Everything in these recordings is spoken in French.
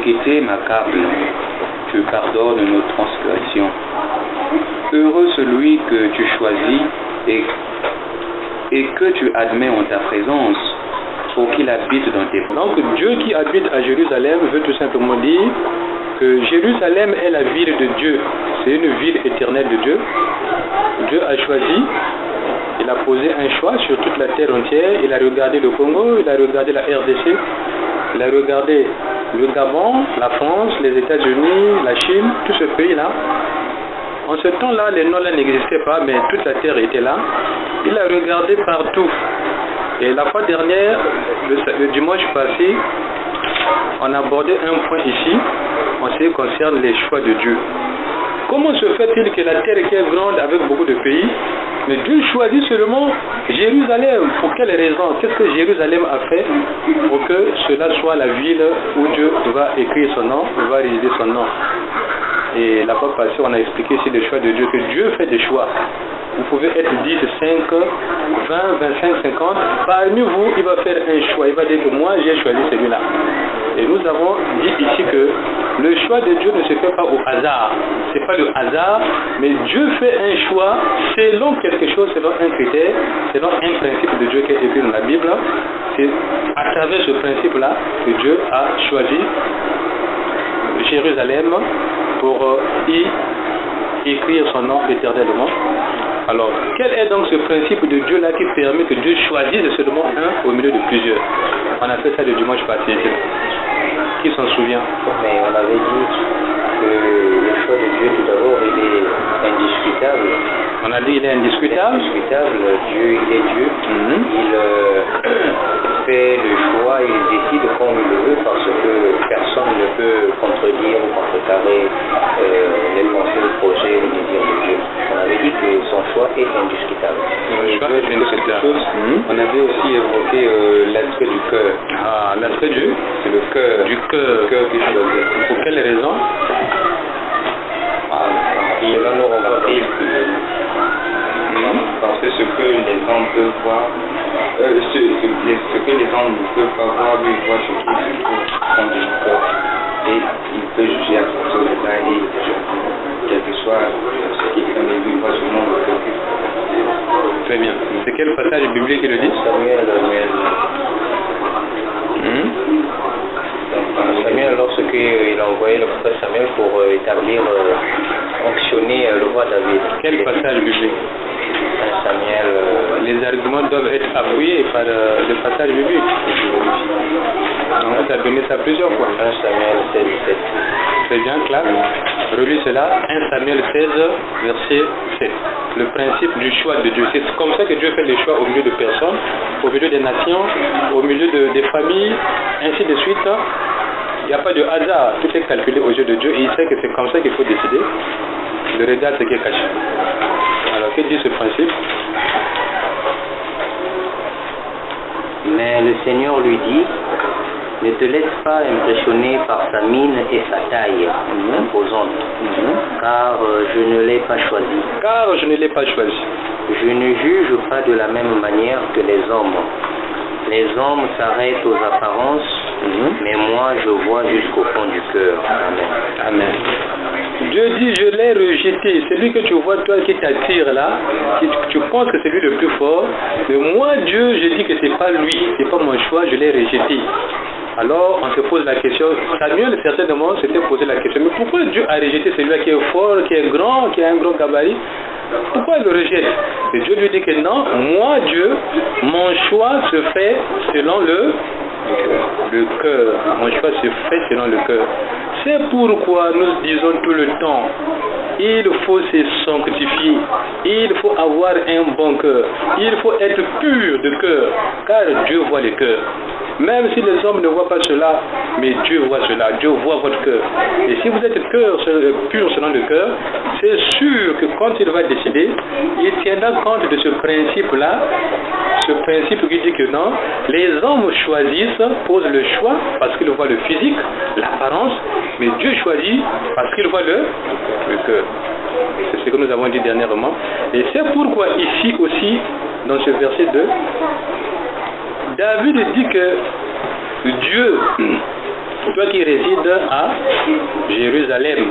l'iniquité m'accable, tu pardonnes nos transgressions. Heureux celui que tu choisis et que tu admets en ta présence, pour qu'il habite dans tes... Donc Dieu qui habite à Jérusalem veut tout simplement dire que Jérusalem est la ville de Dieu. C'est une ville éternelle de Dieu. Dieu a choisi, il a posé un choix sur toute la terre entière. Il a regardé le Congo, il a regardé la RDC, il a regardé le Gabon, la France, les États-Unis, la Chine, tout ce pays-là. En ce temps-là, les noms-là n'existaient pas, mais toute la terre était là. Il a regardé partout. Et la fois dernière, le dimanche passé, on a abordé un point ici, en ce qui concerne les choix de Dieu. Comment se fait-il que la terre qui est grande avec beaucoup de pays, mais Dieu choisit seulement Jérusalem? Pour quelle raison? Qu'est-ce que Jérusalem a fait pour que cela soit la ville où Dieu va écrire son nom, va résider son nom? Et la fois passée, on a expliqué ici les choix de Dieu, que Dieu fait des choix. Vous pouvez être 10, 5, 20, 25, 50. Parmi vous, il va faire un choix. Il va dire que moi, j'ai choisi celui-là. Et nous avons dit ici que le choix de Dieu ne se fait pas au hasard. Ce n'est pas le hasard, mais Dieu fait un choix selon quelque chose, selon un critère, selon un principe de Dieu qui est écrit dans la Bible. C'est à travers ce principe-là que Dieu a choisi Jérusalem pour y écrire son nom éternellement. Alors, quel est donc ce principe de Dieu là qui permet que Dieu choisisse seulement un au milieu de plusieurs? On a fait ça le dimanche passé. Qui s'en souvient? Mais on avait dit que le choix de Dieu tout d'abord il est indiscutable. On a dit il est indiscutable. Indiscutable, Dieu il est Dieu. Il fait le choix, il décide comme il le veut parce que personne ne peut contredire ou contrecarrer les pensées, le projet, les désirs de Dieu. On avait dit que son choix est indiscutable. On avait aussi évoqué l'aspect du cœur. Ah, l'aspect du? C'est le cœur. Du cœur. Le cœur qui choisit. Pour quelle raison? Il va nous remarquer parce que ce que les hommes peuvent voir, ce que les hommes ne peuvent pas voir, lui il voit ce qui se trouve au fond de son cœur. Et il peut juger à partir de là et quel que soit ce qu'il fait, mais lui il voit seulement le cœur. Très bien. C'est quel passage biblique qui le dit? Samuel. Samuel, lorsqu'il a envoyé le prophète Samuel pour établir, fonctionner le roi David. Quel passage biblique? Samuel. Les arguments doivent être appuyés par le passage biblique. On a donné ça plusieurs fois. 1 Samuel 16, 17. Très bien, classe. Relis cela. 1 Samuel 16, verset 7. Le principe du choix de Dieu. C'est comme ça que Dieu fait les choix au milieu de personnes, au milieu des nations, au milieu des familles, ainsi de suite. Il n'y a pas de hasard. Tout est calculé aux yeux de Dieu et il sait que c'est comme ça qu'il faut décider. Il regarde ce qui est caché. Alors, que dit ce principe? Mais le Seigneur lui dit, ne te laisse pas impressionner par sa mine et sa taille imposante, car je ne l'ai pas choisi. Car je ne l'ai pas choisi. Je ne juge pas de la même manière que les hommes. Les hommes s'arrêtent aux apparences, mais moi je vois jusqu'au fond du cœur. Amen. Amen. Dieu dit, je l'ai rejeté. Celui que tu vois, toi, qui t'attire là, tu penses que c'est lui le plus fort. Mais moi, Dieu, je dis que c'est pas lui, c'est pas mon choix, je l'ai rejeté. Alors, on se pose la question, Samuel, certainement, s'était posé la question, mais pourquoi Dieu a rejeté celui qui est fort, qui est grand, qui a un grand gabarit? Pourquoi il le rejette? Et Dieu lui dit que non, moi, Dieu, mon choix se fait selon le cœur. Mon choix se fait selon le cœur. C'est pourquoi nous disons tout le temps, il faut se sanctifier, il faut avoir un bon cœur, il faut être pur de cœur, car Dieu voit le cœur. Même si les hommes ne voient pas cela, mais Dieu voit cela, Dieu voit votre cœur. Et si vous êtes pur selon le cœur, c'est sûr que quand il va décider, il tiendra compte de ce principe-là, ce principe qui dit que non, les hommes choisissent, posent le choix parce qu'ils voient le physique, l'apparence, mais Dieu choisit parce qu'il voit le cœur. C'est ce que nous avons dit dernièrement. Et c'est pourquoi ici aussi, dans ce verset 2, David dit que Dieu toi qui résides à Jérusalem.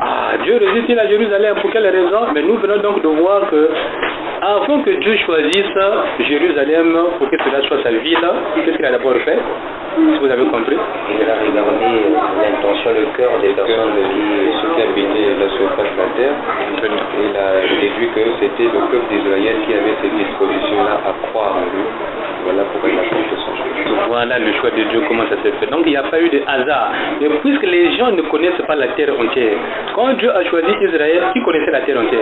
Ah, Dieu réside-t-il à Jérusalem? Pour quelle raison? Mais nous venons donc de voir que avant que Dieu choisisse Jérusalem pour que cela soit sa ville, qu'est-ce qu'il a d'abord fait? Si vous avez compris. Il a regardé l'intention, le cœur des personnes ceux qui habitaient la surface de la terre. Il a déduit que c'était le peuple d'Israël qui avait cette disposition-là à croire en lui. Voilà pourquoi il a fait son choix. Voilà le choix de Dieu, comment ça s'est fait. Donc il n'y a pas eu de hasard. Mais puisque les gens ne connaissent pas la terre entière, quand Dieu a choisi Israël, qui connaissait la terre entière?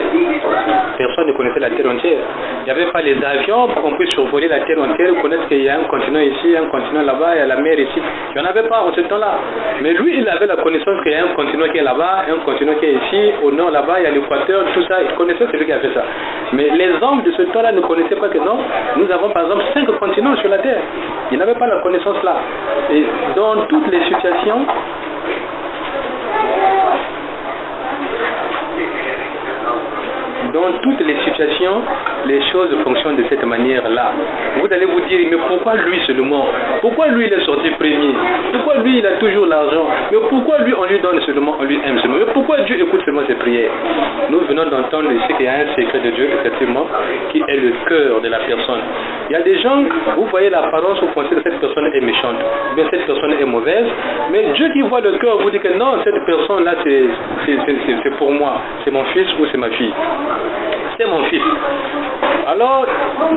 Personne ne connaissait la terre entière. Il n'y avait pas les avions pour qu'on puisse survoler la terre entière, connaître qu'il y a un continent ici, un continent là-bas, il y a la mer ici. Il n'y en avait pas en ce temps-là. Mais lui, il avait la connaissance qu'il y a un continent qui est là-bas, un continent qui est ici, au nord là-bas, il y a l'équateur, tout ça. Il connaissait celui qui a fait ça. Mais les hommes de ce temps-là ne connaissaient pas que non. Nous avons par exemple 5 continents sur la terre. Ils n'avaient pas la connaissance là. Et dans toutes les situations, les choses fonctionnent de cette manière-là. Vous allez vous dire, mais pourquoi lui seulement? Pourquoi lui il est sorti premier? Pourquoi lui il a toujours l'argent? Mais pourquoi lui on lui donne seulement, on lui aime seulement? Mais pourquoi Dieu écoute seulement ses prières? Nous venons d'entendre ici qu'il y a un secret de Dieu, effectivement, qui est le cœur de la personne. Il y a des gens, vous voyez l'apparence, vous pensez que cette personne est méchante, ou bien cette personne est mauvaise, mais Dieu qui voit le cœur vous dit que non, cette personne-là c'est pour moi, c'est mon fils ou c'est ma fille. C'est mon fils. Alors,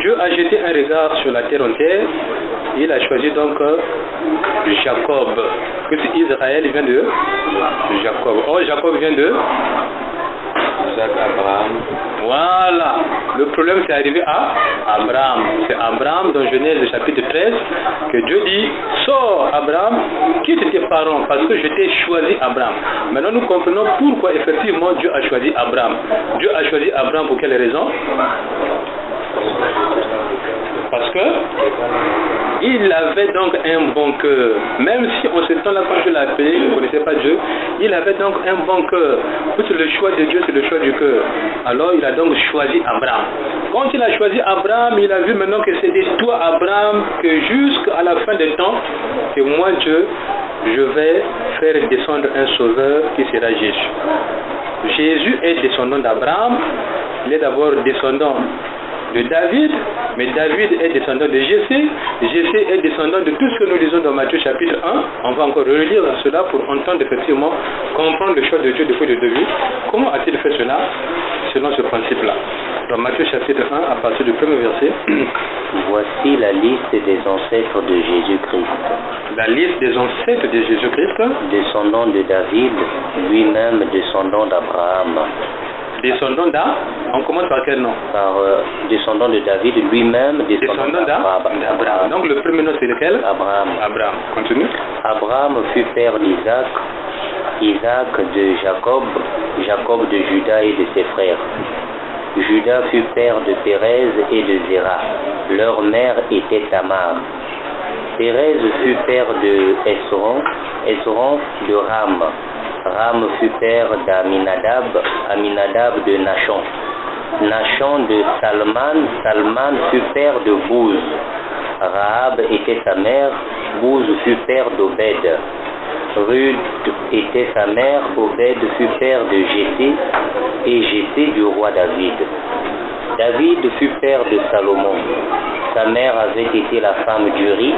Dieu a jeté un regard sur la terre entière. Il a choisi donc Jacob. Puisque Israël vient de Jacob. Oh, Jacob vient de Isaac, Abraham. Voilà. Le problème c'est arrivé à Abraham. C'est Abraham dans Genèse chapitre 13 que Dieu dit, sors Abraham, quitte tes parents parce que je t'ai choisi Abraham. Maintenant nous comprenons pourquoi effectivement Dieu a choisi Abraham. Dieu a choisi Abraham pour quelle raison? Parce que il avait donc un bon cœur. Même si en ce temps-là, quand Dieu l'a appelé, il ne connaissait pas Dieu, il avait donc un bon cœur. Puisque le choix de Dieu, c'est le choix du cœur. Alors il a donc choisi Abraham. Quand il a choisi Abraham, il a vu maintenant que c'était toi, Abraham, que jusqu'à la fin des temps, que moi, Dieu, je vais faire descendre un sauveur qui sera Jésus. Jésus est descendant d'Abraham. Il est d'abord descendant de David, mais David est descendant de Jessé. Jessé est descendant de tout ce que nous lisons dans Matthieu chapitre 1. On va encore relire cela pour entendre effectivement, comprendre le choix de Dieu depuis le début. Comment a-t-il fait cela? Selon ce principe-là. Dans Matthieu chapitre 1, à partir du premier verset. Voici la liste des ancêtres de Jésus-Christ. La liste des ancêtres de Jésus-Christ. Descendant de David, lui-même descendant d'Abraham. Descendant on commence par quel nom? Par descendant de David, lui-même descendant d'Abraham. Donc le premier nom c'est lequel? Abraham. Abraham. Continue. Abraham fut père d'Isaac, Isaac de Jacob, Jacob de Judas et de ses frères. Judas fut père de Pérez et de Zéra. Leur mère était Tamar. Pérez fut père de Esron, Esron de Ram. Ram fut père d'Aminadab, Aminadab de Nachon. Nachon de Salman, Salman fut père de Bouz. Rahab était sa mère, Bouz fut père d'Obed. Ruth était sa mère, Obed fut père de Jessé, et Jessé du roi David. David fut père de Salomon. Sa mère avait été la femme d'Uri.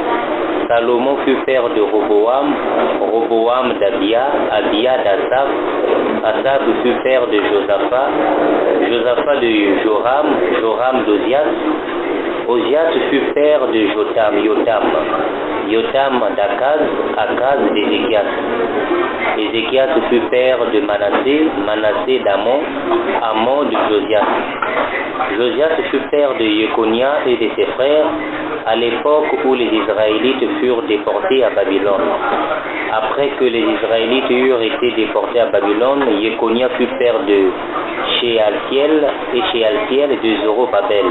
Salomon fut père de Roboam, Roboam d'Abia, Abia d'Asaph. Asaph fut père de Josaphat, Josaphat de Joram, Joram d'Ozias. Ozias fut père de Jotam, Yotam. Yotam d'Akaz, Akaz d'Ézéchias. Ézéchias fut père de Manassé, Manassé d'Amon, Amon de Josias. Josias fut père de Jéconia et de ses frères à l'époque où les Israélites furent déportés à Babylone. Après que les Israélites eurent été déportés à Babylone, Jéconia fut père de Shealtiel et Shealtiel de Zorobabel.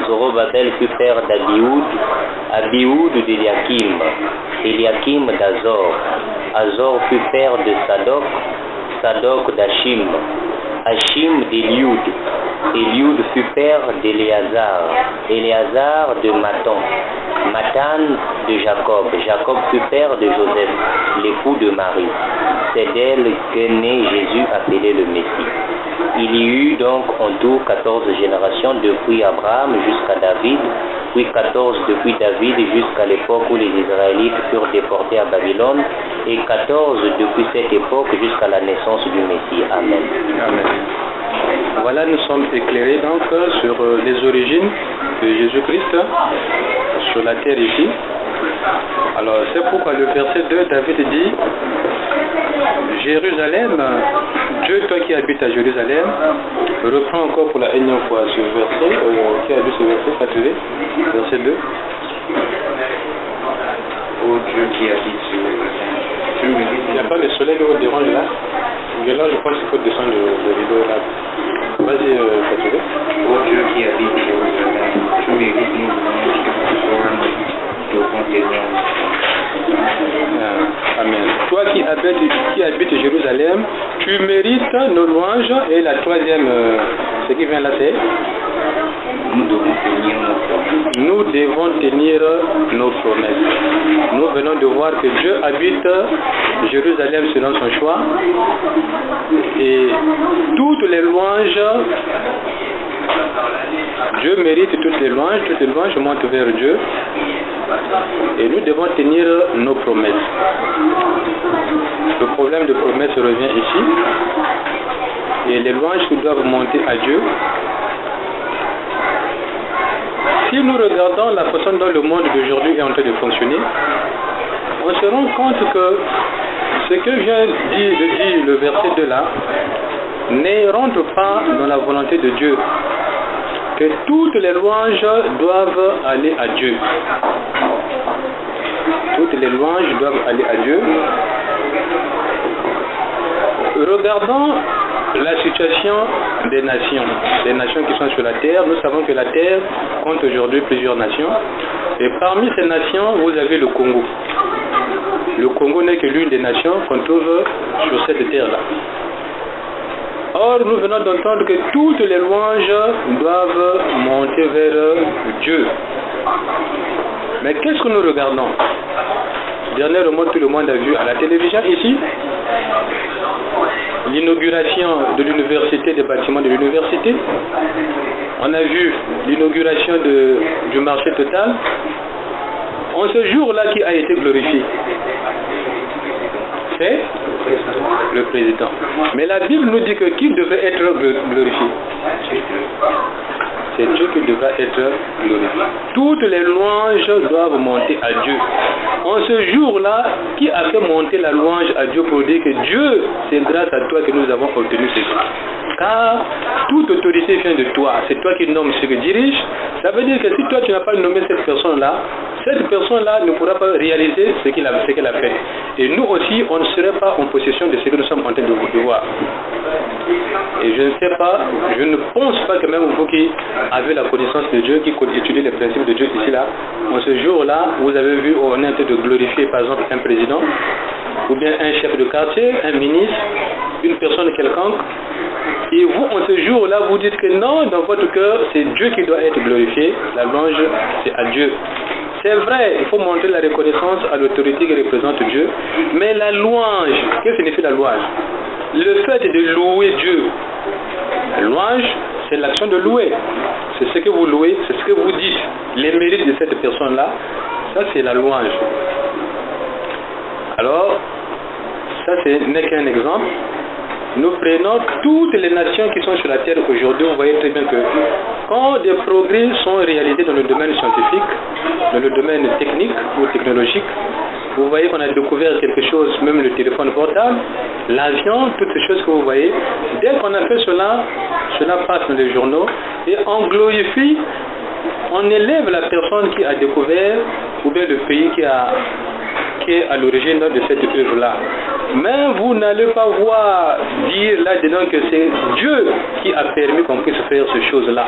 Zorobabel fut père d'Abioud, Abioud d'Eliakim, Eliakim d'Azor. Azor fut père de Sadok, Sadok d'Achim, Achim d'Eliud, Eliud fut père d'Éléazar, Éléazar de Maton, Matan de Jacob, Jacob fut père de Joseph, l'époux de Marie. C'est d'elle qu'est né Jésus appelé le Messie. Il y eut donc en tout 14 générations depuis Abraham jusqu'à David, puis 14 depuis David jusqu'à l'époque où les Israélites furent déportés à Babylone, et 14 depuis cette époque jusqu'à la naissance du Messie. Amen. Amen. Voilà, nous sommes éclairés donc sur les origines de Jésus-Christ sur la terre ici. Alors c'est pourquoi le verset 2, David dit: Jérusalem, Dieu, toi qui habites à Jérusalem, reprends encore pour la énième fois ce verset, qui a lu ce verset, Fatulé, verset 2. Ô Dieu qui habite sur Jérusalem. Il n'y a pas le soleil qui vous dérange là? Mais là, je pense qu'il faut descendre le rideau là. Vas-y, Fatulé. Ô Dieu qui habite Jérusalem, tu mérites nous devant tes noms. Amen. Toi qui habites Jérusalem, tu mérites nos louanges. Et la troisième, ce qui vient là, c'est: nous devons tenir nos promesses. Nous devons tenir nos promesses. Nous venons de voir que Dieu habite Jérusalem selon son choix. Et toutes les louanges, Dieu mérite toutes les louanges montent vers Dieu. Et nous devons tenir nos promesses. Le problème de promesses revient ici. Et les louanges qui doivent monter à Dieu. Si nous regardons la façon dont le monde d'aujourd'hui est en train de fonctionner, on se rend compte que ce que vient de dire le verset 2 là ne rentre pas dans la volonté de Dieu. Que toutes les louanges doivent aller à Dieu. Toutes les louanges doivent aller à Dieu. Regardons la situation des nations qui sont sur la terre. Nous savons que la terre compte aujourd'hui plusieurs nations. Et parmi ces nations, vous avez le Congo. Le Congo n'est que l'une des nations qu'on trouve sur cette terre-là. Or, nous venons d'entendre que toutes les louanges doivent monter vers Dieu. Mais qu'est-ce que nous regardons? Dernièrement, tout le monde a vu à la télévision ici l'inauguration de l'université, des bâtiments de l'université. On a vu l'inauguration du marché Total. En ce jour-là, qui a été glorifié? C'est le président. Mais la Bible nous dit que qui devait être glorifié? C'est Dieu qui devra être glorifié. Toutes les louanges doivent monter à Dieu. En ce jour-là, qui a fait monter la louange à Dieu pour dire que Dieu, c'est grâce à toi que nous avons obtenu ceci? Car toute autorité vient de toi. C'est toi qui nommes ceux qui dirigent. Ça veut dire que si toi tu n'as pas nommé cette personne-là ne pourra pas réaliser ce qu'elle a fait. Et nous aussi, on ne serait pas en possession de ce que nous sommes en train de voir. Et je ne sais pas, je ne pense pas que même vous qui avez la connaissance de Dieu, qui étudiez les principes de Dieu ici là, en ce jour-là, vous avez vu, on est en train de glorifier par exemple un président, ou bien un chef de quartier, un ministre, une personne quelconque. Et vous, en ce jour-là, vous dites que non, dans votre cœur, c'est Dieu qui doit être glorifié. La louange, c'est à Dieu. C'est vrai, il faut montrer la reconnaissance à l'autorité qui représente Dieu. Mais la louange, qu'est-ce que signifie la louange? Le fait de louer Dieu. La louange, c'est l'action de louer. C'est ce que vous louez, c'est ce que vous dites. Les mérites de cette personne-là, ça c'est la louange. Alors, ça n'est qu'un exemple. Nous prenons toutes les nations qui sont sur la terre aujourd'hui. Vous voyez très bien que quand des progrès sont réalisés dans le domaine scientifique, dans le domaine technique ou technologique, vous voyez qu'on a découvert quelque chose, même le téléphone portable, l'avion, toutes ces choses que vous voyez. Dès qu'on a fait cela passe dans les journaux et on glorifie, on élève la personne qui a découvert ou bien le pays qui est à l'origine de cette œuvre-là. Mais vous n'allez pas voir dire là-dedans que c'est Dieu qui a permis qu'on puisse faire ces choses-là.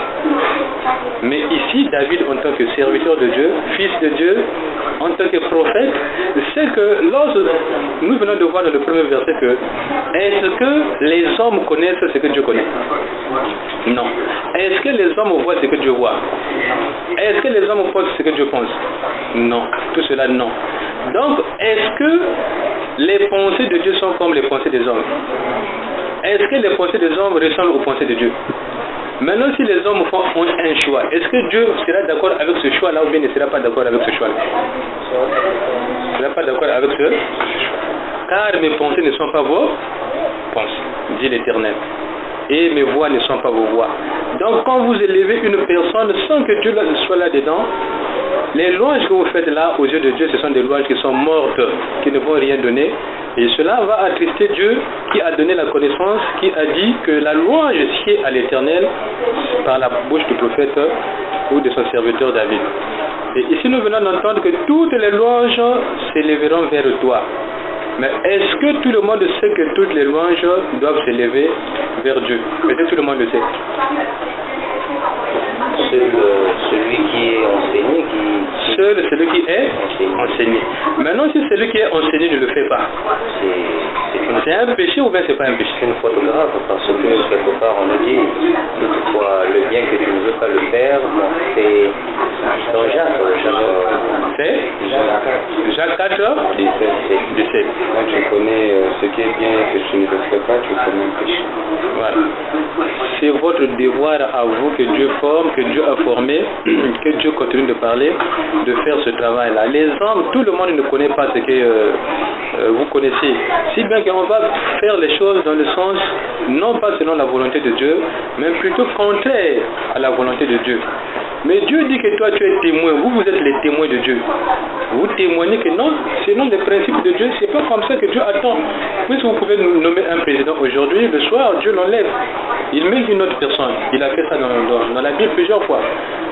Mais ici, David, en tant que serviteur de Dieu, fils de Dieu, en tant que prophète, c'est que lorsque nous venons de voir dans le premier verset que est-ce que les hommes connaissent ce que Dieu connaît? Non. Est-ce que les hommes voient ce que Dieu voit? Est-ce que les hommes pensent ce que Dieu pense? Non. Tout cela, non. Donc, est-ce que les pensées de Dieu sont comme les pensées des hommes? Est-ce que les pensées des hommes ressemblent aux pensées de Dieu? Maintenant, si les hommes font un choix, est-ce que Dieu sera d'accord avec ce choix-là ou bien ne sera pas d'accord avec ce choix-là? Il ne sera pas d'accord avec ce choix. Car mes pensées ne sont pas vos pensées, dit l'Éternel. Et mes voix ne sont pas vos voix. Donc, quand vous élevez une personne sans que Dieu soit là-dedans, les louanges que vous faites là aux yeux de Dieu, ce sont des louanges qui sont mortes, qui ne vont rien donner. Et cela va attrister Dieu qui a donné la connaissance, qui a dit que la louange sied à l'Éternel par la bouche du prophète ou de son serviteur David. Et ici nous venons d'entendre que toutes les louanges s'élèveront vers toi. Mais est-ce que tout le monde sait que toutes les louanges doivent s'élever vers Dieu? Peut-être tout le monde le sait. Celui qui est enseigné, Seul celui qui est enseigné. Maintenant, si celui qui est enseigné ne le fait pas, c'est un péché ou bien c'est pas un péché? C'est une faute grave parce que quelque part on nous dit toutefois le bien que tu ne veux pas le faire, bon, c'est dans Jacques. C'est Jacques 4, 17. Quand tu connais ce qui est bien et que tu ne le fais pas, tu commets un péché. Voilà. C'est votre devoir à vous que Dieu forme, que Dieu a formé, que Dieu continue de parler, de faire ce travail-là. Les hommes, tout le monde ne connaît pas ce que vous connaissez. Si bien qu'on va faire les choses dans le sens, non pas selon la volonté de Dieu, mais plutôt contraire à la volonté de Dieu. Mais Dieu dit que toi tu es témoin, vous êtes les témoins de Dieu. Vous témoignez que non, selon les principes de Dieu, c'est pas comme ça que Dieu attend. Puisque vous pouvez nommer un président aujourd'hui, le soir, Dieu l'enlève. Il met une autre personne. Il a fait ça dans la Bible plusieurs fois.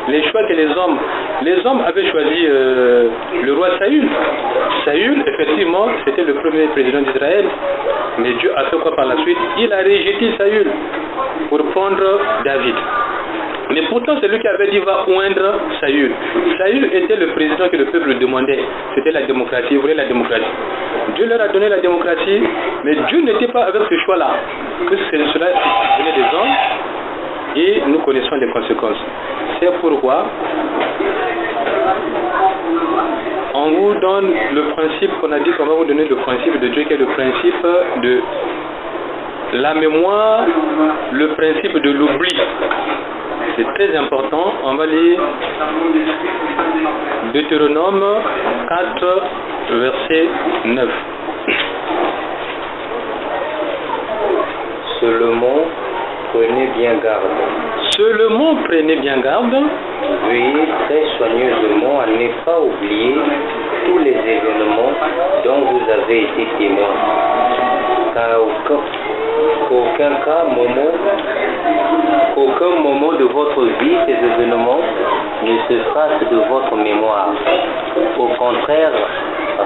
Les choix que les hommes avaient choisi le roi Saül. Saül, effectivement, c'était le premier président d'Israël. Mais Dieu a fait quoi par la suite? Il a rejeté Saül pour prendre David. Mais pourtant, c'est lui qui avait dit va oindre Saül. Saül était le président que le peuple demandait. C'était la démocratie, il voulait la démocratie. Dieu leur a donné la démocratie, mais Dieu n'était pas avec ce choix-là. Que cela venait des hommes et nous connaissons les conséquences. C'est pourquoi on vous donne le principe qu'on a dit qu'on va vous donner le principe de Dieu qui est le principe de la mémoire, le principe de l'oubli. C'est très important. On va lire Deutéronome 4, verset 9. Seulement, prenez bien garde. Seulement, prenez bien garde. Veillez très soigneusement à ne pas oublier tous les événements dont vous avez été témoin. Car aucun moment de votre vie, ces événements ne se fassent de votre mémoire. Au contraire,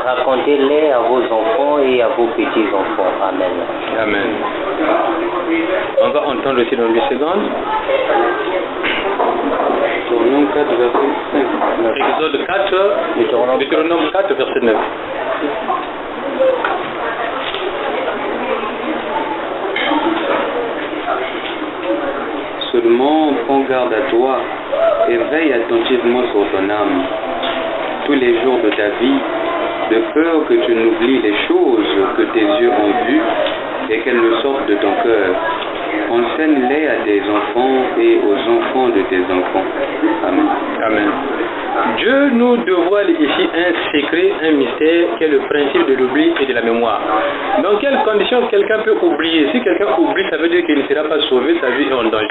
racontez-les à vos enfants et à vos petits-enfants. Amen. Amen. On va entendre aussi dans 8 secondes. Deutéronome 4, verset 5. Exode 4, Deutéronome 4, verset 9. Seulement, prends garde à toi et veille attentivement sur ton âme tous les jours de ta vie, de peur que tu n'oublies les choses que tes yeux ont vues et qu'elles ne sortent de ton cœur. Enseigne-les à tes enfants et aux enfants de tes enfants. Amen. Amen. Dieu nous dévoile ici un secret, un mystère qui est le principe de l'oubli et de la mémoire. Dans quelles conditions quelqu'un peut oublier? Si quelqu'un oublie, ça veut dire qu'il ne sera pas sauvé, sa vie est en danger.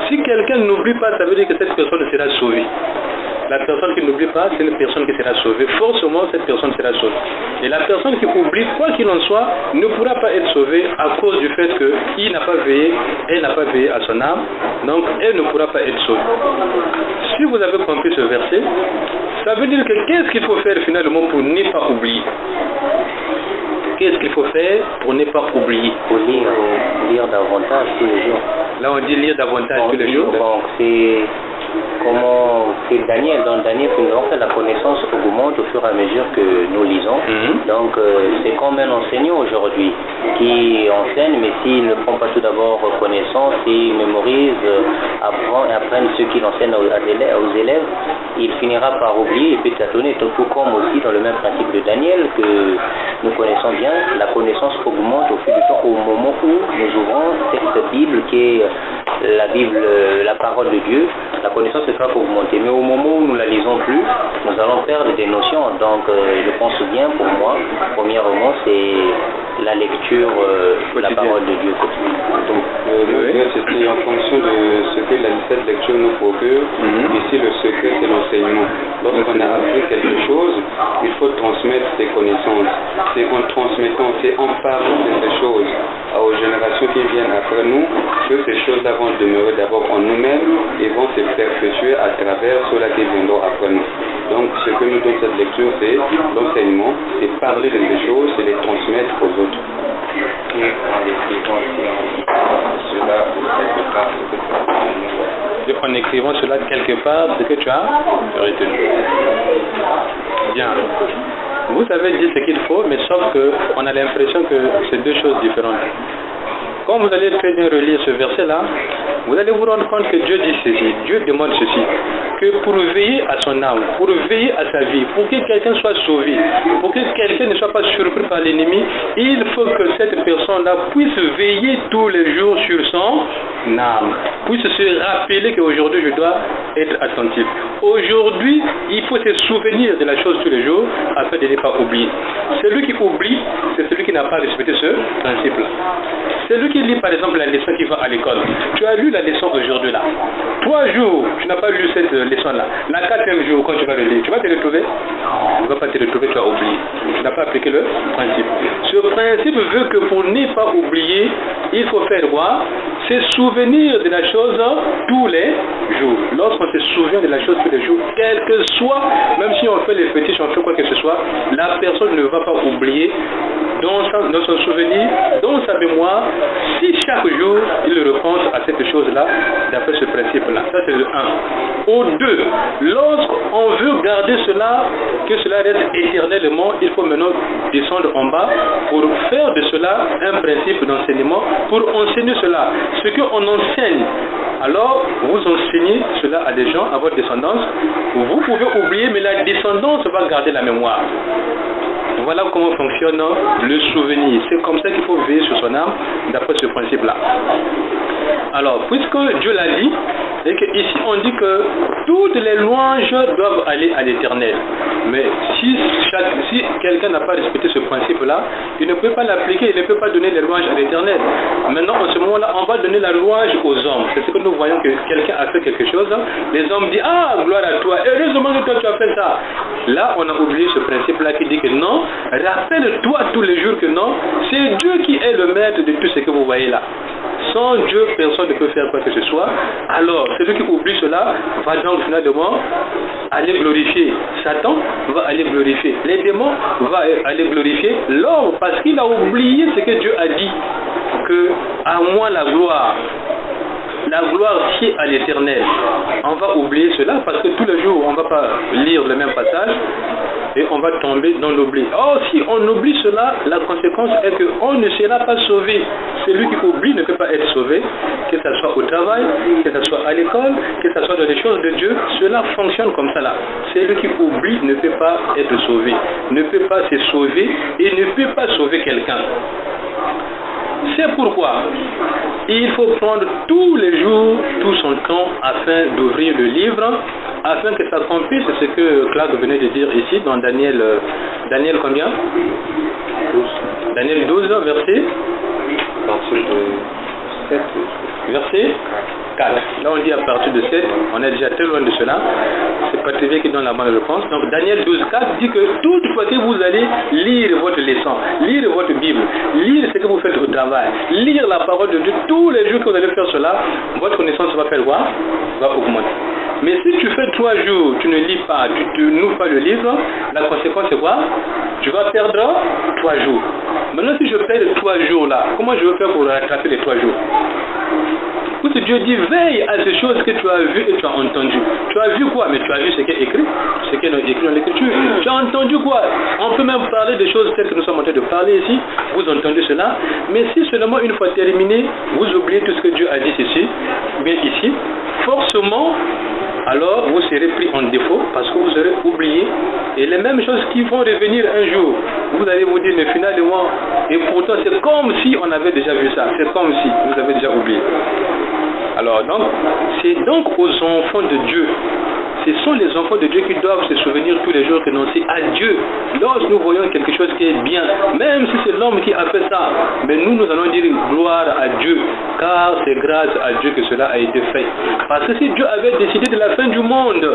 Si quelqu'un n'oublie pas, ça veut dire que cette personne sera sauvée. La personne qui n'oublie pas, c'est une personne qui sera sauvée. Forcément, cette personne sera sauvée. Et la personne qui oublie, quoi qu'il en soit, ne pourra pas être sauvée à cause du fait qu'il n'a pas veillé, elle n'a pas veillé à son âme, donc elle ne pourra pas être sauvée. Si vous avez compris ce verset, ça veut dire que qu'est-ce qu'il faut faire finalement pour ne pas oublier? Qu'est-ce qu'il faut faire pour ne pas oublier? Pour lire davantage tous les jours. Là, on dit lire davantage tous les jours. Donc, c'est comment c'est Daniel. Dans Daniel, la connaissance augmente au fur et à mesure que nous lisons. Donc, c'est comme un enseignant aujourd'hui qui enseigne, mais s'il ne prend pas tout d'abord connaissance, s'il mémorise, apprend ce qu'il enseigne aux élèves, il finira par oublier et peut tâtonner. Tout comme aussi dans le même principe de Daniel que nous connaissons bien, la connaissance augmente au fil du temps au moment où nous ouvrons cette Bible qui est la Bible, la parole de Dieu. La connaissance ne fera qu'augmenter, mais au moment où nous la lisons plus, nous allons perdre des notions. Donc je pense bien pour moi, premièrement, c'est la lecture de la parole de Dieu quotidienne. Donc c'est en fonction de ce que cette lecture nous procure. Ici le secret c'est l'enseignement. Lorsqu'on a appris quelque chose, il faut transmettre ses connaissances. C'est en transmettant, c'est en parlant de ces choses aux générations qui viennent après nous que ces choses-là vont demeurer d'abord en nous-mêmes et vont se perpétuer à travers ceux-là qui viendront après nous. Donc ce que nous donne cette lecture, c'est l'enseignement, c'est parler de ces choses, c'est les transmettre aux autres. Et en écrivant cela quelque part, ce que tu as retenu. Bien. Vous avez dit ce qu'il faut, mais sauf qu'on a l'impression que c'est deux choses différentes. Quand vous allez très bien relire ce verset-là, vous allez vous rendre compte que Dieu dit ceci, Dieu demande ceci, que pour veiller à son âme, pour veiller à sa vie, pour que quelqu'un soit sauvé, pour que quelqu'un ne soit pas surpris par l'ennemi, il faut que cette personne-là puisse veiller tous les jours sur son âme, puisse se rappeler qu'aujourd'hui je dois être attentif. Aujourd'hui, il faut se souvenir de la chose tous les jours afin de ne pas oublier. Celui qui oublie, c'est celui qui n'a pas respecté ce principe-là. Celui qui lit par exemple la leçon qui va à l'école. Tu as lu la leçon aujourd'hui là. 3 jours, tu n'as pas lu cette leçon-là. La 4e jour, quand tu vas le lire, tu vas te retrouver? Tu ne vas pas te retrouver, tu as oublié. Tu n'as pas appliqué le principe. Ce principe veut que pour ne pas oublier, il faut faire quoi? Se souvenir de la chose tous les jours. Lorsqu'on se souvient de la chose tous les jours, quel que soit, même si on fait les fétiches, on fait quoi que ce soit, la personne ne va pas oublier dans son souvenir, dans sa mémoire, si chaque jour il repense à cette chose-là, d'après ce principe-là. Ça c'est le 1. Au 2, lorsqu'on veut garder cela, que cela reste éternellement, il faut maintenant descendre en bas pour faire de cela un principe d'enseignement, pour enseigner cela. Ce qu'on enseigne, alors vous enseignez cela à des gens, à votre descendance, vous pouvez oublier, mais la descendance va garder la mémoire. Voilà comment fonctionne le souvenir. C'est comme ça qu'il faut veiller sur son âme, d'après ce principe-là. Alors, puisque Dieu l'a dit, et qu'ici on dit que toutes les louanges doivent aller à l'Éternel. Mais si quelqu'un n'a pas respecté ce principe-là, il ne peut pas l'appliquer, il ne peut pas donner les louanges à l'Éternel. Maintenant, en ce moment-là, on va donner la louange aux hommes. C'est ce que nous voyons, que quelqu'un a fait quelque chose. Les hommes disent, ah, gloire à toi, heureusement que toi tu as fait ça. Là, on a oublié ce principe-là qui dit que non, rappelle-toi tous les jours que non, c'est Dieu qui est le maître de tout ce que vous voyez là. Sans Dieu, personne ne peut faire quoi que ce soit. Alors, celui qui oublie cela va donc finalement aller glorifier Satan, va aller glorifier les démons, va aller glorifier l'homme, parce qu'il a oublié ce que Dieu a dit, que à moi la gloire qui est à l'Éternel. On va oublier cela parce que tous les jours on ne va pas lire le même passage et on va tomber dans l'oubli. Or, si on oublie cela, la conséquence est qu'on ne sera pas sauvé. Celui qui oublie ne peut pas être sauvé, que ce soit au travail, que ce soit à l'école, que ce soit dans les choses de Dieu. Cela fonctionne comme ça là. Celui qui oublie ne peut pas être sauvé, ne peut pas se sauver et ne peut pas sauver quelqu'un. C'est pourquoi il faut prendre tous les jours tout son temps afin d'ouvrir le livre, afin que ça s'accomplisse ce que Claude venait de dire ici dans Daniel combien? 12. Daniel 12, verset 7. Verset 4. Là on dit à partir de 7, on est déjà très loin de cela. C'est pas très bien qui donne la bonne réponse. Donc Daniel 12, 4 dit que toutefois que vous allez lire votre leçon, lire votre Bible, lire ce que vous faites au travail, lire la parole de Dieu, tous les jours que vous allez faire cela, votre connaissance va faire quoi? Va augmenter. Mais si tu fais 3 jours, tu ne lis pas, tu n'ouvres pas le livre, la conséquence c'est quoi? Tu vas perdre 3 jours. Maintenant si je perds 3 jours là, comment je vais faire pour rattraper les 3 jours? Ou si Dieu dit veille à ces choses que tu as vues et tu as entendu. Tu as vu quoi? Mais tu as vu ce qui est écrit, ce qui est écrit dans l'écriture. Tu as entendu quoi? On peut même parler des choses telles que nous sommes en train de parler ici. Vous entendez cela. Mais si seulement une fois terminé, vous oubliez tout ce que Dieu a dit ici, bien ici, forcément, alors vous serez pris en défaut parce que vous aurez oublié. Et les mêmes choses qui vont revenir un jour, vous allez vous dire, mais finalement, et pourtant c'est comme si on avait déjà vu ça, c'est comme si vous avez déjà oublié. Alors donc, c'est donc aux enfants de Dieu. Ce sont les enfants de Dieu qui doivent se souvenir tous les jours que non, c'est à Dieu. Lorsque nous voyons quelque chose qui est bien, même si c'est l'homme qui a fait ça, mais nous allons dire gloire à Dieu, car c'est grâce à Dieu que cela a été fait. Parce que si Dieu avait décidé de la fin du monde,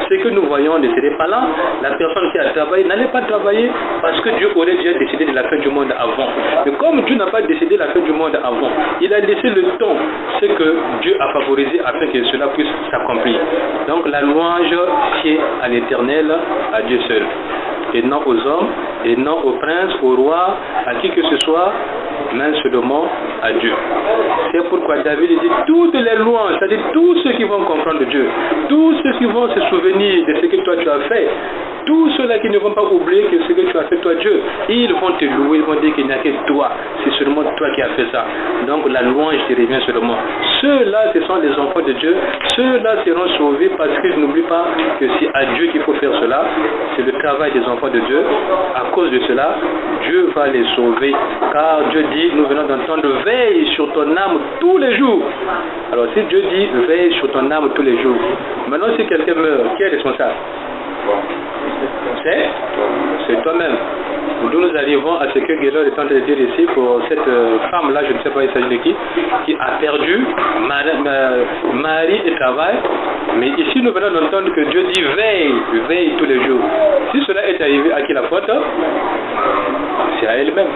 ce que nous voyons ne serait pas là, la personne qui a travaillé n'allait pas travailler parce que Dieu aurait déjà décidé de la fin du monde avant. Mais comme Dieu n'a pas décidé de la fin du monde avant, il a laissé le temps, ce que Dieu a favorisé afin que cela puisse s'accomplir. Donc la louange tient à l'Éternel, à Dieu seul, et non aux hommes, et non aux princes, aux rois, à qui que ce soit, mais seulement à Dieu. C'est pourquoi David dit toutes les louanges, c'est-à-dire tous ceux qui vont comprendre Dieu, tous ceux qui vont se souvenir de ce que toi tu as fait, tous ceux-là qui ne vont pas oublier que ce que tu as fait toi Dieu, ils vont te louer, ils vont dire qu'il n'y a que toi, c'est seulement toi qui as fait ça. Donc la louange te revient seulement. Ceux-là, ce sont les enfants de Dieu, ceux-là seront sauvés parce qu'ils n'oublient pas que c'est à Dieu qu'il faut faire cela, c'est le travail des enfants de Dieu. À cause de cela, Dieu va les sauver, car Dieu dit, nous venons d'entendre, veille sur ton âme tous les jours. Alors si Dieu dit, veille sur ton âme tous les jours, maintenant si quelqu'un meurt, qui est responsable? C'est toi-même. D'où nous arrivons à ce que Guélor est en train de dire ici pour cette femme-là, je ne sais pas il s'agit de qui a perdu mari et travail. Mais ici nous venons d'entendre que Dieu dit veille tous les jours. Si cela est arrivé, à qui la faute? C'est à elle-même.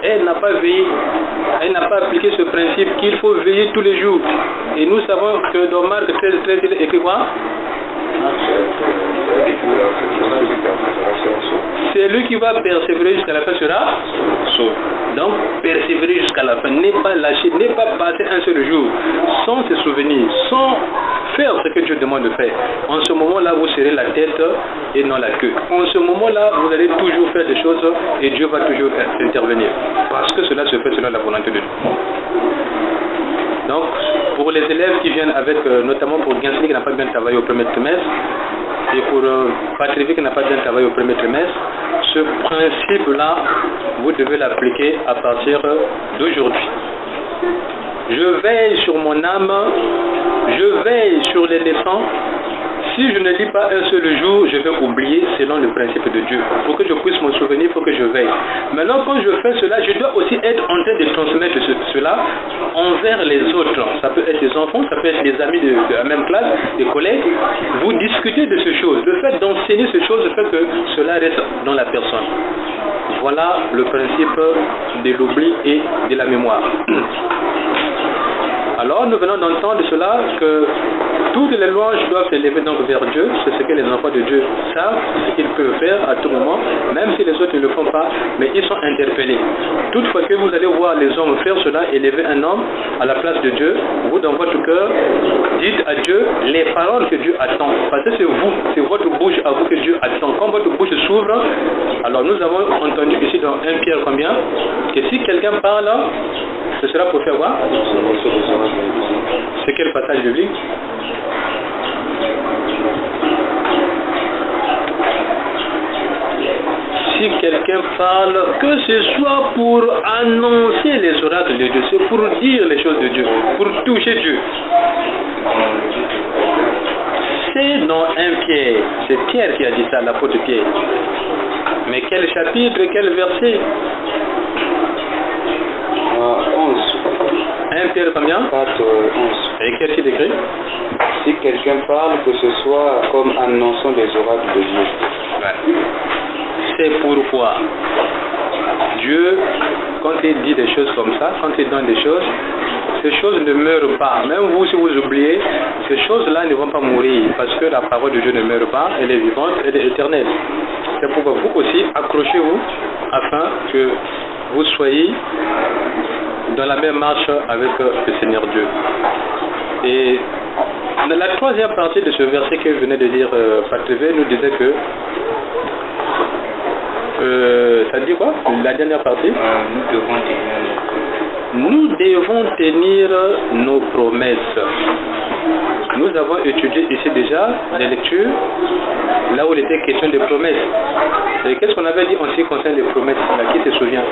Elle n'a pas veillé. Elle n'a pas appliqué ce principe qu'il faut veiller tous les jours. Et nous savons que dans Marc 13, il est écrit quoi? C'est lui qui va persévérer jusqu'à la fin sera sauvé. Donc persévérer jusqu'à la fin, n'est pas lâcher, n'est pas passer un seul jour sans se souvenir, sans faire ce que Dieu demande de faire. En ce moment-là, vous serez la tête et non la queue. En ce moment-là, vous allez toujours faire des choses et Dieu va toujours intervenir. Parce que cela se fait selon la volonté de Dieu. Donc, pour les élèves qui viennent avec, notamment pour Gansly qui n'a pas bien travaillé au premier trimestre, et pour Patrick qui n'a pas bien travaillé au premier trimestre, ce principe-là, vous devez l'appliquer à partir d'aujourd'hui. Je veille sur mon âme, je veille sur les leçons. Si je ne lis pas un seul jour, je vais oublier selon le principe de Dieu. Pour que je puisse m'en souvenir, il faut que je veille. Maintenant, quand je fais cela, je dois aussi être en train de transmettre cela envers les autres. Ça peut être les enfants, ça peut être les amis de la même classe, des collègues. Vous discutez de ces choses. Le fait d'enseigner ces choses fait que cela reste dans la personne. Voilà le principe de l'oubli et de la mémoire. Alors nous venons d'entendre cela que toutes les louanges doivent s'élever donc vers Dieu. C'est ce que les enfants de Dieu savent, ce qu'ils peuvent faire à tout moment, même si les autres ne le font pas, mais ils sont interpellés. Toutefois que vous allez voir les hommes faire cela, élever un homme à la place de Dieu, vous dans votre cœur, dites à Dieu les paroles que Dieu attend. Parce que c'est vous, c'est votre bouche à vous que Dieu attend. Quand votre bouche s'ouvre, alors nous avons entendu ici dans 1 Pierre combien? Que si quelqu'un parle, ce sera pour faire quoi? C'est quel passage biblique? Si quelqu'un parle, que ce soit pour annoncer les oracles de Dieu, c'est pour dire les choses de Dieu, pour toucher Dieu. C'est dans 1 Pierre, c'est Pierre qui a dit ça, l'apôtre Pierre. Mais quel chapitre, quel verset? 11. 1 Pierre combien? 4, 11. Et qu'est-ce qu'il écrit? Si quelqu'un parle, que ce soit comme annonçant les oracles de Dieu. Ouais. C'est pourquoi Dieu, quand il dit des choses comme ça, quand il donne des choses, ces choses ne meurent pas. Même vous, si vous oubliez, ces choses-là ne vont pas mourir parce que la parole de Dieu ne meurt pas, elle est vivante, elle est éternelle. C'est pourquoi vous aussi, accrochez-vous afin que vous soyez dans la même marche avec le Seigneur Dieu. Et la troisième partie de ce verset que venait de dire Patrivé nous disait que ça dit quoi? La dernière partie? Nous devons tenir nos promesses. Nous avons étudié ici déjà les lectures, là où il était question des promesses. Et qu'est-ce qu'on avait dit en ce qui concerne les promesses? Là, qui se souvient?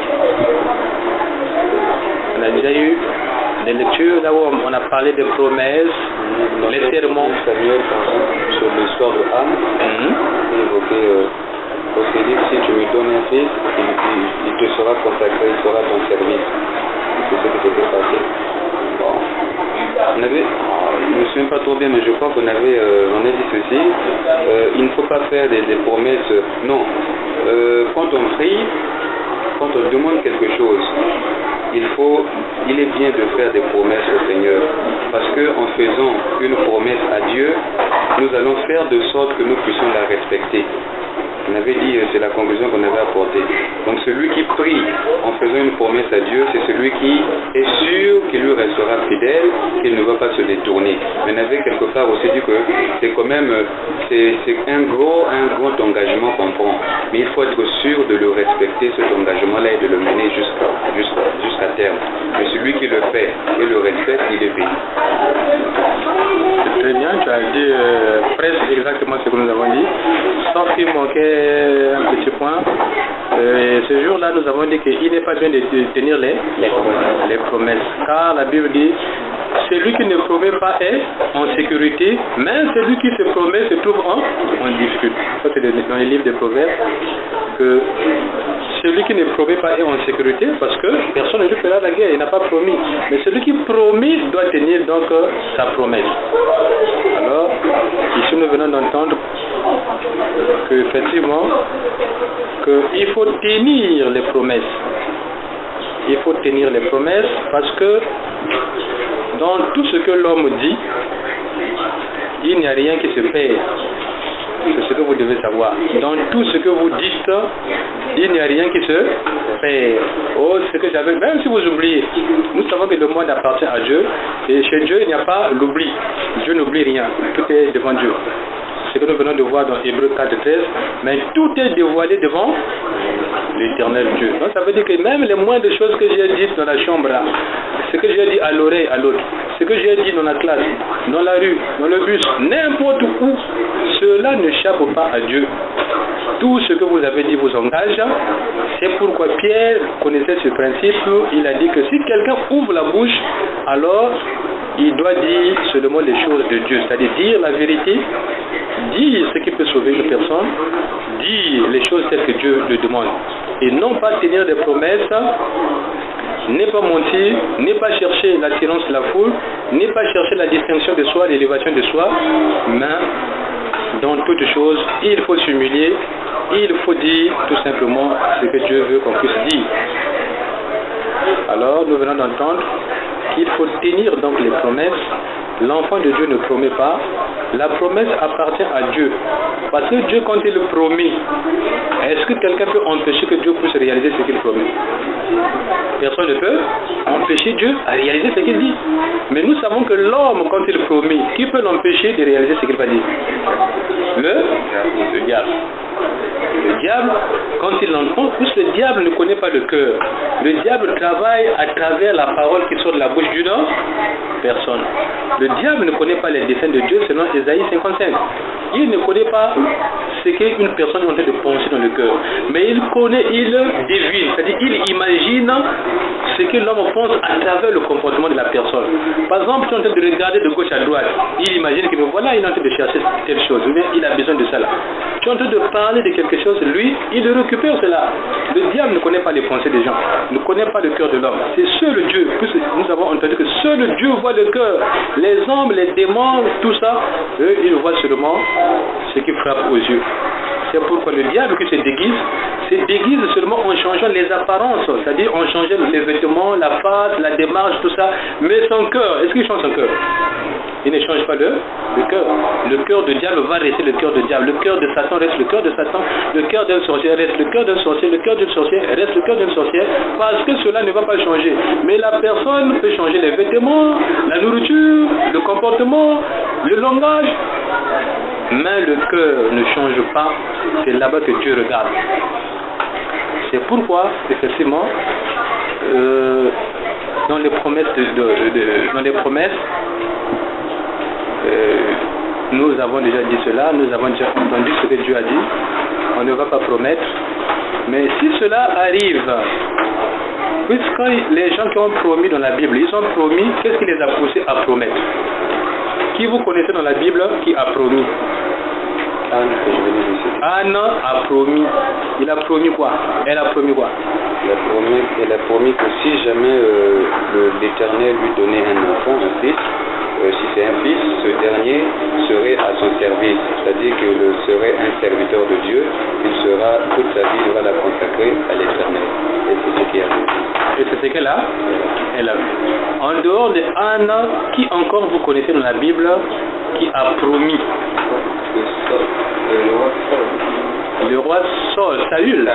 On a déjà eu des lectures là où on a parlé des promesses, les serments. Samuel, sur l'histoire de Anne, il évoquait aussi dit si tu me donnes un fils, il te sera consacré, il sera ton service. C'est ce qui s'était passé. Bon. On avait, je ne me souviens pas trop bien, mais je crois qu'on avait, on a dit ceci, il ne faut pas faire des promesses. Non, quand on prie, quand on demande quelque chose, il est bien de faire des promesses au Seigneur. Parce qu'en faisant une promesse à Dieu, nous allons faire de sorte que nous puissions la respecter. On avait dit, c'est la conclusion qu'on avait apportée. Donc celui qui prie en faisant une promesse à Dieu, c'est celui qui est sûr qu'il lui restera fidèle, qu'il ne va pas se détourner. Mais on avait quelque part aussi dit que c'est quand même, c'est un grand engagement qu'on prend. Mais il faut être sûr de le respecter, cet engagement-là, et de le mener jusqu'à terme. Mais celui qui le fait et le respecte, il est béni. C'est très bien, tu as dit presque exactement ce que nous avons dit, sauf qu'il manquait un petit point. Ce jour-là, nous avons dit qu'il n'est pas bien de tenir les promesses, car la Bible dit celui qui ne promet pas est en sécurité, mais celui qui se promet se trouve en difficulté. Ça, c'est dans les livres des Proverbes que celui qui ne promet pas est en sécurité parce que personne ne lui fera la guerre, il n'a pas promis. Mais celui qui promet doit tenir donc sa promesse. Alors, ici nous venons d'entendre qu'effectivement, qu'il faut tenir les promesses. Il faut tenir les promesses parce que dans tout ce que l'homme dit, il n'y a rien qui se perd. C'est ce que vous devez savoir. Dans tout ce que vous dites, il n'y a rien qui se perd. Oh, ce que j'avais, même si vous oubliez, nous savons que le monde appartient à Dieu, et chez Dieu, il n'y a pas l'oubli. Dieu n'oublie rien. Tout est devant Dieu. C'est ce que nous venons de voir dans Hébreux 4:13, mais tout est dévoilé devant l'éternel Dieu. Donc ça veut dire que même les moindres choses que j'ai dites dans la chambre là, ce que j'ai dit à l'oreille à l'autre, ce que j'ai dit dans la classe, dans la rue, dans le bus, n'importe où, cela n'échappe pas à Dieu. Tout ce que vous avez dit vous engage. C'est pourquoi Pierre connaissait ce principe. Il a dit que si quelqu'un ouvre la bouche, alors il doit dire seulement les choses de Dieu, c'est-à-dire dire la vérité, dire ce qui peut sauver une personne, dire les choses telles que Dieu le demande. Et non pas tenir des promesses, n'est pas mentir, n'est pas chercher l'attirance de la foule, n'est pas chercher la distinction de soi, l'élévation de soi, mais dans toutes choses, il faut s'humilier, il faut dire tout simplement ce que Dieu veut qu'on puisse dire. Alors, nous venons d'entendre qu'il faut tenir donc les promesses. L'enfant de Dieu ne promet pas. La promesse appartient à Dieu. Parce que Dieu, quand il promet, est-ce que quelqu'un peut empêcher que Dieu puisse réaliser ce qu'il promet? Personne ne peut empêcher Dieu à réaliser ce qu'il dit. Mais nous savons que l'homme, quand il promet, qui peut l'empêcher de réaliser ce qu'il va dire? Le diable. Le diable, quand il l'entend, puisque le diable ne connaît pas le cœur, le diable travaille à travers la parole qui sort de la bouche d'une personne. Le diable ne connaît pas les desseins de Dieu selon Ésaïe 55. Il ne connaît pas ce qu'une personne est en train de penser dans le cœur. Mais il connaît, il devine, c'est-à-dire il imagine ce que l'homme pense à travers le comportement de la personne. Par exemple, tu es en train de regarder de gauche à droite, il imagine que voilà, il est en train de chercher telle chose, ou bien il a besoin de ça là. Tu es en train de parler de quelque chose, lui, il récupère cela. Le diable ne connaît pas les pensées des gens, ne connaît pas le cœur de l'homme. C'est seul Dieu, puisque nous avons entendu que seul Dieu voit le cœur. Les hommes, les démons, tout ça, eux, ils voient seulement ce qui frappe aux yeux. C'est pourquoi le diable qui se déguise seulement en changeant les apparences, c'est-à-dire en changeant les vêtements, la face, la démarche, tout ça. Mais son cœur, est-ce qu'il change son cœur? Il ne change pas le cœur. Le cœur de diable va rester le cœur de diable. Le cœur de Satan reste le cœur de Satan. Le cœur d'un sorcier reste le cœur d'un sorcier. Le cœur d'une sorcière reste le cœur d'une sorcière. Parce que cela ne va pas changer. Mais la personne peut changer les vêtements, la nourriture, le comportement, le langage. Mais le cœur ne change pas. C'est là-bas que Dieu regarde. C'est pourquoi, effectivement, dans les promesses, nous avons déjà dit cela, nous avons déjà entendu ce que Dieu a dit. On ne va pas promettre. Mais si cela arrive, puisque les gens qui ont promis dans la Bible, ils ont promis, qu'est-ce qui les a poussés à promettre? Qui vous connaissez dans la Bible qui a promis? Anne a promis. Il a promis quoi? Elle a promis quoi? Elle a promis que si jamais l'Éternel lui donnait un enfant, un fils, si c'est un fils, ce dernier serait à son service, c'est-à-dire qu'il serait un serviteur de Dieu, il sera, toute sa vie, il va la consacrer à l'Éternel. Et c'est ce qui arrive. Et c'est ce qu'elle a? Elle a vu. En dehors de Anne, qui encore vous connaissez dans la Bible qui a promis? Le roi Saul, Saül.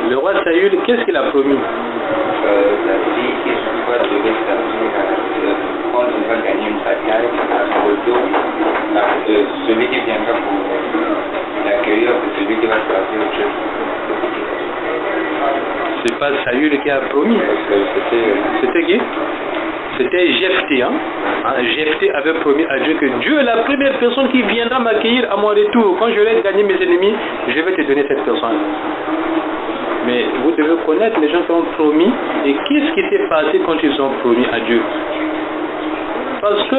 Le roi Saül, qu'est-ce qu'il a promis? La fille qui va devenir quand il va gagner une bataille, à son retour, celui qui viendra pour l'accueillir, c'est celui qui va choisir autre chose. C'est pas Saül qui a promis. C'était qui? C'était Jephthé. Jephthé avait promis à Dieu que Dieu est la première personne qui viendra m'accueillir à mon retour. Quand j'aurai gagné mes ennemis, je vais te donner cette personne. Mais vous devez connaître les gens qui ont promis et qu'est-ce qui s'est passé quand ils ont promis à Dieu. Parce que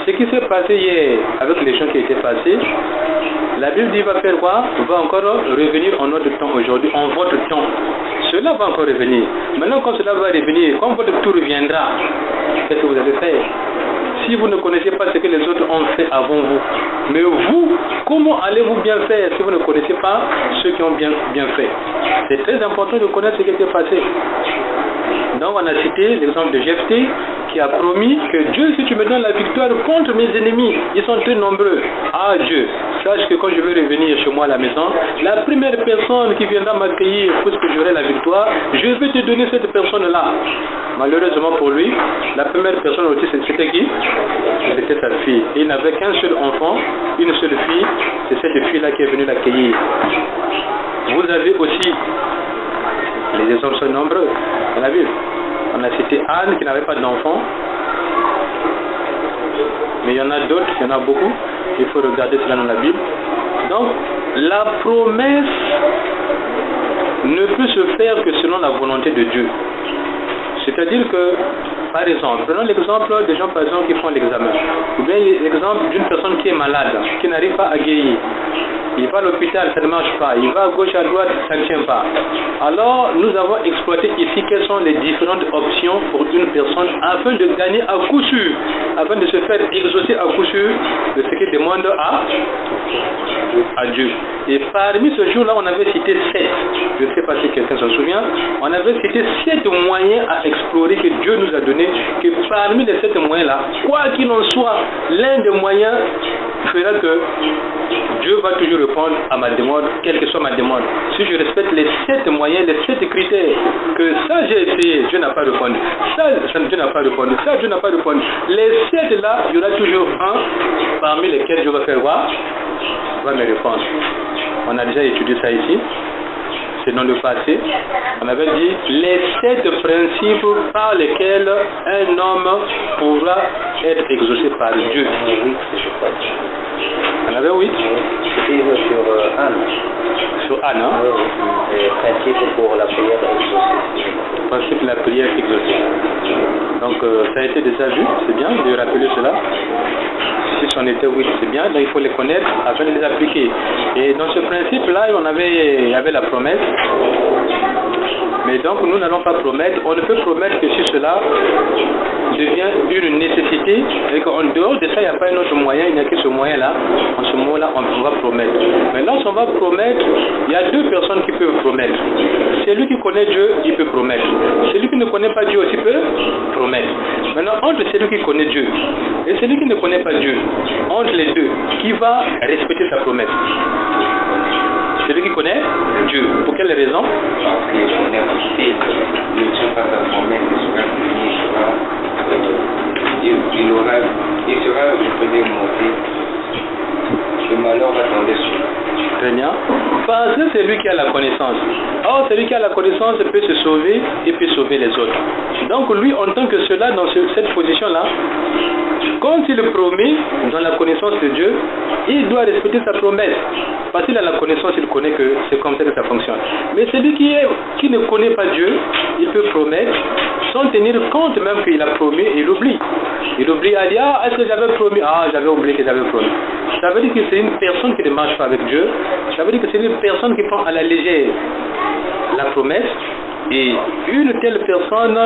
ce qui s'est passé hier avec les gens qui étaient passés, la Bible dit va faire quoi? Va encore revenir en notre temps aujourd'hui, en votre temps. Cela va encore revenir. Maintenant quand cela va revenir, quand votre tour reviendra, qu'est-ce que vous allez faire? Si vous ne connaissez pas ce que les autres ont fait avant vous, mais vous, comment allez-vous bien faire si vous ne connaissez pas ceux qui ont bien fait? C'est très important de connaître ce qui s'est passé. Donc on a cité l'exemple de Jephthé qui a promis que Dieu, si tu me donnes la victoire contre mes ennemis, ils sont très nombreux. Ah Dieu, sache que quand je vais revenir chez moi à la maison, la première personne qui viendra m'accueillir puisque j'aurai la victoire, je vais te donner cette personne-là. Malheureusement pour lui, la première personne aussi, c'était qui? C'était sa fille. Il n'avait qu'un seul enfant, une seule fille, c'est cette fille-là qui est venue l'accueillir. Vous avez aussi, les exemples sont nombreux, on a vu. On a cité Anne qui n'avait pas d'enfant, mais il y en a d'autres, il y en a beaucoup, il faut regarder cela dans la Bible. Donc, la promesse ne peut se faire que selon la volonté de Dieu. C'est-à-dire que, par exemple, prenons l'exemple des gens par exemple qui font l'examen, ou bien l'exemple d'une personne qui est malade, qui n'arrive pas à guérir. Il va à l'hôpital, ça ne marche pas. Il va à gauche, à droite, ça ne tient pas. Alors, nous avons exploité ici quelles sont les différentes options pour une personne afin de gagner à coup sûr, afin de se faire exaucer à coup sûr de ce qu'il demande à Dieu. Et parmi ce jour-là, on avait cité 7. Je ne sais pas si quelqu'un s'en souvient. On avait cité 7 moyens à explorer que Dieu nous a donné. Que parmi les 7 moyens-là, quoi qu'il en soit, l'un des moyens fera que Dieu va toujours répondre à ma demande, quelle que soit ma demande. Si je respecte les 7 moyens, les 7 critères, que ça j'ai essayé, Dieu n'a pas répondu. Ça, Dieu n'a pas répondu. Ça, Dieu n'a pas répondu. Les 7 là, il y aura toujours un parmi lesquels Dieu va faire voir, va me répondre. On a déjà étudié ça ici. C'est dans le passé. On avait dit les 7 principes par lesquels un homme pourra être exaucé par Dieu. On avait 8. C'était sur Anne. Sur Anne, hein? Oui. Principe pour la prière exaucée. Principe de la prière exaucée. Donc ça a été déjà vu, c'est bien de rappeler cela. Si c'en était 8, c'est bien, donc il faut les connaître afin de les appliquer. Et dans ce principe-là, il y avait la promesse. Mais donc nous n'allons pas promettre, on ne peut promettre que si cela devient une nécessité et qu'en dehors de ça, il n'y a pas un autre moyen, il n'y a que ce moyen-là. En ce moment-là, on va promettre. Mais lorsqu'on va promettre, il y a 2 personnes qui peuvent promettre. Celui qui connaît Dieu, il peut promettre. Celui qui ne connaît pas Dieu aussi peut promettre. Maintenant, entre celui qui connaît Dieu et celui qui ne connaît pas Dieu, entre les deux, qui va respecter sa promesse? Celui qui connaît Dieu. Pour quelle raison? Parce qu'il connaît aussi, ne tient pas sa promesse, il sera, je peux dire, monté. Le malheur va tomber sur lui. Très bien. Parce que c'est lui qui a la connaissance. Or, celui qui a la connaissance peut se sauver et peut sauver les autres. Donc, lui, en tant que cela, dans cette position-là, quand il promet dans la connaissance de Dieu, il doit respecter sa promesse. Parce qu'il a la connaissance, il connaît que c'est comme ça que ça fonctionne. Mais celui qui ne connaît pas Dieu, il peut promettre sans tenir compte même qu'il a promis, il oublie. Il oublie à dire, ah, est-ce que j'avais promis? Ah, j'avais oublié que j'avais promis. Ça veut dire que c'est une personne qui ne marche pas avec Dieu. Ça veut dire que c'est une personne qui prend à la légère la promesse. Et une telle personne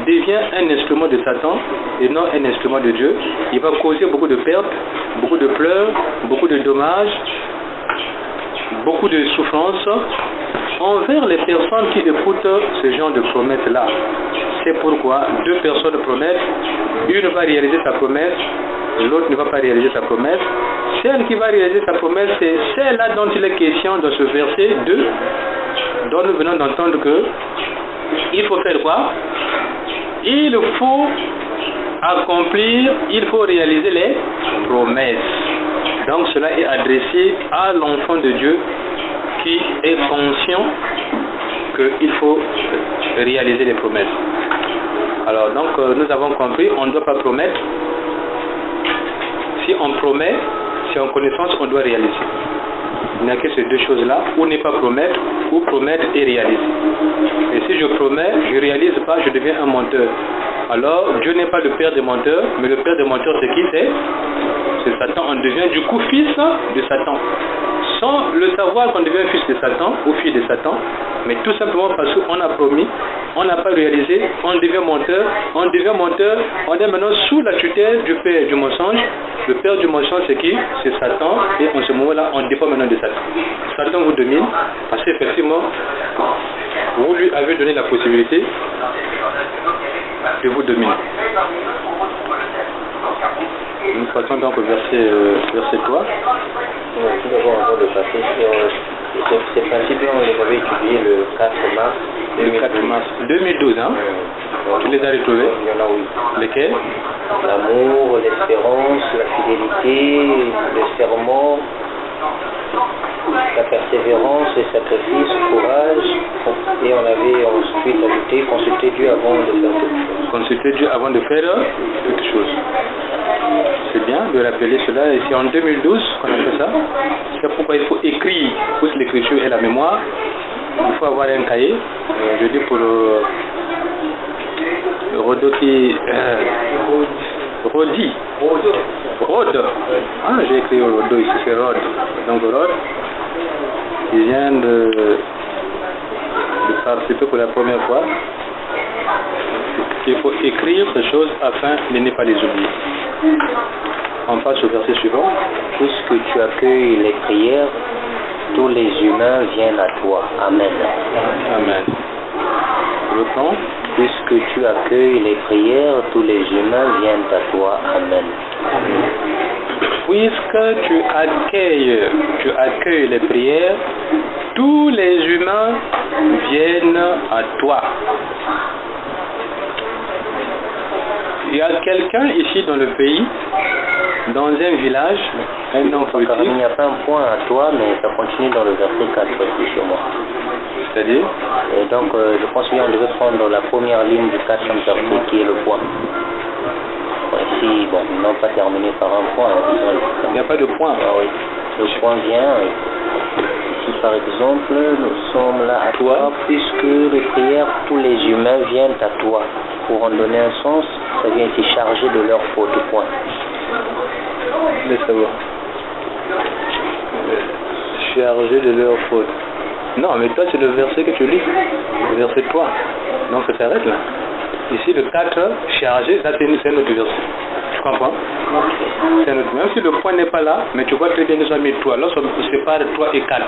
devient un instrument de Satan et non un instrument de Dieu. Il va causer beaucoup de pertes, beaucoup de pleurs, beaucoup de dommages, beaucoup de souffrances envers les personnes qui écoutent ce genre de promesses-là. C'est pourquoi deux personnes promettent, une va réaliser sa promesse, l'autre ne va pas réaliser sa promesse. Celle qui va réaliser sa promesse, c'est celle-là dont il est question dans ce verset 2, dont nous venons d'entendre que il faut faire quoi? Il faut accomplir, il faut réaliser les promesses. Donc cela est adressé à l'enfant de Dieu qui est conscient qu'il faut réaliser les promesses. Alors donc nous avons compris, on ne doit pas promettre. Si on promet, si on connaissance, on doit réaliser. Il n'y a que ces deux choses-là, ou ne pas promettre, ou promettre et réaliser. Et si je promets, je ne réalise pas, je deviens un menteur. Alors, Dieu n'est pas le père des menteurs, mais le père des menteurs, c'est qui? C'est Satan. On devient du coup fils de Satan. Sans le savoir qu'on devient fils de Satan, ou fille de Satan, mais tout simplement parce qu'on a promis, on n'a pas réalisé, on devient menteur, on est maintenant sous la tutelle du père du mensonge. Le père du mensonge, c'est qui? C'est Satan, et en ce moment-là, on dépend maintenant de Satan. Satan vous domine, parce qu'effectivement, vous lui avez donné la possibilité de vous dominer. Nous passons donc au verset 3. Tout d'abord, avant de passer sur ces principes-là, on les avait étudiés le 4 mars 2012. Le 4 mars 2012, hein? Tu les as retrouvés? Il y en a, oui. Lesquels? L'amour, l'espérance, la fidélité, le serment, la persévérance, le sacrifice, le courage. Et on avait ensuite ajouté consulter Dieu avant de faire quelque chose. Consulter Dieu avant de faire quelque chose. C'est bien de rappeler cela. Et c'est en 2012 qu'on a fait ça. C'est pourquoi il faut écrire, plus l'écriture et la mémoire. Il faut avoir un cahier. Je dis pour le Rodo qui... Rod. Ah, j'ai écrit Rodo ici, c'est Rod. Donc Rod, qui vient de participer pour la première fois. Il faut écrire ces choses afin de ne pas les oublier. On passe au verset suivant. Puisque tu accueilles les prières, tous les humains viennent à toi. Amen. Amen. Reprends. Puisque tu accueilles les prières, tous les humains viennent à toi. Amen. Puisque tu accueilles les prières, tous les humains viennent à toi. Il y a quelqu'un ici dans le pays, dans un village, un homme politique. Il n'y a pas un point à toi, mais ça continue dans le verset 4 aussi sur moi. C'est-à-dire? Et donc, je pense qu'on devait prendre la première ligne du 4e verset qui est le point. Ici, bon, ils n'ont pas terminé par un point. Il n'y a pas de point. Ah, oui. Le point vient. Ici, par exemple, nous sommes là à toi, puisque les prières, tous les humains viennent à toi. Pour en donner un sens, ça vient ici charger de leur faute, point. Laisse savoir. Charger de leur faute. Non, mais toi, c'est le verset que tu lis. Le verset 3. Donc, ça s'arrête là. Ici, le 4, chargé, ça c'est un autre verset. Tu comprends? C'est un autre. Même si le point n'est pas là, mais tu vois très bien que nous avons mis 3. Lorsqu'on sépare 3 et 4.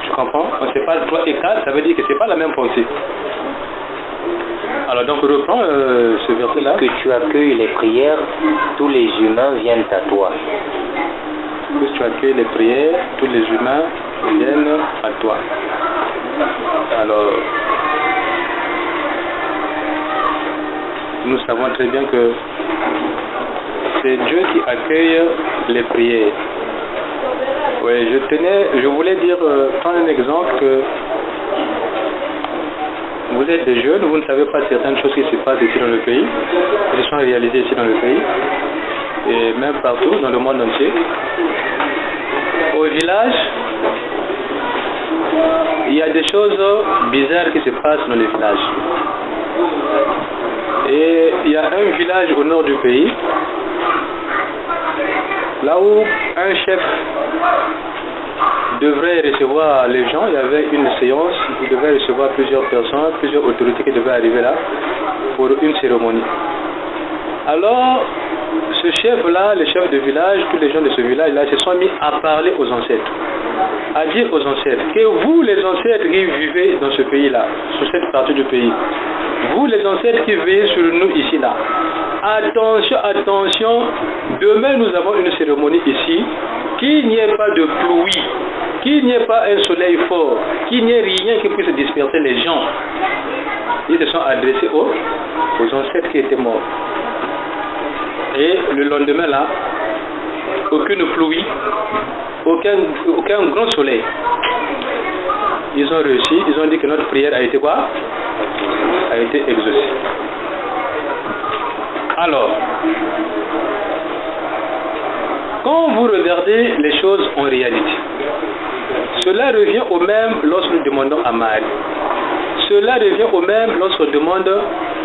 Tu comprends? On sépare 3 et 4, ça veut dire que ce n'est pas la même pensée. Alors donc reprends ce verset-là. Que tu accueilles les prières, tous les humains viennent à toi. Que tu accueilles les prières, tous les humains viennent à toi. Alors, nous savons très bien que c'est Dieu qui accueille les prières. Oui, je voulais dire, prendre un exemple que vous êtes des jeunes, vous ne savez pas certaines choses qui se passent ici dans le pays, qui sont réalisées ici dans le pays, et même partout dans le monde entier. Au village, il y a des choses bizarres qui se passent dans les villages. Et il y a un village au nord du pays, là où un chef devrait recevoir les gens, il y avait une séance, il devait recevoir plusieurs personnes, plusieurs autorités qui devaient arriver là pour une cérémonie. Alors, ce chef-là, le chef de village, tous les gens de ce village-là se sont mis à parler aux ancêtres, à dire aux ancêtres que vous, les ancêtres qui vivez dans ce pays-là, sur cette partie du pays, vous, les ancêtres qui veillez sur nous ici, là, attention, attention, demain nous avons une cérémonie ici, qu'il n'y ait pas de pluie, qu'il n'y ait pas un soleil fort, qu'il n'y ait rien qui puisse disperser les gens. Ils se sont adressés aux ancêtres qui étaient morts. Et le lendemain là, aucune pluie, aucun grand soleil. Ils ont réussi, ils ont dit que notre prière a été quoi? A été exaucée. Alors, quand vous regardez les choses en réalité, cela revient au même lorsque nous demandons à Marie. Cela revient au même lorsqu'on demande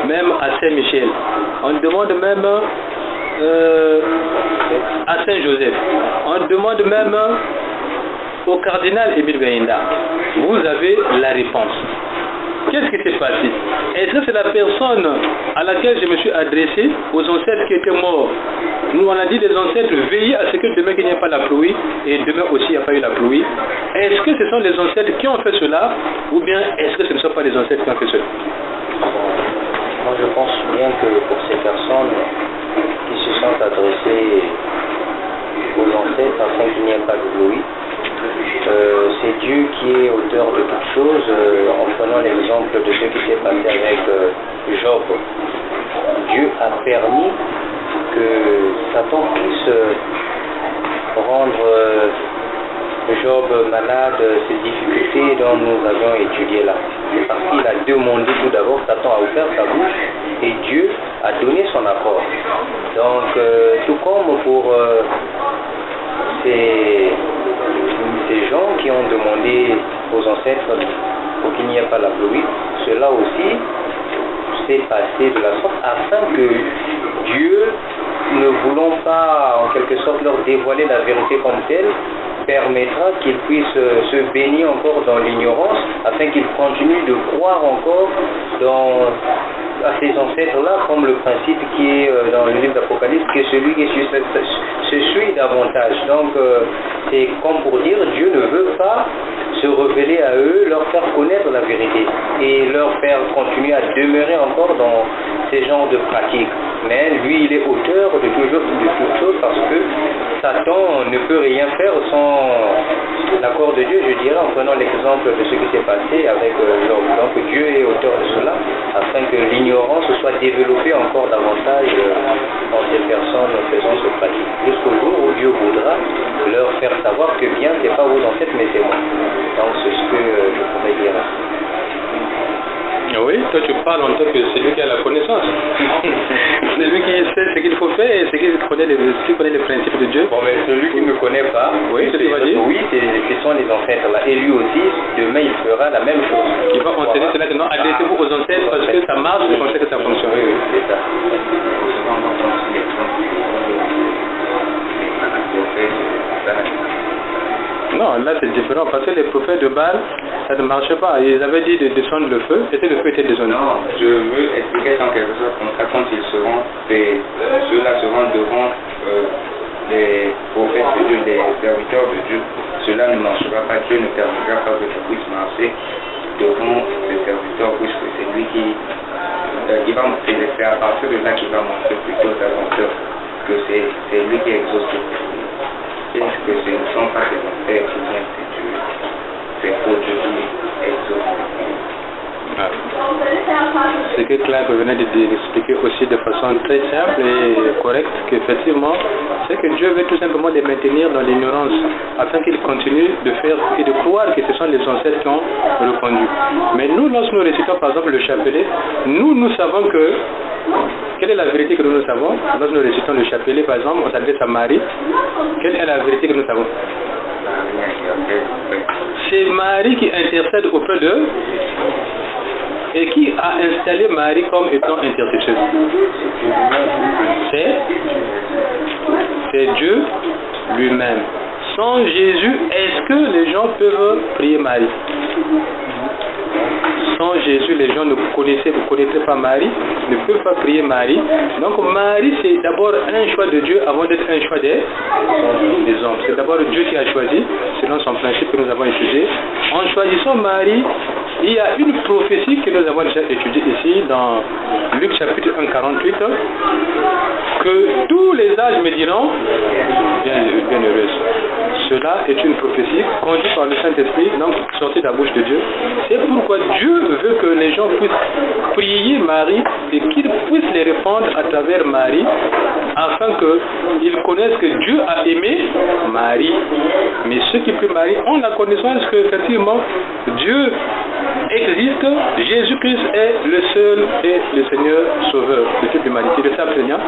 même à Saint-Michel. On demande même à Saint-Joseph. On demande même au cardinal Émile Gaïnda. Vous avez la réponse. Qu'est-ce qui s'est passé? Est-ce que c'est la personne à laquelle je me suis adressé, aux ancêtres qui étaient morts? Nous on a dit les ancêtres, veillez à ce que demain qu'il n'y ait pas la pluie, et demain aussi il n'y a pas eu la pluie. Est-ce que ce sont les ancêtres qui ont fait cela, ou bien est-ce que ce ne sont pas les ancêtres qui ont fait cela? Moi je pense bien que pour ces personnes qui se sont adressées aux ancêtres afin qu'il n'y ait pas de pluie, c'est Dieu qui est auteur de toutes choses, en prenant l'exemple de ce qui s'est passé avec Job. Dieu a permis que Satan puisse rendre Job malade, ces difficultés dont nous avions étudié là. C'est parce qu'il a demandé tout d'abord, Satan a ouvert sa bouche et Dieu a donné son accord. Donc, tout comme pour ces gens qui ont demandé aux ancêtres pour qu'il n'y ait pas la pluie, cela aussi s'est passé de la sorte afin que Dieu, ne voulant pas en quelque sorte leur dévoiler la vérité comme telle, permettra qu'ils puissent se baigner encore dans l'ignorance afin qu'ils continuent de croire encore à ces ancêtres-là, comme le principe qui est dans le livre d'Apocalypse, que celui qui se suit davantage. Donc c'est comme pour dire, Dieu ne veut pas se révéler à eux, leur faire connaître la vérité et leur faire continuer à demeurer encore dans ces genres de pratiques. Mais lui, il est auteur de toutes choses parce que Satan ne peut rien faire sans l'accord de Dieu, je dirais, en prenant l'exemple de ce qui s'est passé avec Job. Donc Dieu est auteur de cela afin que l'ignorance soit développée encore davantage dans ces personnes faisant ce pratique. Jusqu'au jour où Dieu voudra leur faire savoir que bien, c'est pas vos ancêtres, mais c'est moi. Donc c'est ce que je pourrais dire. Oui, toi tu parles en tant que celui qui a la connaissance. Celui qui sait ce qu'il faut faire et celui qui connaît les principes de Dieu. Bon, mais celui qui ne connaît pas, oui, ce sont les ancêtres là. Et lui aussi, demain il fera la même chose. Il va enseigner cela que non, adressez-vous aux ancêtres parce que ça marche, je pensais que ça fonctionne. Oui, c'est ça. Non, là c'est différent parce que les prophètes de Baal, ça ne marchait pas. Ils avaient dit de descendre le feu et le feu était descendu. Non, je veux expliquer en quelque sorte comme ça, quand ils seront faits, ceux-là seront devant les prophètes de Dieu, les serviteurs de Dieu. Cela ne marchera pas, Dieu ne permettra pas que ça puisse marcher devant ses serviteurs, puisque c'est lui qui c'est à partir de là qu'il va montrer plutôt aux adorateurs que c'est lui qui exauce le péché. Et que ce ne sont pas des ancêtres qui viennent de Dieu, c'est pour Dieu qui exauce le péché. Ce que Clark venait d'expliquer aussi de façon très simple et correcte, qu'effectivement, c'est que Dieu veut tout simplement les maintenir dans l'ignorance, afin qu'ils continuent de faire et de croire que ce sont les ancêtres qui ont répondu. Mais nous, lorsque nous récitons par exemple le chapelet, nous savons que, quelle est la vérité que nous savons? Lorsque nous récitons le chapelet, par exemple, on s'adresse à Marie, quelle est la vérité que nous savons? C'est Marie qui intercède auprès d'eux. Et qui a installé Marie comme étant intercesseuse? C'est Dieu lui-même. Sans Jésus, est-ce que les gens peuvent prier Marie? Sans Jésus, les gens ne connaîtraient pas Marie, ne peuvent pas prier Marie. Donc Marie, c'est d'abord un choix de Dieu avant d'être un choix des hommes. C'est d'abord Dieu qui a choisi, selon son principe que nous avons étudié. En choisissant Marie, il y a une prophétie que nous avons déjà étudiée ici dans Luc chapitre 1, 48, que tous les âges me diront bienheureuse. Cela est une prophétie conduite par le Saint-Esprit, donc sortie de la bouche de Dieu. C'est pourquoi Dieu veut que les gens puissent prier Marie et qu'ils puissent les répondre à travers Marie, afin qu'ils connaissent que Dieu a aimé Marie. Mais ceux qui prient Marie ont la connaissance qu'effectivement Dieu existe, Jésus-Christ est le seul et le Seigneur Sauveur de toute l'humanité, le Saint Seigneur.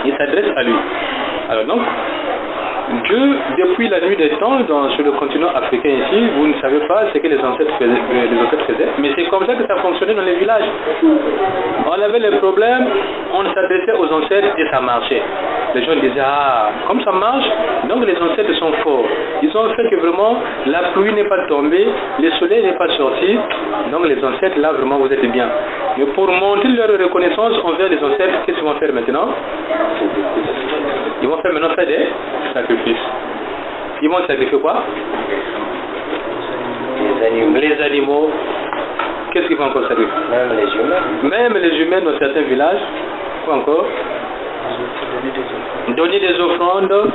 Il s'adresse à lui. Alors donc, Dieu, depuis la nuit des temps, sur le continent africain ici, vous ne savez pas ce que les ancêtres faisaient, mais c'est comme ça que ça fonctionnait dans les villages. On avait les problèmes, on s'adressait aux ancêtres et ça marchait. Les gens disaient, ah, comme ça marche, donc les ancêtres sont forts. Ils ont fait que vraiment, la pluie n'est pas tombée, le soleil n'est pas sorti, donc les ancêtres, là, vraiment, vous êtes bien. Mais pour montrer leur reconnaissance envers les ancêtres, qu'est-ce qu'ils vont faire maintenant? Ils vont faire maintenant des sacrifices. Ils vont sacrifier quoi? Les animaux. Qu'est-ce qu'ils vont encore sacrifier? Même les humains. Même les humains dans certains villages. Quoi encore? Donner des offrandes,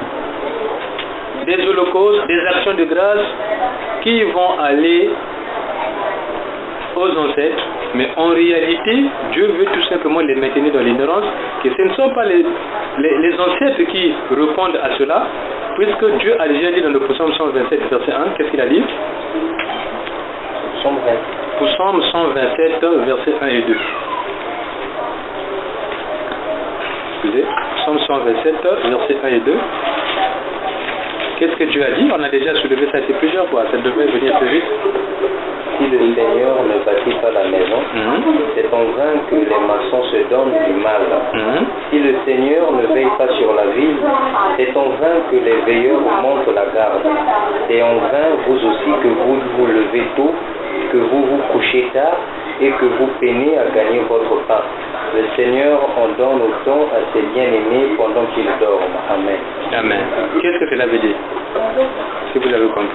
des holocaustes, des actions de grâce qui vont aller aux ancêtres, mais en réalité, Dieu veut tout simplement les maintenir dans l'ignorance, que ce ne sont pas les ancêtres qui répondent à cela, puisque Dieu a déjà dit dans le psaume 127, verset 1, qu'est-ce qu'il a dit? Psaume 127, verset 1 et 2. Excusez, psaume 127, verset 1 et 2. Qu'est-ce que Dieu a dit? On a déjà soulevé ça ici plusieurs fois, ça devrait venir plus vite. Si le Seigneur ne bâtit pas la maison, c'est en vain que les maçons se donnent du mal. Si le Seigneur ne veille pas sur la ville, c'est en vain que les veilleurs montent la garde. C'est en vain, vous aussi, que vous vous levez tôt, que vous vous couchez tard et que vous peinez à gagner votre pain. Le Seigneur en donne autant à ses bien-aimés pendant qu'ils dorment. Amen. Amen. Qu'est-ce que cela veut dire? Si vous avez compris.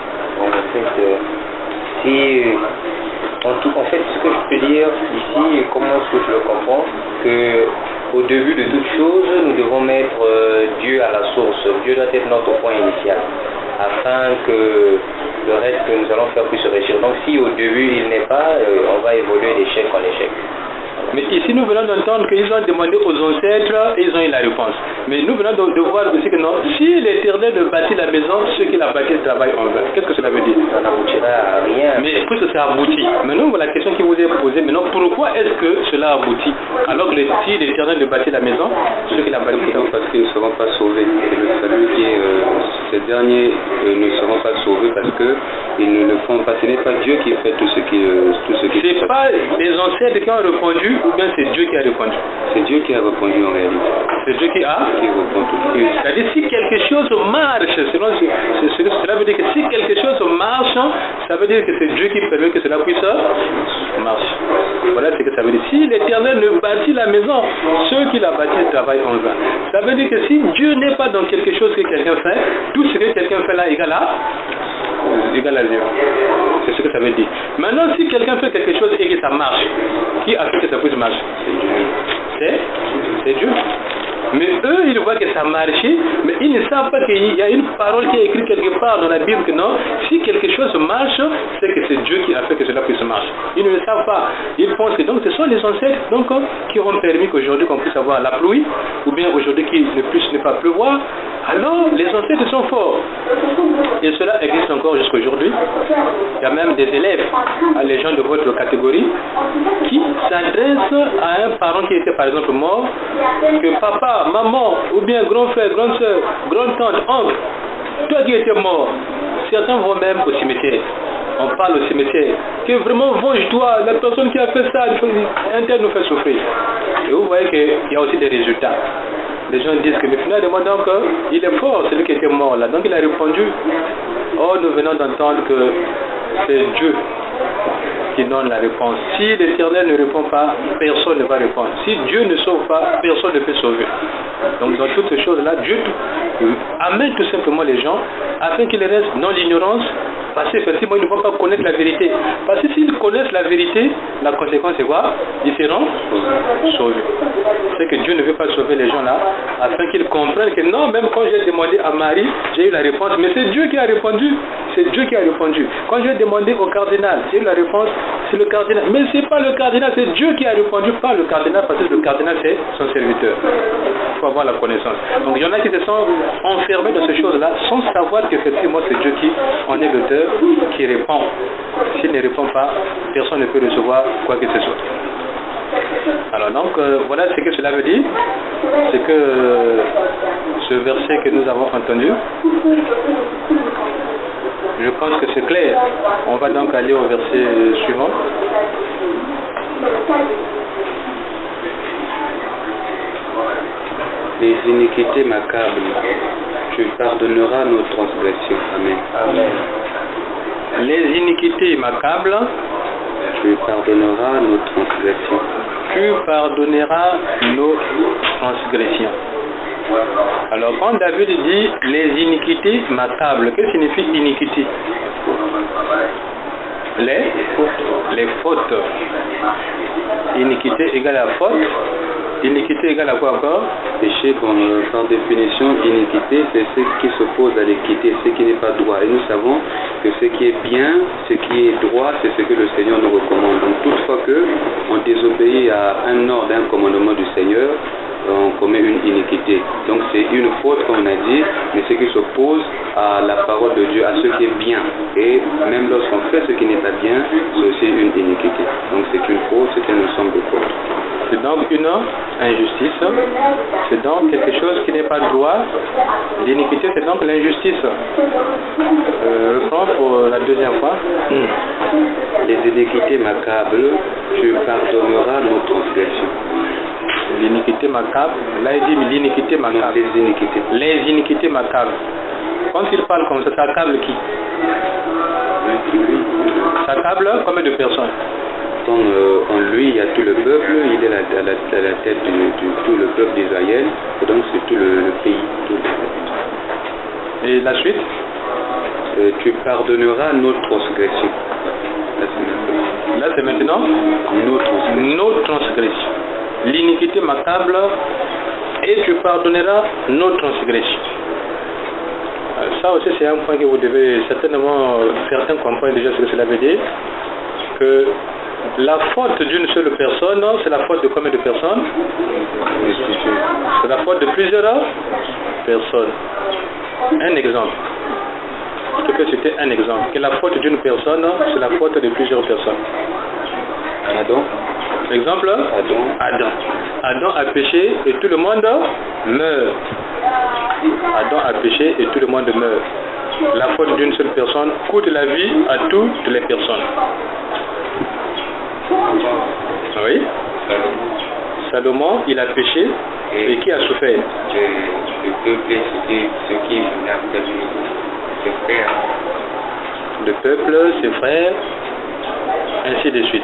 En fait, ce que je peux dire ici, comment est-ce que je le comprends, qu'au début de toute chose, nous devons mettre Dieu à la source. Dieu doit être notre point initial, afin que le reste que nous allons faire puisse se réussir. Donc si au début il n'est pas, on va évoluer d'échec en échec. Mais ici, nous venons d'entendre qu'ils ont demandé aux ancêtres et ils ont eu la réponse. Mais nous venons de voir aussi que non, si l'Éternel ne bâtit la maison, ceux qui la bâtissent travaillent en vain. Qu'est-ce que cela veut dire? Ça n'aboutira à rien. Mais puisque ça aboutit, maintenant la question qui vous est posée, maintenant pourquoi est-ce que cela aboutit? Alors que si l'Éternel ne bâtit la maison, ceux qui la bâtissent, parce qu'ils ne seront pas sauvés. Et le salut qui est, ces derniers ne seront pas sauvés parce qu'ils ne le font pas. Ce n'est pas Dieu qui fait tout ce qui c'est pas les ancêtres qui ont répondu, ou bien c'est Dieu qui a répondu? C'est Dieu qui a répondu en réalité. C'est Dieu qui a? C'est-à-dire si quelque chose marche, cela veut dire que si quelque chose marche, ça veut dire que c'est Dieu qui permet que cela puisse marcher. Voilà ce que ça veut dire. Si l'Éternel ne bâtit la maison, ceux qui la bâtissent travaillent en vain. Ça veut dire que si Dieu n'est pas dans quelque chose que quelqu'un fait, tout ce que quelqu'un fait là égale à égale à 0. C'est ce que ça veut dire. Maintenant, si quelqu'un fait quelque chose et que ça marche, qui a fait que ça puisse marcher? C'est Dieu. Mais eux, ils voient que ça a marché, mais ils ne savent pas qu'il y a une parole qui est écrite quelque part dans la Bible que non, si quelque chose marche, c'est que c'est Dieu qui a fait que cela puisse marcher. Ils ne le savent pas. Ils pensent que donc ce sont les ancêtres donc, qui ont permis qu'aujourd'hui qu'on puisse avoir la pluie, ou bien aujourd'hui qu'il ne puisse ne pas pleuvoir. Alors, les ancêtres sont forts. Et cela existe encore jusqu'aujourd'hui. Il y a même des élèves, les gens de votre catégorie, qui s'adressent à un parent qui était par exemple mort, que papa, maman, ou bien grand frère, grande soeur, grande tante, oncle, toi qui étais mort, certains vont même au cimetière. On parle au cimetière, que vraiment venge-toi, la personne qui a fait ça, un tel nous fait souffrir. Et vous voyez qu'il y a aussi des résultats. Les gens disent que mais finalement donc il est fort, celui qui était mort là. Donc il a répondu, oh nous venons d'entendre que c'est Dieu qui donne la réponse. Si l'Éternel ne répond pas, personne ne va répondre. Si Dieu ne sauve pas, personne ne peut sauver. Donc dans toutes ces choses-là, Dieu amène tout simplement les gens afin qu'ils restent dans l'ignorance, parce qu'effectivement ils ne vont pas connaître la vérité. Parce que s'ils connaissent la vérité, la conséquence c'est quoi? Ils seront sauvés. C'est que Dieu ne veut pas sauver les gens là, afin qu'ils comprennent que non, même quand j'ai demandé à Marie, j'ai eu la réponse, mais c'est Dieu qui a répondu. C'est Dieu qui a répondu. Quand j'ai demandé au cardinal, j'ai eu la réponse, c'est le cardinal. Mais ce n'est pas le cardinal, c'est Dieu qui a répondu, pas le cardinal, parce que le cardinal c'est son serviteur. Il faut avoir la connaissance. Donc il y en a qui se sont enfermés dans ces choses-là sans savoir qu'effectivement c'est Dieu qui en est l'auteur, qui répond. S'il ne répond pas, personne ne peut recevoir quoi que ce soit. Alors donc voilà ce que cela veut dire. C'est que ce verset que nous avons entendu, je pense que c'est clair. On va donc aller au verset suivant. Les iniquités m'accablent. Tu pardonneras nos transgressions. Amen. Amen. Les iniquités m'accablent. Tu pardonneras nos transgressions. Tu pardonneras nos transgressions. Alors quand David dit les iniquités m'accablent, que signifie iniquité? Les fautes. Iniquité égale à faute. Iniquité égale à quoi encore? Péché, par définition, iniquité, c'est ce qui s'oppose à l'équité, ce qui n'est pas droit. Et nous savons que ce qui est bien, ce qui est droit, c'est ce que le Seigneur nous recommande. Donc toutefois qu'on désobéit à un ordre, un commandement du Seigneur, on commet une iniquité. Donc c'est une faute, comme on a dit, mais ce qui s'oppose à la parole de Dieu, à ce qui est bien. Et même lorsqu'on fait ce qui n'est pas bien, c'est aussi une iniquité. Donc c'est une faute, c'est un ensemble de fautes. C'est donc une injustice, c'est donc quelque chose qui n'est pas droit. L'iniquité, c'est donc l'injustice. Reprends pour la deuxième fois. Les iniquités m'accablent, tu pardonneras nos transgressions. L'iniquité m'accable, là il dit l'iniquité m'accable. Les iniquités. Les iniquités m'accablent. Quand il parle comme ça, ça accable qui? Ça accable combien de personnes? En lui, il y a tout le peuple, il est à la tête de tout le peuple d'Israël, et donc c'est tout le pays. Et la suite? Tu pardonneras nos transgressions. Là c'est maintenant nos transgressions. L'iniquité m'accable et tu pardonneras nos transgressions. Ça aussi c'est un point que vous devez certainement, certains comprennent déjà ce que cela veut dire, que la faute d'une seule personne, c'est la faute de combien de personnes? C'est la faute de plusieurs personnes. Un exemple. Je peux citer un exemple. Que la faute d'une personne, c'est la faute de plusieurs personnes. Adam. Exemple? Adam. Adam a péché et tout le monde meurt. Adam a péché et tout le monde meurt. La faute d'une seule personne coûte la vie à toutes les personnes. Oui. Salomon, il a péché et qui a souffert? Le peuple, c'était ce qui a permis ses frères. Le peuple, ses frères, ainsi de suite.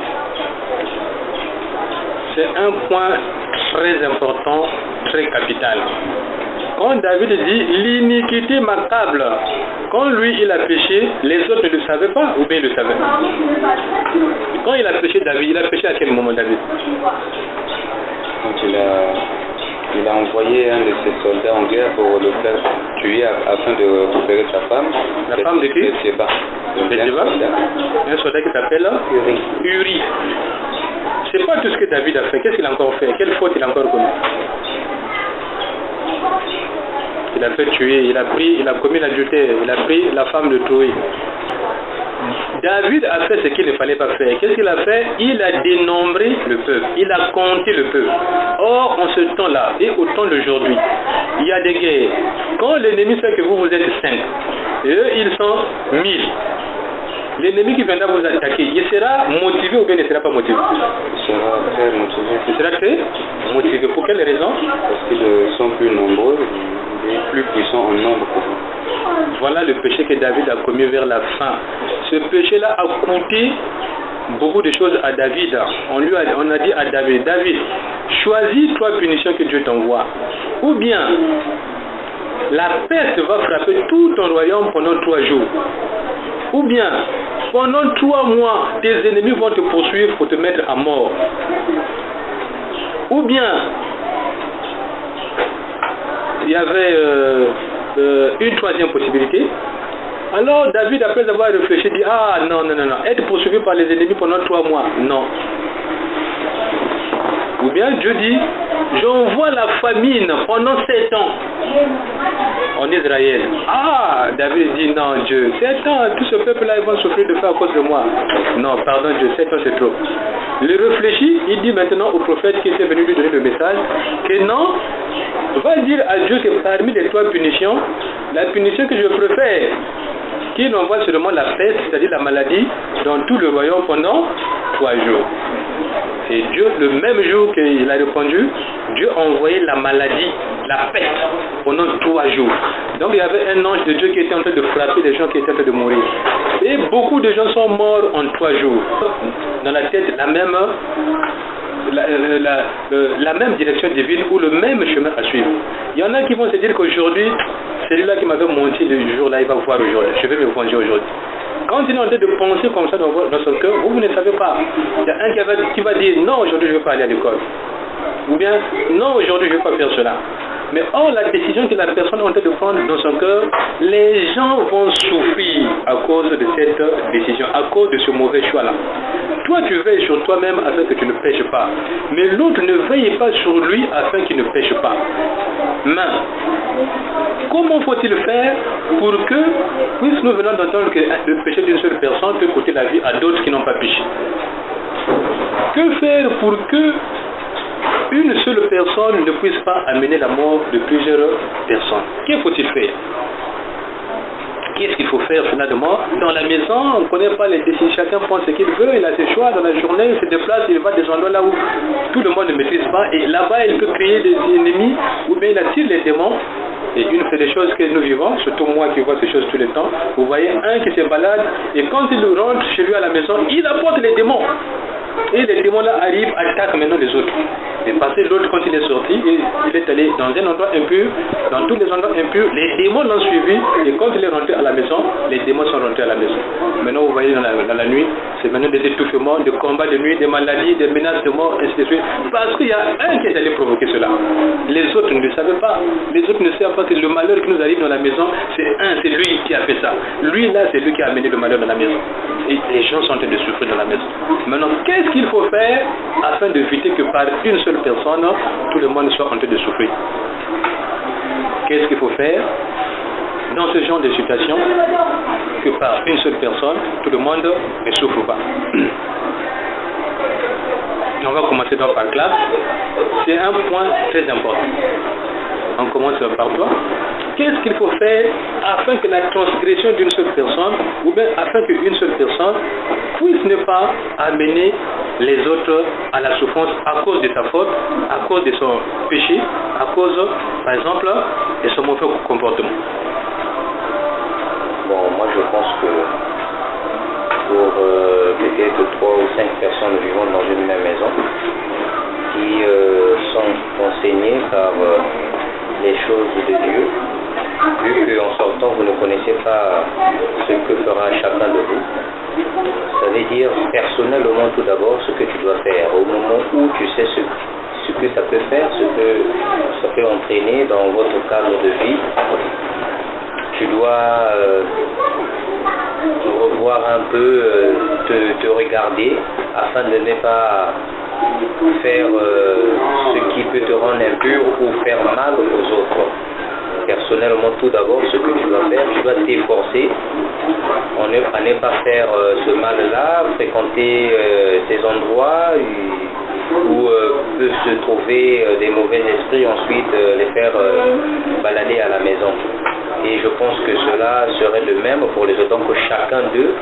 C'est un point très important, très capital. Quand David dit l'iniquité m'accable, quand lui il a péché, les autres ne le savaient pas ou bien ils le savaient? Quand il a péché David, il a péché à quel moment David? Quand il a envoyé un de ses soldats en guerre pour le faire tuer afin de récupérer sa femme. La femme de qui? Bathsheba. Un soldat qui s'appelle Uri. C'est pas tout ce que David a fait. Qu'est-ce qu'il a encore fait? Quelle faute il a encore commis? Il a fait tuer, il a commis l'adultère, il a pris la femme de Toé. David a fait ce qu'il ne fallait pas faire. Qu'est-ce qu'il a fait? Il a dénombré le peuple, il a compté le peuple. Or, en ce temps-là, et au temps d'aujourd'hui, il y a des guerres. Quand l'ennemi sait que vous êtes 5, et eux, ils sont 1000, l'ennemi qui viendra vous attaquer, il sera motivé ou bien il ne sera pas motivé? Il sera très motivé. Il sera très motivé. Pour quelle raison? Parce qu'ils sont plus nombreux, et plus puissants en nombre. Voilà le péché que David a commis vers la fin. Ce péché-là a coûté beaucoup de choses à David. On a dit à David, David, choisis 3 punitions que Dieu t'envoie. Ou bien, la peste va frapper tout ton royaume pendant 3 jours. Ou bien, pendant 3 mois, tes ennemis vont te poursuivre pour te mettre à mort. Ou bien, il y avait une 3e possibilité. Alors David, après avoir réfléchi, dit, ah non, être poursuivi par les ennemis pendant 3 mois, non. Ou bien Dieu dit, j'envoie la famine pendant 7 ans en Israël. Ah, David dit, non Dieu, 7 ans, tout ce peuple-là, ils vont souffrir de faim à cause de moi. Non, pardon Dieu, 7 ans c'est trop. Il réfléchit, il dit maintenant au prophète qui était venu lui donner le message, que non, va dire à Dieu que parmi les 3 punitions, la punition que je préfère, qu'il envoie seulement la peste, c'est-à-dire la maladie, dans tout le royaume pendant 3 jours. Et Dieu, le même jour qu'il a répondu, Dieu a envoyé la maladie, la peste, pendant 3 jours. Donc il y avait un ange de Dieu qui était en train de frapper les gens qui étaient en train de mourir. Et beaucoup de gens sont morts en 3 jours. Dans la tête, la même direction divine ou le même chemin à suivre. Il y en a qui vont se dire qu'aujourd'hui, celui-là qui m'avait menti le jour-là, il va voir aujourd'hui. Je vais me venger aujourd'hui. Quand il est en train de penser comme ça dans son cœur, vous ne savez pas. Il y a un qui va dire non, aujourd'hui je ne vais pas aller à l'école. Ou bien non, aujourd'hui je ne vais pas faire cela. Mais or, la décision que la personne est en train de prendre dans son cœur, les gens vont souffrir à cause de cette décision, à cause de ce mauvais choix-là. Toi, tu veilles sur toi-même afin que tu ne pêches pas. Mais l'autre ne veille pas sur lui afin qu'il ne pêche pas. Mais, comment faut-il faire pour que, puisque nous venons d'entendre que le péché d'une seule personne peut coûter la vie à d'autres qui n'ont pas péché? Que faire pour que une seule personne ne puisse pas amener la mort de plusieurs personnes? Que faut-il faire? Qu'est-ce qu'il faut faire finalement? Dans la maison, on ne connaît pas les décisions, chacun prend ce qu'il veut, il a ses choix, dans la journée, il se déplace, il va des endroits là où tout le monde ne maîtrise pas, et là-bas il peut créer des ennemis, ou bien il attire les démons. Et une des choses que nous vivons, surtout moi qui vois ces choses tous les temps, vous voyez un qui se balade, et quand il rentre chez lui à la maison, il apporte les démons. Et les démons-là arrivent, attaquent maintenant les autres. Et parce que l'autre, quand il est sorti, il est allé dans un endroit impur, dans tous les endroits impurs, les démons l'ont suivi, et quand il est rentré à la maison, les démons sont rentrés à la maison. Maintenant, vous voyez dans la nuit, c'est maintenant des étouffements, des combats de nuit, des maladies, des menaces de mort, ainsi de suite. Parce qu'il y a un qui est allé provoquer cela. Les autres ne le savaient pas. Les autres ne savent pas que le malheur qui nous arrive dans la maison, c'est lui qui a fait ça. Lui, là, c'est lui qui a amené le malheur dans la maison. Et les gens sont en train de souffrir dans la maison. Maintenant, qu'est-ce qu'il faut faire afin d'éviter que par une seule personne, tout le monde soit en train de souffrir? Qu'est-ce qu'il faut faire dans ce genre de situation que par une seule personne, tout le monde ne souffre pas? On va commencer donc par classe. C'est un point très important. On commence par toi. Qu'est-ce qu'il faut faire afin que la transgression d'une seule personne, ou bien afin qu'une seule personne puisse ne pas amener les autres à la souffrance à cause de sa faute, à cause de son péché, à cause, par exemple, de son mauvais comportement? Bon, moi je pense que pour peut-être 3 ou 5 personnes vivant dans une même maison, qui sont enseignées par les choses de Dieu, vu qu'en sortant vous ne connaissez pas ce que fera chacun de vous. Ça veut dire personnellement tout d'abord ce que tu dois faire. Au moment où tu sais ce que ça peut faire, ce que ça peut entraîner dans votre cadre de vie, tu dois revoir un peu, te regarder afin de ne pas faire ce qui peut te rendre impur ou faire mal aux autres. Personnellement, tout d'abord, ce que tu dois faire, tu dois t'efforcer à ne pas faire ce mal-là, fréquenter ces endroits où peuvent se trouver des mauvais esprits, ensuite les faire balader à la maison. Et je pense que cela serait le même pour les autres. Donc chacun d'eux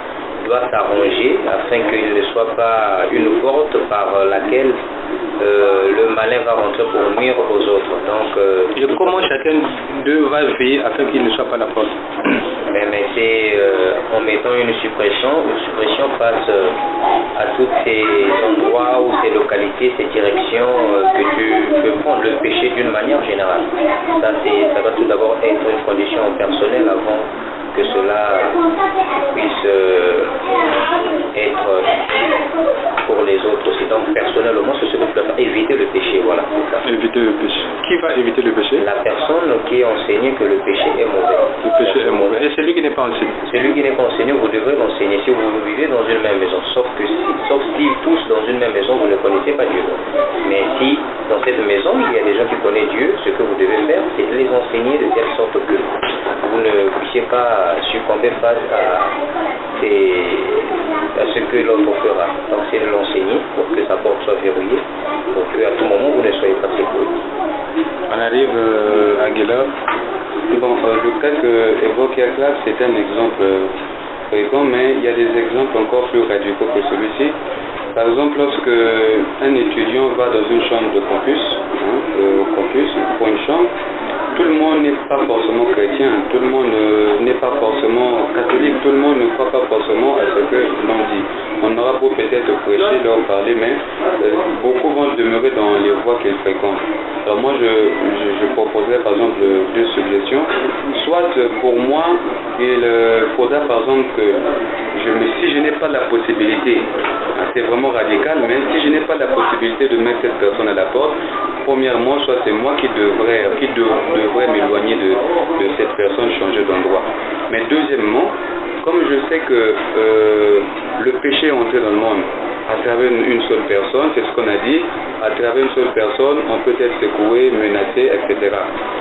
doit s'arranger afin qu'il ne soit pas une porte par laquelle le malin va rentrer pour nuire aux autres. Donc, et comment chacun d'eux va veiller afin qu'il ne soit pas la porte? Mais c'est en mettant une suppression face à tous ces endroits ou ces localités, ces directions que tu peux prendre le péché d'une manière générale. Ça doit tout d'abord être une condition personnelle avant que cela puisse être pour les autres aussi. Donc personnellement, c'est ce que tu dois faire, éviter le péché, voilà. Éviter le péché. Qui va éviter le péché? La personne qui est enseignée que le péché est mauvais. Le péché est mauvais. Et celui qui n'est pas enseigné? Celui qui n'est pas enseigné, vous devrez l'enseigner si vous vivez dans une même maison. Sauf si tous dans une même maison, vous ne connaissez pas Dieu. Mais si dans cette maison, il y a des gens qui connaissent Dieu, ce que vous devez faire, c'est de les enseigner de telle sorte que vous ne puissiez pas succomber face à ce que l'autre fera. Donc c'est de l'enseigner pour que sa porte soit verrouillée, pour qu'à tout moment vous ne soyez pas sécurisé. On arrive à Guélard. Bon, le cas que évoque Yakla, c'est un exemple fréquent, mais il y a des exemples encore plus radicaux que celui-ci. Par exemple, lorsque un étudiant va dans une chambre de campus, pour une chambre, tout le monde n'est pas forcément chrétien, tout le monde n'est pas forcément catholique, tout le monde ne croit pas forcément à ce que l'on dit. On aura beau peut-être prêcher, leur parler, mais beaucoup vont demeurer dans les voies qu'ils fréquentent. Alors moi, je proposerais par exemple deux suggestions. Soit pour moi, il faudra par exemple que si je n'ai pas la possibilité, c'est vraiment radical, mais si je n'ai pas la possibilité de mettre cette personne à la porte, premièrement, soit c'est moi qui devrais m'éloigner de cette personne, changer d'endroit. Mais deuxièmement, comme je sais que le péché est entré dans le monde à travers une seule personne, c'est ce qu'on a dit, à travers une seule personne, on peut être secoué, menacé, etc.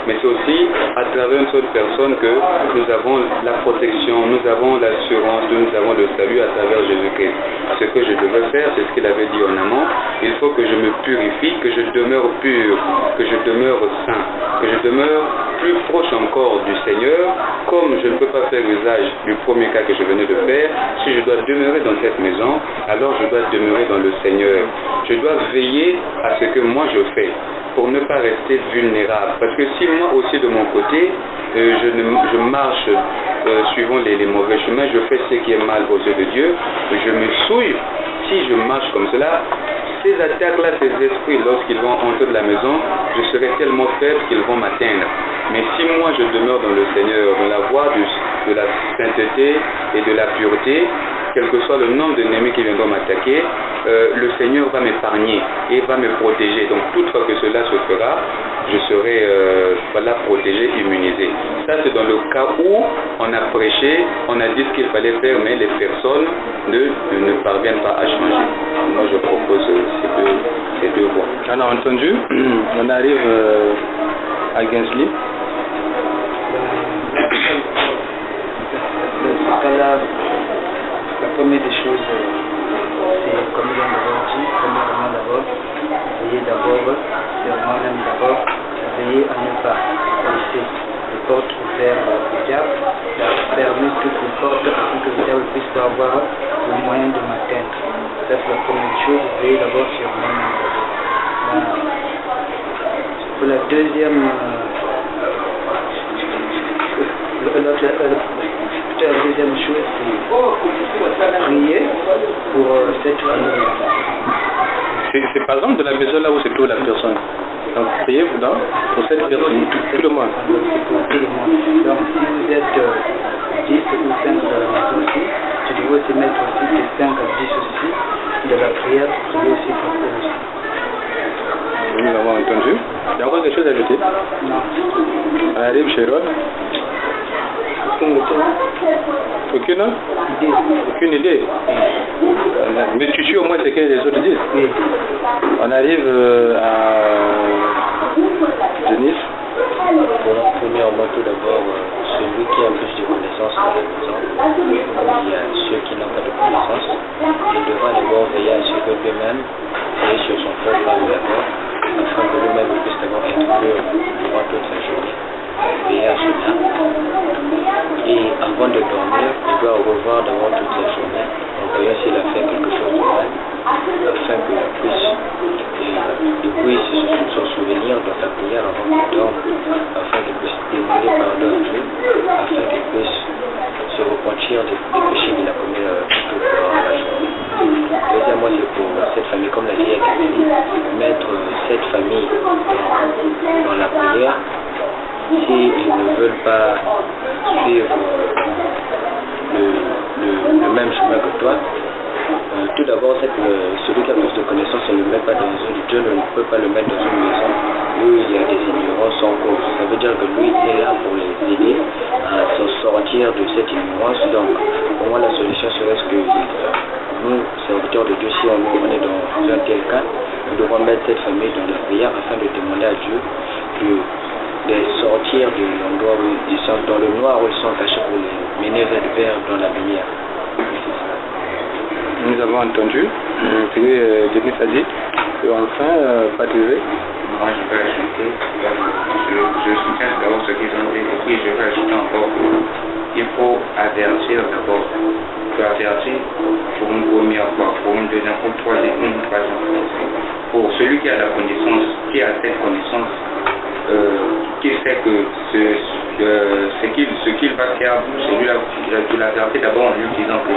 Mais c'est aussi à travers une seule personne que nous avons la protection, nous avons l'assurance, nous avons le salut à travers Jésus-Christ. Ce que je devais faire, c'est ce qu'il avait dit en amont, il faut que je me purifie, que je demeure pur, que je demeure saint, que je demeure plus proche encore du Seigneur, comme je ne peux pas faire usage du premier cas que je venais de faire. Si je dois demeurer dans cette maison, alors je dois demeurer dans le Seigneur. Je dois veiller à ce que moi je fais pour ne pas rester vulnérable. Parce que si moi aussi de mon côté, je marche suivant les mauvais chemins, je fais ce qui est mal aux yeux de Dieu, je me souille. Si je marche comme cela, ces attaques-là, ces esprits, lorsqu'ils vont entrer de la maison, je serai tellement faible qu'ils vont m'atteindre. Mais si moi je demeure dans le Seigneur, dans la voie de la sainteté et de la pureté, quel que soit le nombre d'ennemis qui viendront m'attaquer, le Seigneur va m'épargner et va me protéger. Donc toute fois que cela se fera, je serai protégé, immunisé. Ça c'est dans le cas où on a prêché, on a dit ce qu'il fallait faire, mais les personnes ne parviennent pas à changer. Moi je propose ces deux voies. Alors entendu, on arrive à Gainsly. La première des choses, c'est comme il a dit, premièrement d'abord, veiller d'abord sur moi-même d'abord, veiller à ne pas laisser les portes ouvertes au diable, fermer toutes les portes afin que le diable puisse pas avoir le moyen de m'atteindre. Ça c'est la première chose, veiller d'abord sur moi-même d'abord. Pour la deuxième, la deuxième chose, c'est prier pour cette famille. C'est par exemple de la maison là où se trouve la personne. Donc priez pour cette personne, tout le monde. Pour tout le monde. Donc si vous êtes 10 ou 5 dans la maison aussi, tu dois aussi mettre aussi de 5 à 10 aussi de la prière, prier aussi pour eux aussi. Nous avons entendu. Il y a encore quelque chose à ajouter? Non. On arrive chez Rod. Aucune? Aucune idée. Mais tu sais au moins ce que les autres disent. Oui. On arrive à Denis. Bon, premièrement, tout d'abord, celui qui a plus de connaissances dans la maison, il y a ceux qui n'ont pas de connaissances, il devra d'abord veiller à ce que lui-même veille sur son propre âme d'abord, afin que lui-même puisse d'abord être pur durant toute sa journée, veiller à cela. Et avant de dormir, il doit revoir d'abord toute sa journée, en voyant s'il a fait quelque chose de mal, afin qu'il puisse s'en souvenir dans sa prière avant qu'il dorme, afin qu'il puisse demander pardon à Dieu, afin qu'il puisse se repentir des péchés qu'il a commis tout durant la journée. Deuxièmement, c'est pour cette famille, comme l'a dit Camille, mettre cette famille dans la prière. S'ils ne veulent pas suivre le même chemin que toi, tout d'abord, celui qui a plus de connaissances ne le met pas dans Dieu ne peut pas le mettre dans une maison où il y a des ignorances en cause. Ça veut dire que lui est là pour les aider à s'en sortir de cette ignorance. Donc, pour moi, la solution serait que nous, serviteurs de Dieu, si on est dans un tel cas, nous devons mettre cette famille dans la prière afin de demander à Dieu de sortir de l'endroit où ils sont, dans le noir où ils sont cachés, pour les mener vers dans la lumière. Nous avons entendu ce que Denis a dit, et enfin, Patrick. Moi, je vais ajouter, je soutiens d'abord ce qu'ils ont dit, et puis je vais ajouter encore qu'il faut avertir d'abord. Il faut avertir pour une première fois, pour une deuxième, pour une troisième fois. Pour celui qui a la connaissance, qui a cette connaissance, qui sait que ce qu'il va faire, celui-là, tu l'avertis d'abord en lui disant que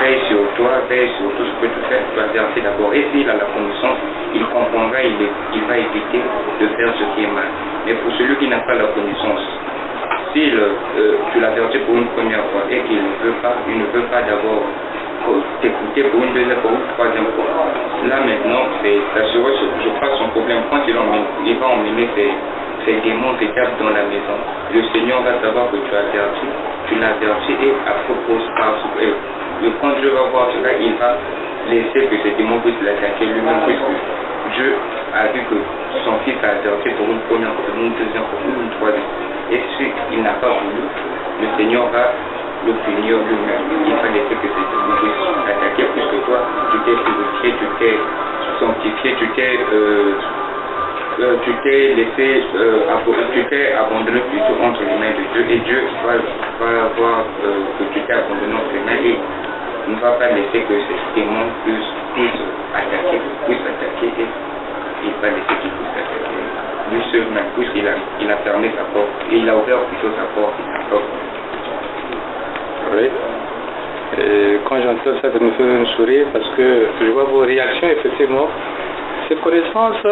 veille sur toi, veille sur tout ce que tu fais, tu l'avertis d'abord. Et s'il a la connaissance, il comprendra, il va éviter de faire ce qui est mal. Mais pour celui qui n'a pas la connaissance, si tu l'avertis pour une première fois et qu'il ne veut pas d'abord t'écouter pour une deuxième, pour une troisième fois, là maintenant, je crois son problème, quand il va emmener ses démons, ses diables dans la maison, le Seigneur va savoir que tu l'as averti et à propos, quand Dieu va voir cela, il va laisser que ces démons puissent l'attaquer lui-même, puisque Dieu a vu que son fils a averti pour une première fois, pour une deuxième fois, pour une troisième. Et si il n'a pas voulu, le Seigneur va le punir lui-même. Il va laisser que ces démons puissent l'attaquer, puisque toi, tu t'es purifié, tu t'es sanctifié, tu t'es abandonné plutôt entre les mains de Dieu, et Dieu va voir que tu t'es abandonné entre les mains et ne va pas laisser que ces démons puissent attaquer et il va laisser qu'ils puissent attaquer lui seul même, puisqu'il a fermé sa porte et il a ouvert plutôt sa porte. Oui. Et quand j'entends ça me fait un sourire parce que je vois vos réactions, effectivement. Cette connaissance,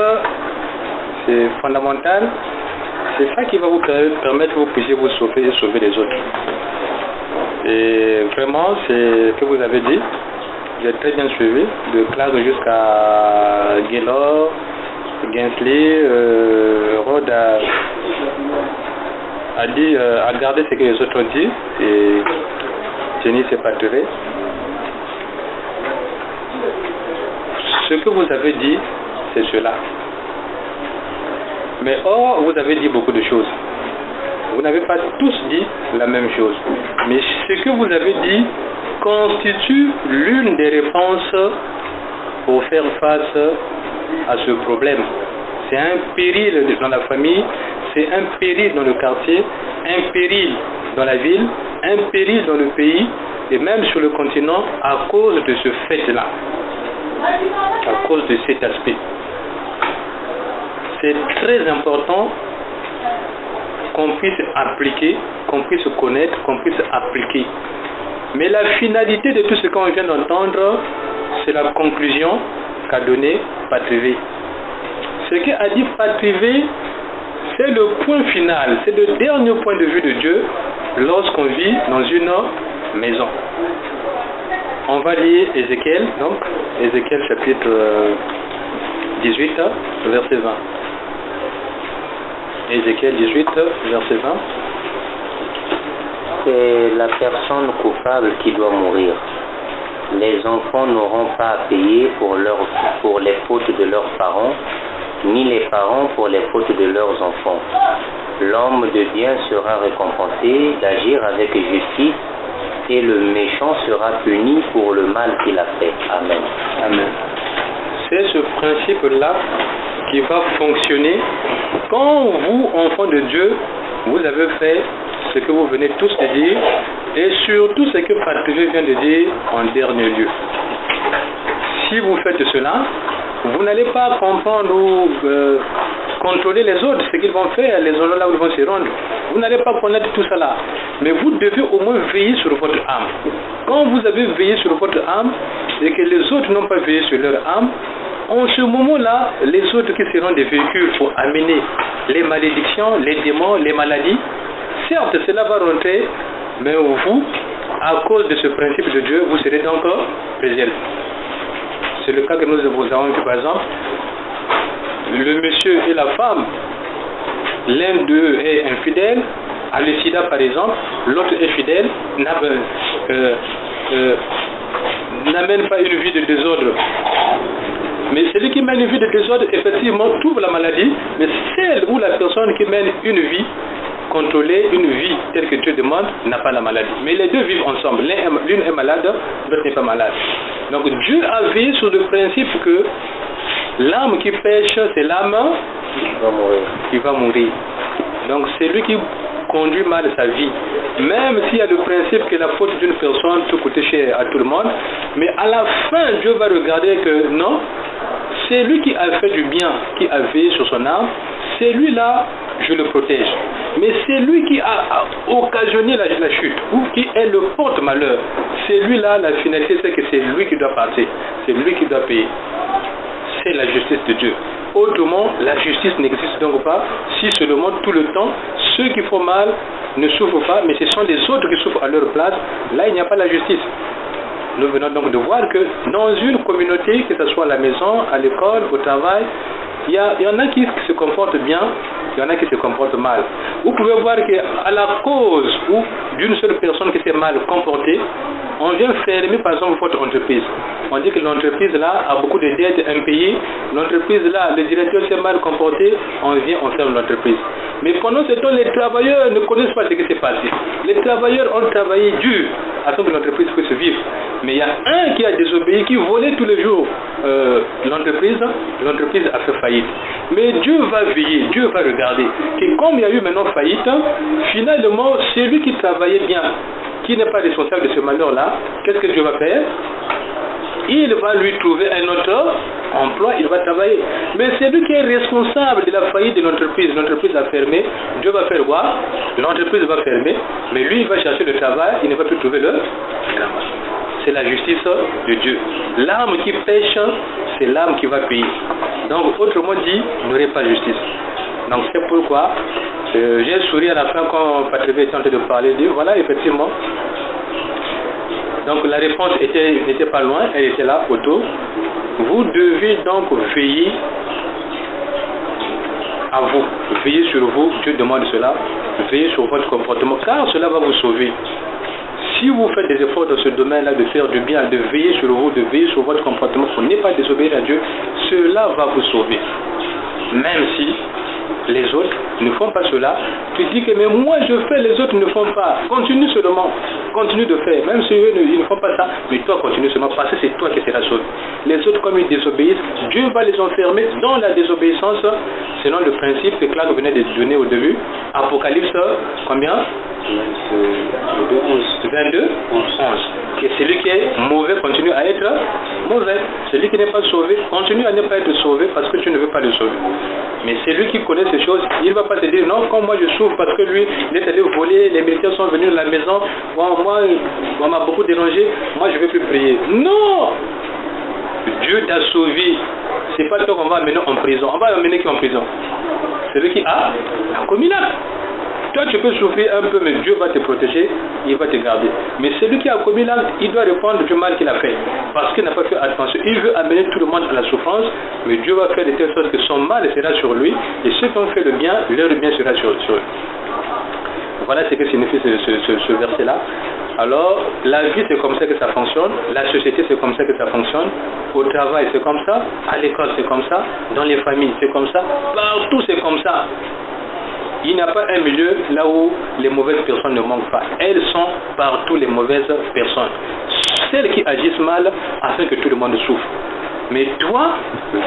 c'est fondamental. C'est ça qui va vous permettre que vous puissiez vous sauver et sauver les autres. Et vraiment, c'est ce que vous avez dit. J'ai très bien suivi, de Clark jusqu'à Gaylor, Gensley, Rod a dit, a gardé ce que les autres ont dit, et Jenny s'est partagé. Ce que vous avez dit, c'est cela. Mais or, vous avez dit beaucoup de choses. Vous n'avez pas tous dit la même chose. Mais ce que vous avez dit constitue l'une des réponses pour faire face à ce problème. C'est un péril dans la famille, c'est un péril dans le quartier, un péril dans la ville, un péril dans le pays et même sur le continent à cause de ce fait-là, à cause de cet aspect. C'est très important qu'on puisse appliquer, qu'on puisse connaître, qu'on puisse appliquer. Mais la finalité de tout ce qu'on vient d'entendre, c'est la conclusion qu'a donnée Patrick. Ce qu'a dit Patrivé, c'est le point final, c'est le dernier point de vue de Dieu lorsqu'on vit dans une maison. On va lire Ézéchiel, donc Ézéchiel chapitre 18, verset 20. Ézéchiel 18, verset 20. C'est la personne coupable qui doit mourir. Les enfants n'auront pas à payer pour les fautes de leurs parents, ni les parents pour les fautes de leurs enfants. L'homme de bien sera récompensé d'agir avec justice, et le méchant sera puni pour le mal qu'il a fait. Amen. Amen. C'est ce principe-là qui va fonctionner quand vous, enfants de Dieu, vous avez fait ce que vous venez tous de dire, et surtout ce que Patrick vient de dire en dernier lieu. Si vous faites cela, vous n'allez pas comprendre ou contrôler les autres, ce qu'ils vont faire, les endroits là où ils vont se rendre. Vous n'allez pas connaître tout cela. Mais vous devez au moins veiller sur votre âme. Quand vous avez veillé sur votre âme et que les autres n'ont pas veillé sur leur âme, en ce moment-là, les autres qui seront des véhicules pour amener les malédictions, les démons, les maladies, certes, cela va rentrer, mais vous, à cause de ce principe de Dieu, vous serez donc préservés. C'est le cas que nous avons vu par exemple. Le monsieur et la femme, l'un d'eux est infidèle, à le sida par exemple, l'autre est fidèle, n'amène pas une vie de désordre. Mais celui qui mène une vie de désordre, effectivement, trouve la maladie, mais celle ou la personne qui mène une vie contrôlée, une vie telle que Dieu demande, n'a pas la maladie. Mais les deux vivent ensemble. L'une est malade, l'autre n'est pas malade. Donc Dieu a veillé sur le principe que l'âme qui pêche, c'est l'âme qui va mourir. Donc c'est lui qui conduit mal sa vie. Même s'il y a le principe que la faute d'une personne peut coûter cher à tout le monde, mais à la fin, Dieu va regarder que non, c'est lui qui a fait du bien, qui a veillé sur son âme, c'est lui-là, je le protège. Mais c'est lui qui a occasionné la chute, ou qui est le porte-malheur. C'est lui-là, la finalité, c'est que c'est lui qui doit partir, c'est lui qui doit payer. C'est la justice de Dieu. Autrement, la justice n'existe donc pas si seulement tout le temps, ceux qui font mal ne souffrent pas, mais ce sont les autres qui souffrent à leur place. Là, il n'y a pas la justice. Nous venons donc de voir que dans une communauté, que ce soit à la maison, à l'école, au travail, il y en a qui se comportent bien, il y en a qui se comportent mal. Vous pouvez voir qu'à la cause ou d'une seule personne qui s'est mal comportée, on vient fermer par exemple votre entreprise. On dit que l'entreprise là a beaucoup de dettes impayées, l'entreprise là, le directeur s'est mal comporté, on vient, on ferme l'entreprise. Mais pendant ce temps, les travailleurs ne connaissent pas ce qui s'est passé. Les travailleurs ont travaillé dur afin que l'entreprise puisse vivre. Mais il y a un qui a désobéi, qui volait tous les jours l'entreprise a fait faillite. Mais Dieu va veiller, Dieu va regarder. Et comme il y a eu maintenant faillite, finalement, celui qui travaillait bien, qui n'est pas responsable de ce malheur-là, qu'est-ce que Dieu va faire? Il va lui trouver un autre emploi, il va travailler. Mais c'est lui qui est responsable de la faillite de l'entreprise. L'entreprise a fermé, Dieu va faire quoi? L'entreprise va fermer, mais lui il va chercher le travail, il ne va plus trouver le travail. C'est la justice de Dieu. L'âme qui pêche, c'est l'âme qui va payer. Donc autrement dit, il n'y aurait pas de justice. Donc c'est pourquoi j'ai souri à la fin quand Patrick était en train de parler, dit voilà effectivement. Donc la réponse n'était pas loin, elle était là autour. Vous devez donc veiller à vous, veiller sur vous, Dieu demande cela, veiller sur votre comportement, car cela va vous sauver. Si vous faites des efforts dans ce domaine-là de faire du bien, de veiller sur vous, de veiller sur votre comportement pour ne pas désobéir à Dieu, cela va vous sauver. Même si les autres ne font pas cela, tu dis que mais moi je fais, les autres ne font pas. Continue seulement, continue de faire. Même si eux ils ne font pas ça, mais toi continue seulement parce que c'est toi qui seras sauvé. Les autres comme ils désobéissent, Dieu va les enfermer dans la désobéissance, selon le principe que Claude venait de donner au début. Apocalypse, combien? 22, 11. Et celui qui est mauvais continue à être mauvais. Celui qui n'est pas sauvé continue à ne pas être sauvé parce que tu ne veux pas le sauver. Mais celui qui connaît ces choses, il ne va pas te dire non, comme moi je souffre parce que lui, il est allé voler, les militaires sont venus à la maison, moi, on m'a beaucoup dérangé, moi je ne vais plus prier. Non! Dieu t'a sauvé. c'est pas toi qu'on va amener en prison. On va amener qui en prison? Celui qui a commis l'acte. Toi, tu peux souffrir un peu, mais Dieu va te protéger, il va te garder. Mais celui qui a commis l'acte, il doit répondre du mal qu'il a fait. Parce qu'il n'a pas fait attention. Il veut amener tout le monde à la souffrance, mais Dieu va faire de telle sorte que son mal sera sur lui, et ceux qui ont fait le bien, leur bien sera sur eux. Voilà ce que signifie ce verset-là. Alors, la vie, c'est comme ça que ça fonctionne. La société, c'est comme ça que ça fonctionne. Au travail, c'est comme ça. À l'école, c'est comme ça. Dans les familles, c'est comme ça. Partout, c'est comme ça. Il n'y a pas un milieu là où les mauvaises personnes ne manquent pas. Elles sont partout les mauvaises personnes. Celles qui agissent mal afin que tout le monde souffre. Mais toi,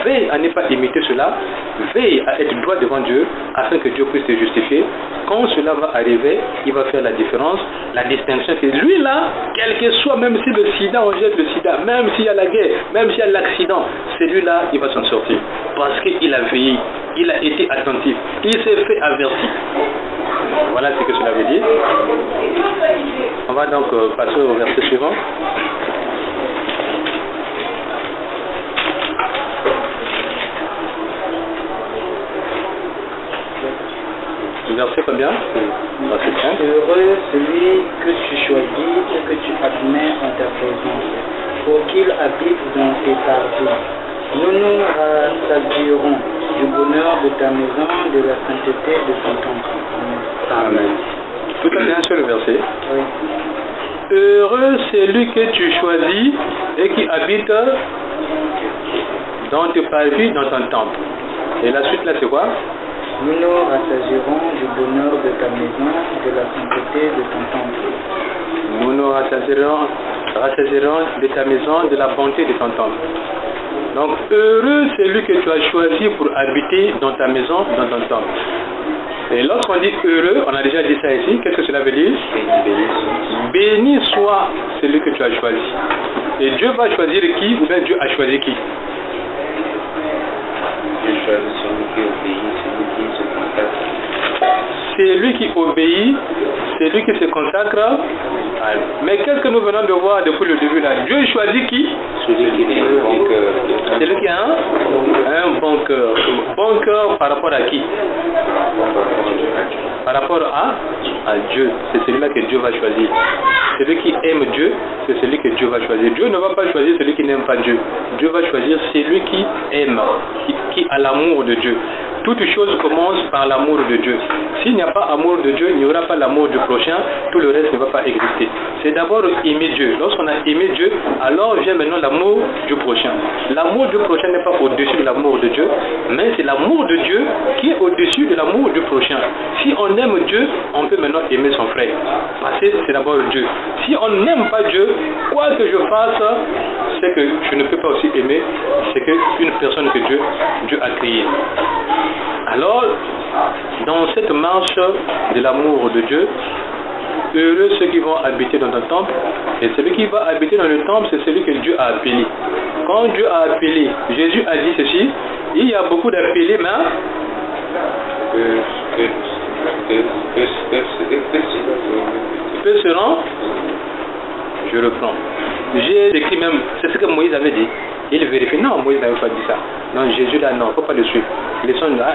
veille à ne pas imiter cela, veille à être droit devant Dieu afin que Dieu puisse te justifier. Quand cela va arriver, il va faire la différence, la distinction. Que lui là, quel que soit, même si le sida, on jette le sida, même s'il y a la guerre, même s'il y a l'accident, celui-là, il va s'en sortir. Parce qu'il a veillé, il a été attentif, il s'est fait avertir. Voilà ce que cela veut dire. On va donc passer au verset suivant. Verset combien? Verset 5. Heureux celui que tu choisis et que tu admets en ta présence, pour qu'il habite dans tes parvis. Nous nous rassasierons du bonheur de ta maison, de la sainteté de ton temple. Amen. Tout à fait un seul verset. Oui. Heureux celui que tu choisis et qui habite dans tes parvis, dans ton temple. Et la suite là, c'est quoi? Nous nous rassasierons du bonheur de ta maison, de la sainteté de ton temple. Nous nous rassasierons de ta maison, de la bonté de ton temple. Donc, heureux celui que tu as choisi pour habiter dans ta maison, dans ton temple. Et lorsqu'on dit heureux, on a déjà dit ça ici, qu'est-ce que cela veut dire? Béni soit celui que tu as choisi. Et Dieu va choisir qui, ou bien Dieu a choisi qui? Dieu choisit celui qui obéit, celui qui se consacre. C'est lui qui obéit, c'est lui qui se consacre. Mais qu'est-ce que nous venons de voir depuis le début là? Dieu choisit qui? Celui qui a un bon cœur. Celui qui a un bon cœur. Bon cœur par rapport à qui? Par rapport à Dieu. C'est celui-là que Dieu va choisir. Celui qui aime Dieu, c'est celui que Dieu va choisir. Dieu ne va pas choisir celui qui n'aime pas Dieu. Dieu va choisir celui qui aime, qui a l'amour de Dieu. Toute chose commence par l'amour de Dieu. S'il n'y a pas amour de Dieu, il n'y aura pas l'amour du prochain, tout le reste ne va pas exister. C'est d'abord aimer Dieu. Lorsqu'on a aimé Dieu, alors vient maintenant l'amour du prochain. L'amour du prochain n'est pas au-dessus de l'amour de Dieu, mais c'est l'amour de Dieu qui est au-dessus de l'amour du prochain. Si on aime Dieu, on peut maintenant aimer son frère. Parce que c'est d'abord Dieu. Si on n'aime pas Dieu, quoi que je fasse, c'est que je ne peux pas aussi aimer, c'est qu'une personne que Dieu a créée. Alors, dans cette marche de l'amour de Dieu, heureux ceux qui vont habiter dans un temple, et celui qui va habiter dans le temple, c'est celui que Dieu a appelé. Quand Dieu a appelé, Jésus a dit ceci, il y a beaucoup d'appelés, mais peu seront, je reprends. J'ai écrit même, c'est ce que Moïse avait dit. Il vérifie, non, Moïse n'avait pas dit ça. Non, Jésus là, non, il ne faut pas le suivre.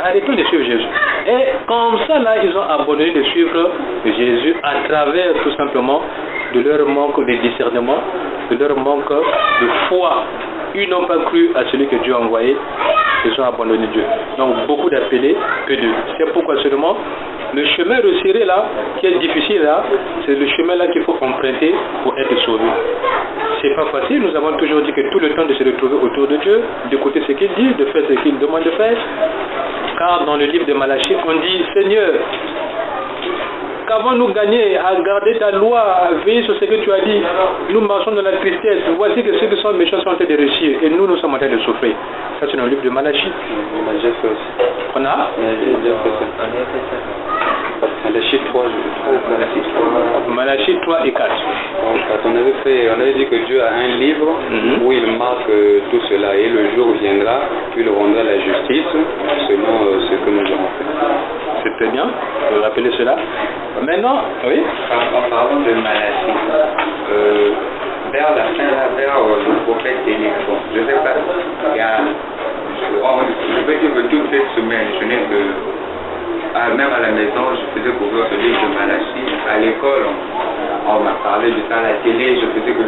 Arrêtons de suivre Jésus. Et comme ça là, ils ont abandonné de suivre Jésus à travers tout simplement de leur manque de discernement, de leur manque de foi. Ils n'ont pas cru à celui que Dieu a envoyé, ils ont abandonné Dieu. Donc beaucoup d'appelés, peu de. C'est pourquoi seulement le chemin resserré là, qui est difficile là, c'est le chemin là qu'il faut emprunter pour être sauvé. C'est pas facile, nous avons toujours dit que tout le temps de se retrouver autour de Dieu, d'écouter ce qu'il dit, de faire ce qu'il demande de faire. Car dans le livre de Malachie, on dit, Seigneur, qu'avons-nous gagné à garder ta loi, à veiller sur ce que tu as dit? Nous marchons dans la tristesse. Voici que ceux qui sont méchants sont en train de réussir et nous sommes en train de souffrir. Ça c'est dans le livre de Malachie. J'ai fait aussi. On a Malachie 3, Malachie 3 et 4. On avait dit que Dieu a un livre où il marque tout cela et le jour viendra, il rendra la justice selon ce que nous avons fait. C'est très bien, vous vous rappelez cela. Maintenant, oui. En parlant de Malachie, vers la fin, vers le prophète Élie, je ne sais pas, il y a je peux dire que toute cette semaine, je n'ai que, même à la maison, je faisais couvrir ce livre de Malachie. À l'école, on m'a parlé de ça à la télé, je faisais que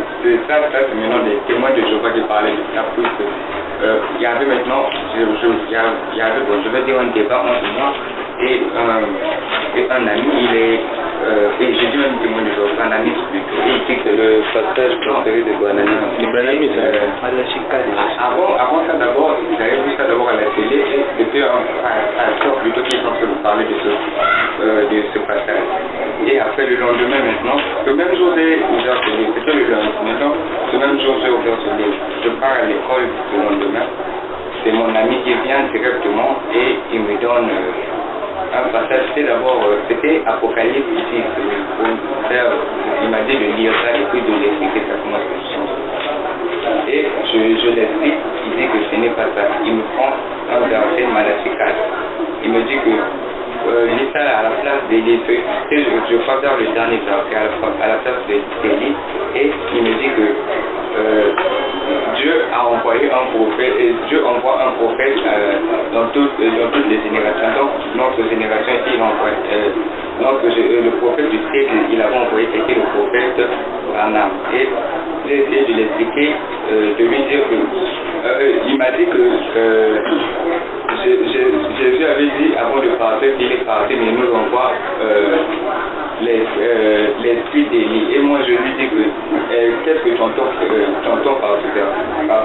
ça c'est maintenant des témoins de Jéhovah qui parlaient de ça, plus que il y avait maintenant, je vais dire un débat entre moi et un ami, et j'ai dit un témoin de Jéhovah, un ami plutôt, et il dit que le passage préféré de Banani, avant ça d'abord, j'avais vu ça d'abord à la télé, et c'était un pasteur plutôt qui est censé vous parler de ce passage. Et après le lendemain maintenant, le même jour j'ai ouvert ce livre, c'était le lundi, maintenant, le même jour j'ai ouvert ce livre. Je pars à l'école le lendemain, c'est mon ami qui vient directement et il me donne un passage, c'était Apocalypse ici, il m'a dit de lire ça et puis de l'expliquer ça comment ça change. Et je l'explique, il dit que ce n'est pas ça. Il me prend un verset Malachie 4. Il me dit que lis ça à la place d'Élie. Je crois vers le dernier verset à la place d'Élie. Et il me dit que Dieu a envoyé un prophète, et Dieu envoie un prophète dans toutes les générations. Donc notre génération ici, il envoie, le prophète du siècle, il avait envoyé, c'était le prophète Branham. Et j'ai essayé de l'expliquer, de lui dire que il m'a dit que Jésus avait dit avant de partir qu'il est parti, mais il nous envoie l'esprit d'Élie. Et moi je lui dis que qu'est-ce que tu entends par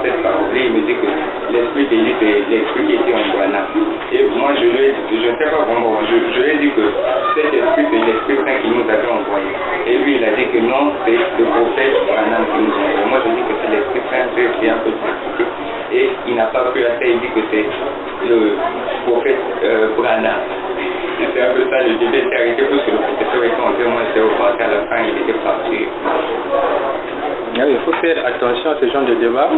cette parole? Et il me dit que l'esprit d'Élie c'est l'esprit qui était en Branham. Et moi je ne sais pas vraiment, je lui ai dit que cet esprit c'est l'esprit saint qui nous avait envoyé. Et lui il a dit que non, c'est le prophète Branham qui nous a envoyé. Moi je dis que c'est l'esprit saint qui est un peu compliqué. Et il n'a pas cru à ça, il dit que c'est le prophète Branham. C'est un peu ça, le débat s'est arrêté parce que le professeur était entré, moi j'étais au parti, à la fin il était parti. Il faut faire attention à ce genre de débat,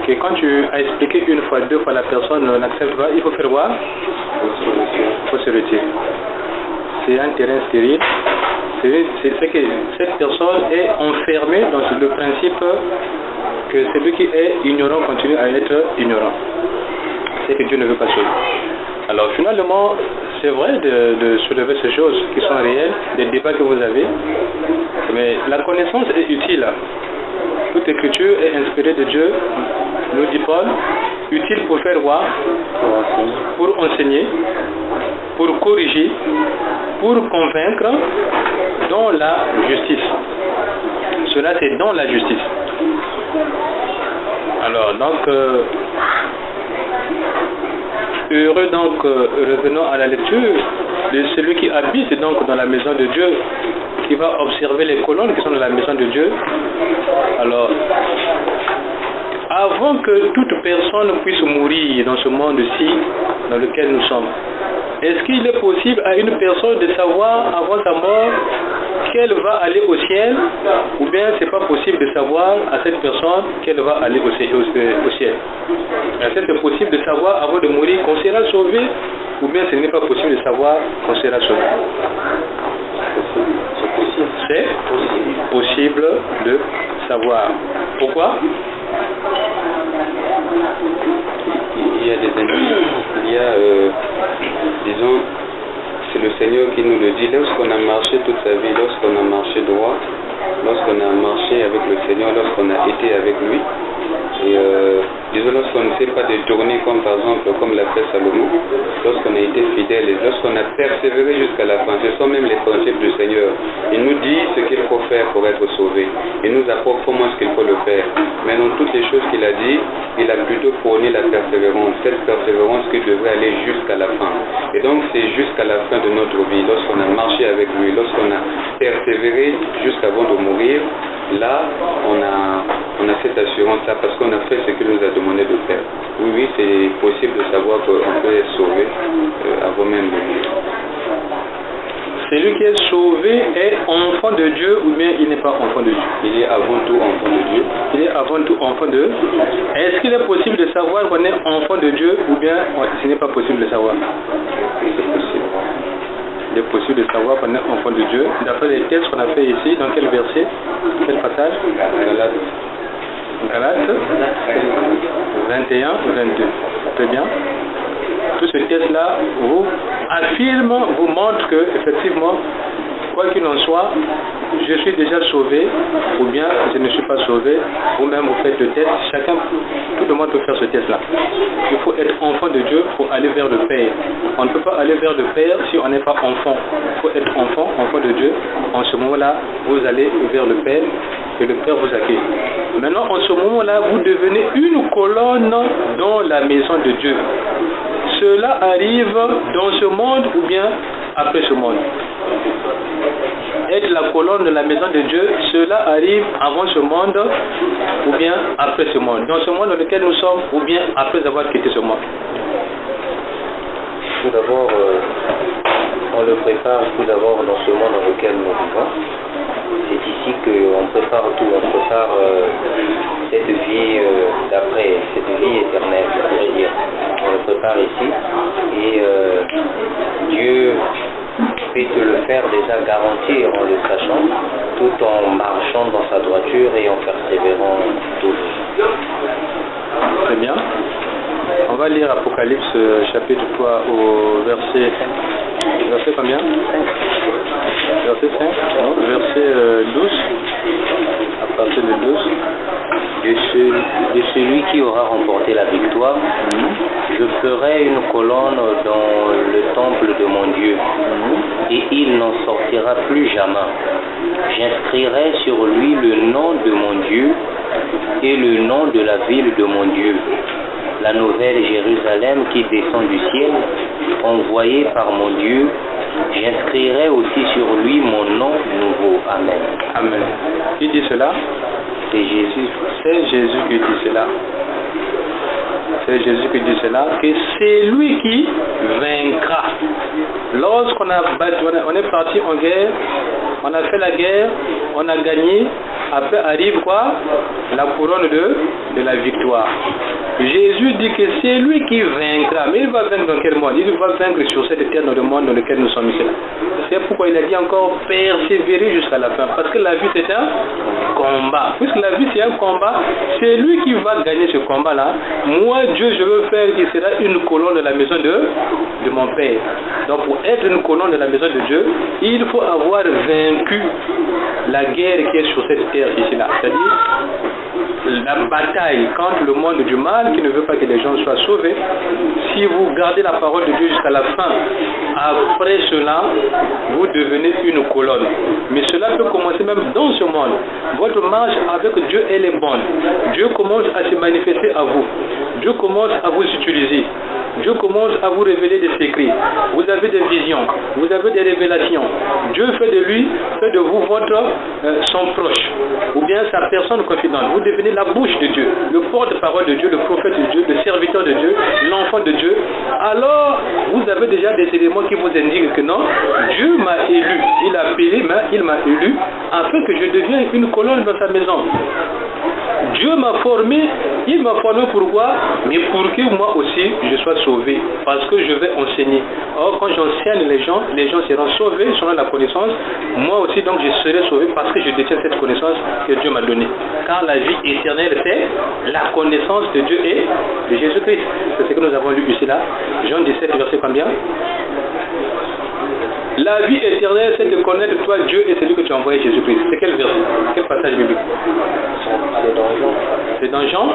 que quand tu as expliqué une fois, deux fois, la personne n'accepte pas, il faut faire quoi? Il faut se retirer. C'est un terrain stérile. C'est que cette personne est enfermée dans le principe que celui qui est ignorant continue à être ignorant. C'est que Dieu ne veut pas sauver. Alors finalement, c'est vrai de soulever ces choses qui sont réelles, des débats que vous avez, mais la connaissance est utile. Toute écriture est inspirée de Dieu, nous dit Paul, utile pour faire voir, pour enseigner, pour corriger, pour convaincre, dans la justice. Cela c'est dans la justice. Alors donc, heureux donc, revenons à la lecture de celui qui habite donc dans la maison de Dieu, qui va observer les colonnes qui sont dans la maison de Dieu. Alors, avant que toute personne puisse mourir dans ce monde-ci dans lequel nous sommes, est-ce qu'il est possible à une personne de savoir avant sa mort qu'elle va aller au ciel, ou bien c'est pas possible de savoir à cette personne qu'elle va aller au ciel? Est-ce que c'est possible de savoir avant de mourir qu'on sera sauvé, ou bien ce n'est pas possible de savoir qu'on sera sauvé? C'est possible de savoir. Pourquoi? Il y a des indices, il y a, disons, c'est le Seigneur qui nous le dit. Lorsqu'on a marché toute sa vie, lorsqu'on a marché droit, lorsqu'on a marché avec le Seigneur, lorsqu'on a été avec lui, et disons, lorsqu'on ne s'est pas détourné comme par exemple, comme l'a fait Salomon, lorsqu'on a été fidèle et lorsqu'on a persévéré jusqu'à la fin, ce sont même les principes du Seigneur. Il nous dit ce qu'il faut faire pour être sauvé. Il nous apporte comment est-ce qu'il faut le faire. Mais dans toutes les choses qu'il a dit, il a plutôt prôné la persévérance. Cette persévérance qui devrait aller jusqu'à la fin. Et donc c'est jusqu'à la fin de notre vie, lorsqu'on a marché avec lui, lorsqu'on a persévéré jusqu'avant de mourir, là on a cette assurance-là parce qu'on a fait ce qu'il nous a demandé de faire. Oui, c'est possible de savoir qu'on peut être sauvé avant même de mourir. Celui qui est sauvé est enfant de Dieu ou bien il n'est pas enfant de Dieu? Il est avant tout enfant de Dieu. Il est avant tout enfant de Dieu. Est-ce qu'il est possible de savoir qu'on est enfant de Dieu ou bien ce n'est pas possible de savoir? C'est possible. Il est possible de savoir qu'on est enfant de Dieu. D'après les textes qu'on a fait ici, dans quel verset? Quel passage? Galates. Galates 21, 22. Très bien. Tout ce test-là vous affirme, vous montre que, effectivement, quoi qu'il en soit, je suis déjà sauvé, ou bien je ne suis pas sauvé, vous-même vous faites le test, chacun, tout le monde peut faire ce test-là. Il faut être enfant de Dieu pour aller vers le Père. On ne peut pas aller vers le Père si on n'est pas enfant. Il faut être enfant de Dieu. En ce moment-là, vous allez vers le Père et le Père vous accueille. Maintenant, en ce moment-là, vous devenez une colonne dans la maison de Dieu. Cela arrive dans ce monde ou bien après ce monde. Être la colonne de la maison de Dieu, cela arrive avant ce monde ou bien après ce monde. Dans ce monde dans lequel nous sommes ou bien après avoir quitté ce monde. Tout d'abord, on le prépare tout d'abord dans ce monde dans lequel nous vivons. C'est ici qu'on prépare tout, on prépare cette vie d'après, cette vie éternelle, je pourrais dire. On le prépare ici et Dieu fait de le faire déjà garantir en le sachant, tout en marchant dans sa droiture et en persévérant toujours. Très bien. On va lire Apocalypse chapitre 3 au verset combien? Verset 5, non, verset 12, à partir de 12. De celui qui aura remporté la victoire, je ferai une colonne dans le temple de mon Dieu, et il n'en sortira plus jamais. J'inscrirai sur lui le nom de mon Dieu et le nom de la ville de mon Dieu, la nouvelle Jérusalem qui descend du ciel, envoyée par mon Dieu. J'inscrirai aussi sur lui mon nom nouveau. Amen. Amen. Qui dit cela? C'est Jésus. C'est Jésus qui dit cela. C'est Jésus qui dit cela, que c'est lui qui vaincra. Lorsqu'on on est parti en guerre, on a fait la guerre, on a gagné, après arrive quoi? La couronne de la victoire. Jésus dit que c'est lui qui vaincra. Mais il va vaincre dans quel monde? Il va vaincre sur cette terre, dans le monde dans lequel nous sommes ici. C'est pourquoi il a dit encore persévérer jusqu'à la fin. Parce que la vie c'est un combat. Puisque la vie c'est un combat, c'est lui qui va gagner ce combat-là. Moi, Dieu, je veux faire qu'il sera une colonne de la maison de mon Père. Donc pour être une colonne de la maison de Dieu, il faut avoir vaincu la guerre qui est sur cette terre ici-là. C'est-à-dire la bataille contre le monde du mal qui ne veut pas que les gens soient sauvés. Si vous gardez la parole de Dieu jusqu'à la fin, après cela, vous devenez une colonne. Mais cela peut commencer même dans ce monde. Votre marche avec Dieu, elle est bonne. Dieu commence à se manifester à vous. Dieu commence à vous utiliser. Dieu commence à vous révéler des secrets. Vous avez des visions, vous avez des révélations. Dieu fait de vous son proche, ou bien sa personne confidente. Vous devenez la bouche de Dieu, le porte-parole de Dieu, le prophète de Dieu, le serviteur de Dieu, l'enfant de Dieu. Alors, vous avez déjà des éléments qui vous indiquent que non, Dieu m'a élu. Il a appelé, mais il m'a élu afin que je devienne une colonne dans sa maison. Dieu m'a formé, il m'a formé pourquoi? Mais pour que moi aussi je sois sauvé, parce que je vais enseigner. Or quand j'enseigne les gens seront sauvés selon la connaissance. Moi aussi donc je serai sauvé parce que je détiens cette connaissance que Dieu m'a donnée. Car la vie éternelle c'est la connaissance de Dieu et de Jésus-Christ. C'est ce que nous avons lu ici là. Jean 17 verset combien? La vie éternelle, c'est de connaître toi, Dieu, et celui que tu as envoyé, Jésus-Christ. C'est quel verset? Quel passage biblique? C'est dans Jean. C'est dans Jean?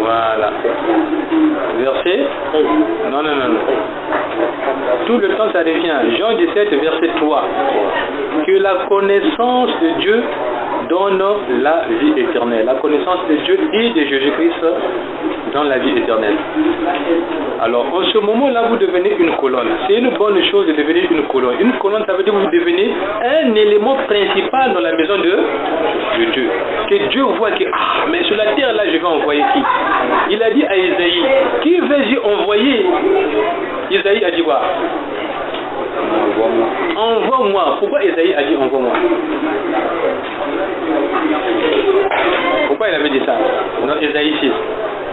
Voilà. Verset? Non. Tout le temps, ça revient. Jean 17, verset 3. Que la connaissance de Dieu donne la vie éternelle. La connaissance de Dieu et de Jésus-Christ dans la vie éternelle. Alors, en ce moment-là, vous devenez une colonne. C'est une bonne chose de devenir une colonne. Une colonne, ça veut dire que vous devenez un élément principal dans la maison de Dieu. Que Dieu voit que, mais sur la terre-là, je vais envoyer qui? Il a dit à Isaïe, qui vais-je envoyer? Isaïe a dit quoi? Envoie-moi. Pourquoi Isaïe a dit envoie-moi? Pourquoi il avait dit ça? Non, Isaïe 6.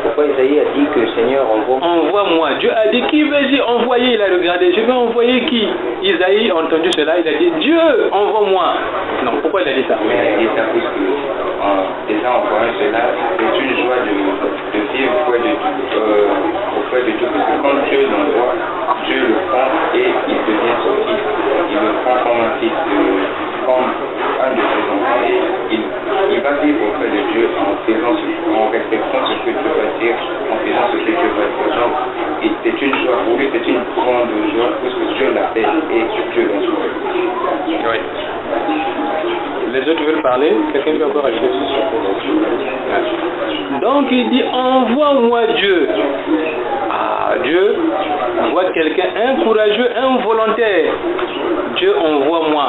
Pourquoi Isaïe a dit que Seigneur envoie-moi? Dieu a dit qui vais-je envoyer? Il a regardé, je vais envoyer qui? Isaïe a entendu cela, il a dit Dieu, envoie-moi. Non, pourquoi il a dit ça? Mais il dit ça puisque déjà envoyer cela, c'est une joie de vivre auprès de Dieu, parce que quand Dieu l'envoie, Dieu le prend et il devient son fils. Il le prend comme un fils, comme un de ses enfants, et il va vivre auprès de Dieu en respectant ce que Dieu va dire, en faisant ce que Dieu va dire. Donc, c'est une joie pour lui, c'est une grande joie, parce que Dieu l'appelle et Dieu l'envoie. Oui. Les autres veulent parler? Quelqu'un veut encore ajouter? Donc il dit, envoie-moi Dieu. Ah, Dieu voit quelqu'un, un courageux, un volontaire. Dieu envoie-moi.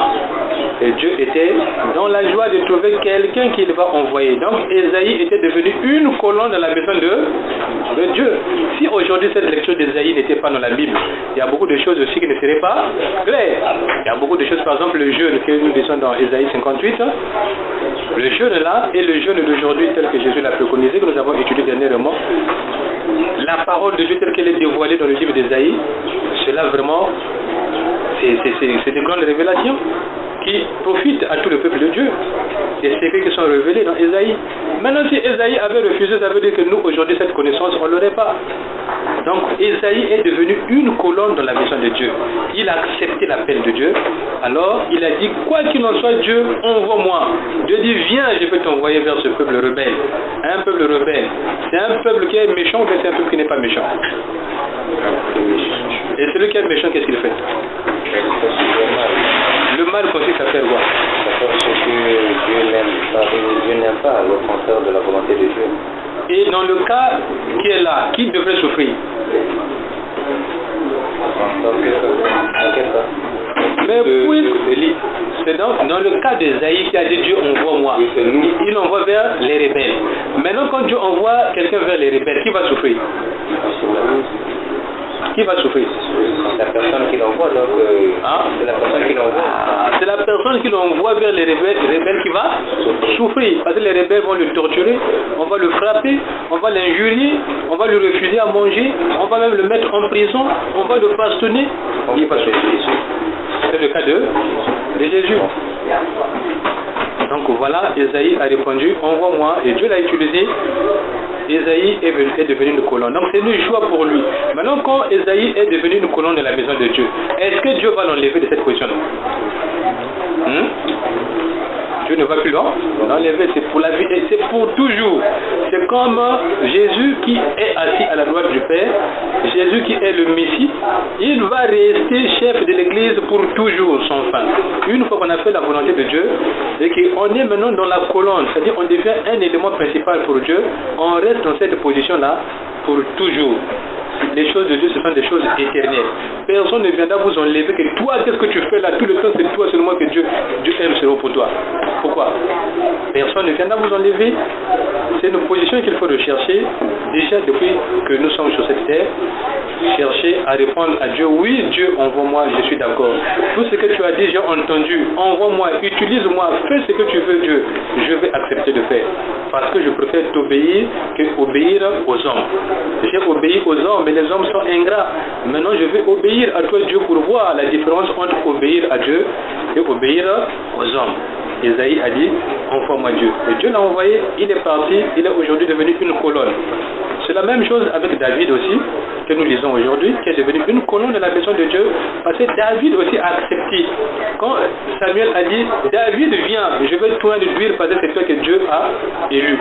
Et Dieu était dans la joie de trouver quelqu'un qu'il va envoyer. Donc Ésaïe était devenu une colonne dans la maison de Dieu. Si aujourd'hui cette lecture d'Ésaïe n'était pas dans la Bible, il y a beaucoup de choses aussi qui ne seraient pas claires. Il y a beaucoup de choses, par exemple le jeûne que nous lisons dans Ésaïe 58. Le jeûne là et le jeûne d'aujourd'hui tel que Jésus l'a préconisé, que nous avons étudié dernièrement. La parole de Dieu telle qu'elle est dévoilée dans le livre d'Ésaïe, cela vraiment, c'est une grande révélation qui profite à tout le peuple de Dieu. Et c'est ceux qui sont révélés dans Ésaïe. Maintenant, si Ésaïe avait refusé, ça veut dire que nous, aujourd'hui, cette connaissance, on ne l'aurait pas. Donc, Ésaïe est devenu une colonne dans la maison de Dieu. Il a accepté l'appel de Dieu. Alors, il a dit, quoi qu'il en soit, Dieu, envoie-moi. Dieu dit, viens, je peux t'envoyer vers ce peuple rebelle. Un peuple rebelle. C'est un peuple qui est méchant ou c'est un peuple qui n'est pas méchant? Et celui qui est méchant, qu'est-ce qu'il fait? Le mal consiste à faire quoi? À faire ce que Dieu n'aime pas, le contraire de la volonté de Dieu. Et dans le cas qui est là, qui devrait souffrir? Dans quel cas? Mais oui, c'est dans le cas d'Ésaïe qui a dit Dieu envoie-moi. Il envoie vers les rebelles. Maintenant quand Dieu envoie quelqu'un vers les rebelles, qui va souffrir? Qui va souffrir? La personne qui l'envoie, donc c'est la personne qui l'envoie. C'est la personne qui l'envoie vers les rebelles qui va souffrir. Parce que les rebelles vont le torturer, on va le frapper, on va l'injurier, on va lui refuser à manger, on va même le mettre en prison, on va le bastonner. Il va souffrir. C'est le cas de Jésus. Donc voilà, Ésaïe a répondu, envoie-moi, et Dieu l'a utilisé. Ésaïe est devenu une colonne. Donc c'est une joie pour lui. Maintenant, quand Ésaïe est devenu une colonne de la maison de Dieu, est-ce que Dieu va l'enlever de cette position? Dieu ne va plus l'enlever, c'est pour la vie et c'est pour toujours. C'est comme Jésus qui est assis à la droite du Père, Jésus qui est le Messie, il va rester chef de l'église pour toujours, sans fin. Une fois qu'on a fait la volonté de Dieu, et qu'on est maintenant dans la colonne, c'est-à-dire on devient un élément principal pour Dieu, on reste dans cette position-là pour toujours. Les choses de Dieu, ce sont des choses éternelles. Personne ne viendra vous enlever que toi, qu'est-ce que tu fais là? Tout le temps, c'est toi seulement que Dieu aime seulement pour toi. Pourquoi? Personne ne viendra vous enlever. C'est une position qu'il faut rechercher déjà depuis que nous sommes sur cette terre. Chercher à répondre à Dieu. Oui, Dieu, envoie-moi, je suis d'accord. Tout ce que tu as dit, j'ai entendu. Envoie-moi, utilise-moi, fais ce que tu veux, Dieu. Je vais accepter de faire. Parce que je préfère t'obéir que obéir aux hommes. J'ai obéi aux hommes, mais les hommes sont ingrats. Maintenant, je vais obéir à toi, Dieu, pour voir la différence entre obéir à Dieu et obéir aux hommes. Ésaïe a dit, envoie-moi Dieu. Et Dieu l'a envoyé, il est parti, il est aujourd'hui devenu une colonne. C'est la même chose avec David aussi, que nous lisons aujourd'hui, qui est devenu une colonne de la maison de Dieu, parce que David aussi a accepté. Quand Samuel a dit, David viens, je vais te réduire parce que c'est toi que Dieu a élu.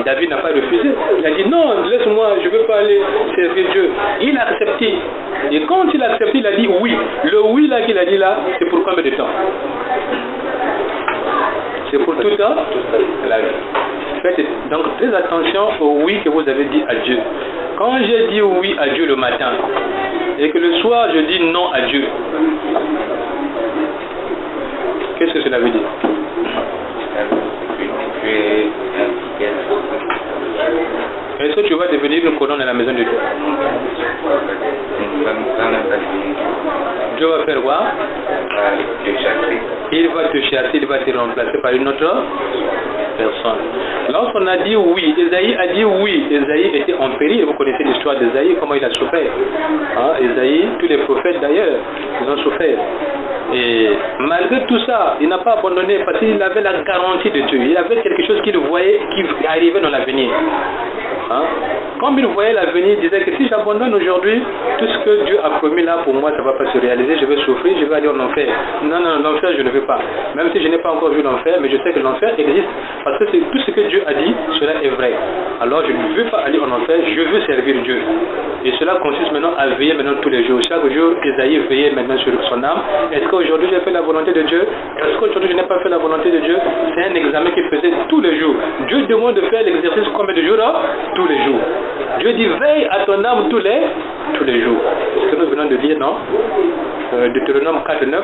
David n'a pas refusé. Il a dit non, laisse-moi, je ne veux pas aller servir Dieu. Il a accepté. Et quand il a accepté, il a dit oui. Le oui là qu'il a dit là, c'est pour combien de temps? C'est pour tout le temps la vie. Faites donc très attention au oui que vous avez dit à Dieu. Quand j'ai dit oui à Dieu le matin et que le soir je dis non à Dieu, qu'est-ce que cela veut dire? Est-ce que tu vas devenir une colonne à la maison de Dieu? Dieu va faire quoi? Il va te chasser, il va te remplacer par une autre personne. Lorsqu'on a dit oui, Ésaïe a dit oui. Ésaïe était en péril. Vous connaissez l'histoire d'Ésaïe, comment il a souffert. Hein, Ésaïe, tous les prophètes d'ailleurs, ils ont souffert. Et malgré tout ça, il n'a pas abandonné parce qu'il avait la garantie de Dieu. Il avait quelque chose qu'il voyait qui arrivait dans l'avenir. Hein? Comme il voyait l'avenir, il disait que si j'abandonne aujourd'hui, tout ce que Dieu a promis là pour moi, ça ne va pas se réaliser, je vais souffrir, je vais aller en enfer. Non, non, l'enfer je ne veux pas. Même si je n'ai pas encore vu l'enfer, mais je sais que l'enfer existe parce que tout ce que Dieu a dit, cela est vrai. Alors je ne veux pas aller en enfer, je veux servir Dieu. Et cela consiste maintenant à veiller maintenant tous les jours. Chaque jour, Ésaïe veillait maintenant sur son âme. Est-ce qu'aujourd'hui j'ai fait la volonté de Dieu? Est-ce qu'aujourd'hui je n'ai pas fait la volonté de Dieu? C'est un examen qu'il faisait tous les jours. Dieu demande de faire l'exercice combien de jours? Tous les jours. Dieu dit veille à ton âme tous les jours. C'est ce que nous venons de dire, non? Deutéronome 4:9.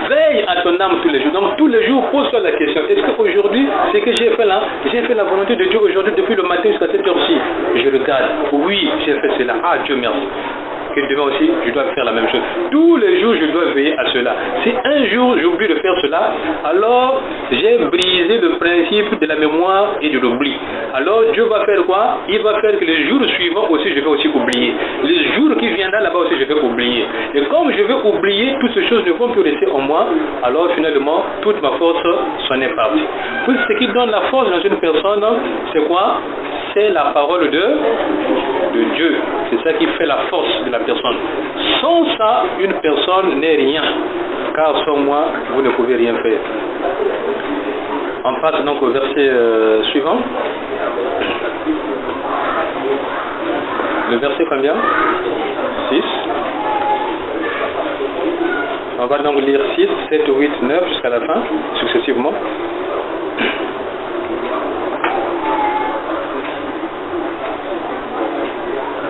Veille à ton âme tous les jours. Donc tous les jours, pose-toi la question. Est-ce qu'aujourd'hui, ce que j'ai fait là, j'ai fait la volonté de Dieu aujourd'hui depuis le matin jusqu'à cette heure-ci? Je regarde. Oui, j'ai fait cela. Ah, Dieu merci. Que demain aussi, je dois faire la même chose. Tous les jours, je dois veiller à cela. Si un jour, j'oublie de faire cela, alors j'ai brisé le principe de la mémoire et de l'oubli. Alors Dieu va faire quoi? Il va faire que les jours suivants aussi, je vais aussi oublier. Les jours qui viendront là-bas aussi, je vais oublier. Et comme je vais oublier, toutes ces choses ne vont plus rester en moi, alors finalement, toute ma force s'en est partie. Tout ce qui donne la force dans une personne, c'est quoi? C'est la parole de Dieu. C'est ça qui fait la force de la personne. Sans ça, une personne n'est rien. Car sans moi, vous ne pouvez rien faire. On passe donc au verset suivant. Le verset combien? 6. On va donc lire 6, 7, 8, 9 jusqu'à la fin, successivement.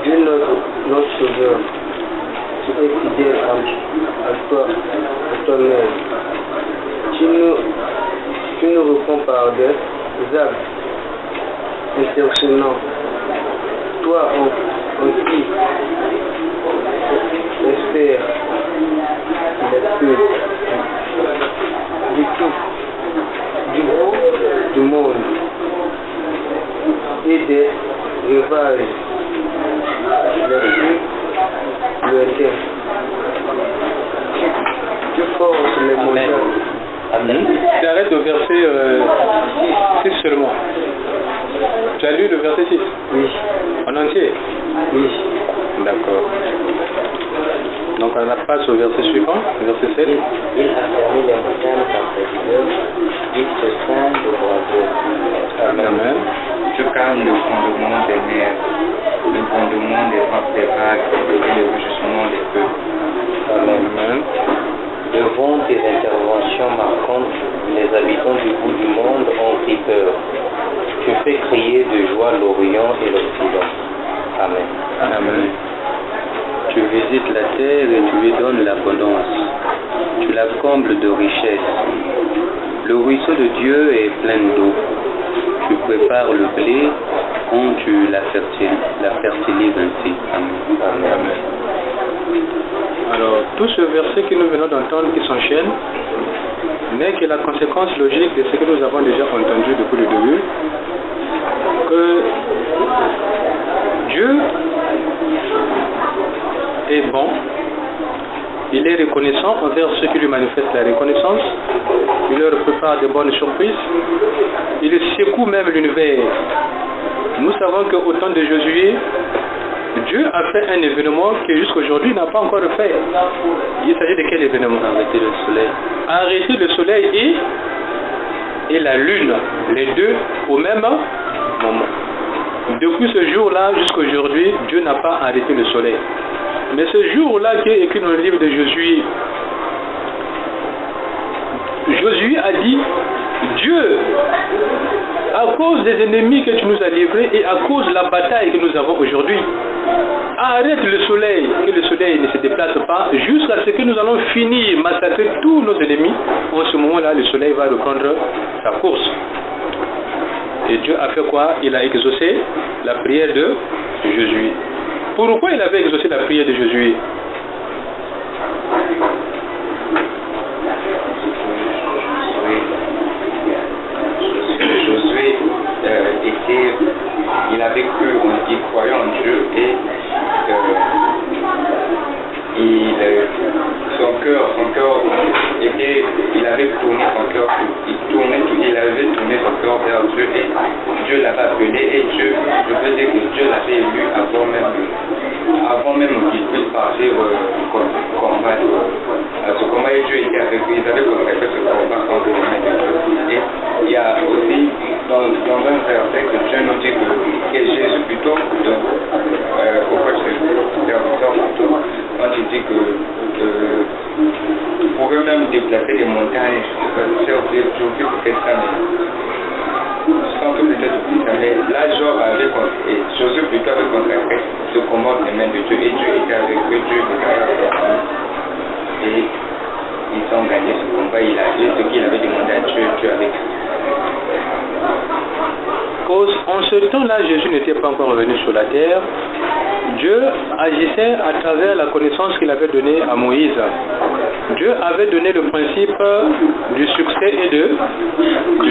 Dieu notre Sauveur, tu es fidèle à toi, à toi-même. Tu nous réponds par des actes impressionnants. Toi, en qui espère les peu du tout, du bout du monde et des rivages les plus lointains. Tu forces les montagnes. Amen. Tu arrêtes au verset 6 seulement. Tu as lu le verset 6? Oui. En entier? Oui. D'accord. Donc on la passe au verset suivant, verset 7. Il a fermé les montagnes par ses vigueurs, il se sent de roi. Amen. Je calme le fondement des mers, le fondement des vagues et le rugissement des feux. Amen. Devant tes interventions marquantes, les habitants du bout du monde ont pris peur. Tu fais crier de joie l'Orient et l'Occident. Amen. Amen. Tu visites la terre et tu lui donnes l'abondance. Tu la combles de richesses. Le ruisseau de Dieu est plein d'eau. Tu prépares le blé quand tu la fertilises ainsi. Amen. Amen. Alors, tout ce verset que nous venons d'entendre qui s'enchaîne n'est que la conséquence logique de ce que nous avons déjà entendu depuis le début, que Dieu est bon, il est reconnaissant envers ceux qui lui manifestent la reconnaissance, il leur prépare de bonnes surprises, il secoue même l'univers. Nous savons qu'au temps de Josué, Dieu a fait un événement que jusqu'aujourd'hui n'a pas encore fait. Il s'agit de quel événement? Arrêter le soleil. Arrêter le soleil et la lune, les deux au même moment. Depuis ce jour-là jusqu'aujourd'hui, Dieu n'a pas arrêté le soleil. Mais ce jour-là qui est écrit dans le livre de Josué, Josué a dit, Dieu, à cause des ennemis que tu nous as livrés et à cause de la bataille que nous avons aujourd'hui, arrête le soleil, que le soleil ne se déplace pas, jusqu'à ce que nous allons finir massacrer tous nos ennemis. En ce moment-là, le soleil va reprendre sa course. Et Dieu a fait quoi? Il a exaucé la prière de Josué. Pourquoi il avait exaucé la prière de Josué? Josué il avait cru, il croyait en Dieu et son cœur était, il avait tourné son cœur, il avait tourné son cœur vers Dieu et Dieu l'avait appelé et Dieu, je veux dire que Dieu l'avait élu avant même qu'il puisse partir combattre ce combat et Dieu était avec lui, ils avaient consacré ce combat entre les mains de Dieu. Et il y a aussi dans un verset que Dieu nous dit que Jésus plutôt, pourquoi je quand il dit que vous pouvez même déplacer les montagnes, j'ai oublié peut-être ça, mais sans que peut-être oublier ça, mais là Job avait consacré, Josué plutôt avait consacré ce combat des mains de Dieu et Dieu était avec eux, Dieu était avec eux et ils ont gagné ce combat, il a dit ce qu'il avait demandé à Dieu, Dieu avec eux. En ce temps-là, Jésus n'était pas encore revenu sur la terre. Dieu agissait à travers la connaissance qu'il avait donnée à Moïse. Dieu avait donné le principe du succès et de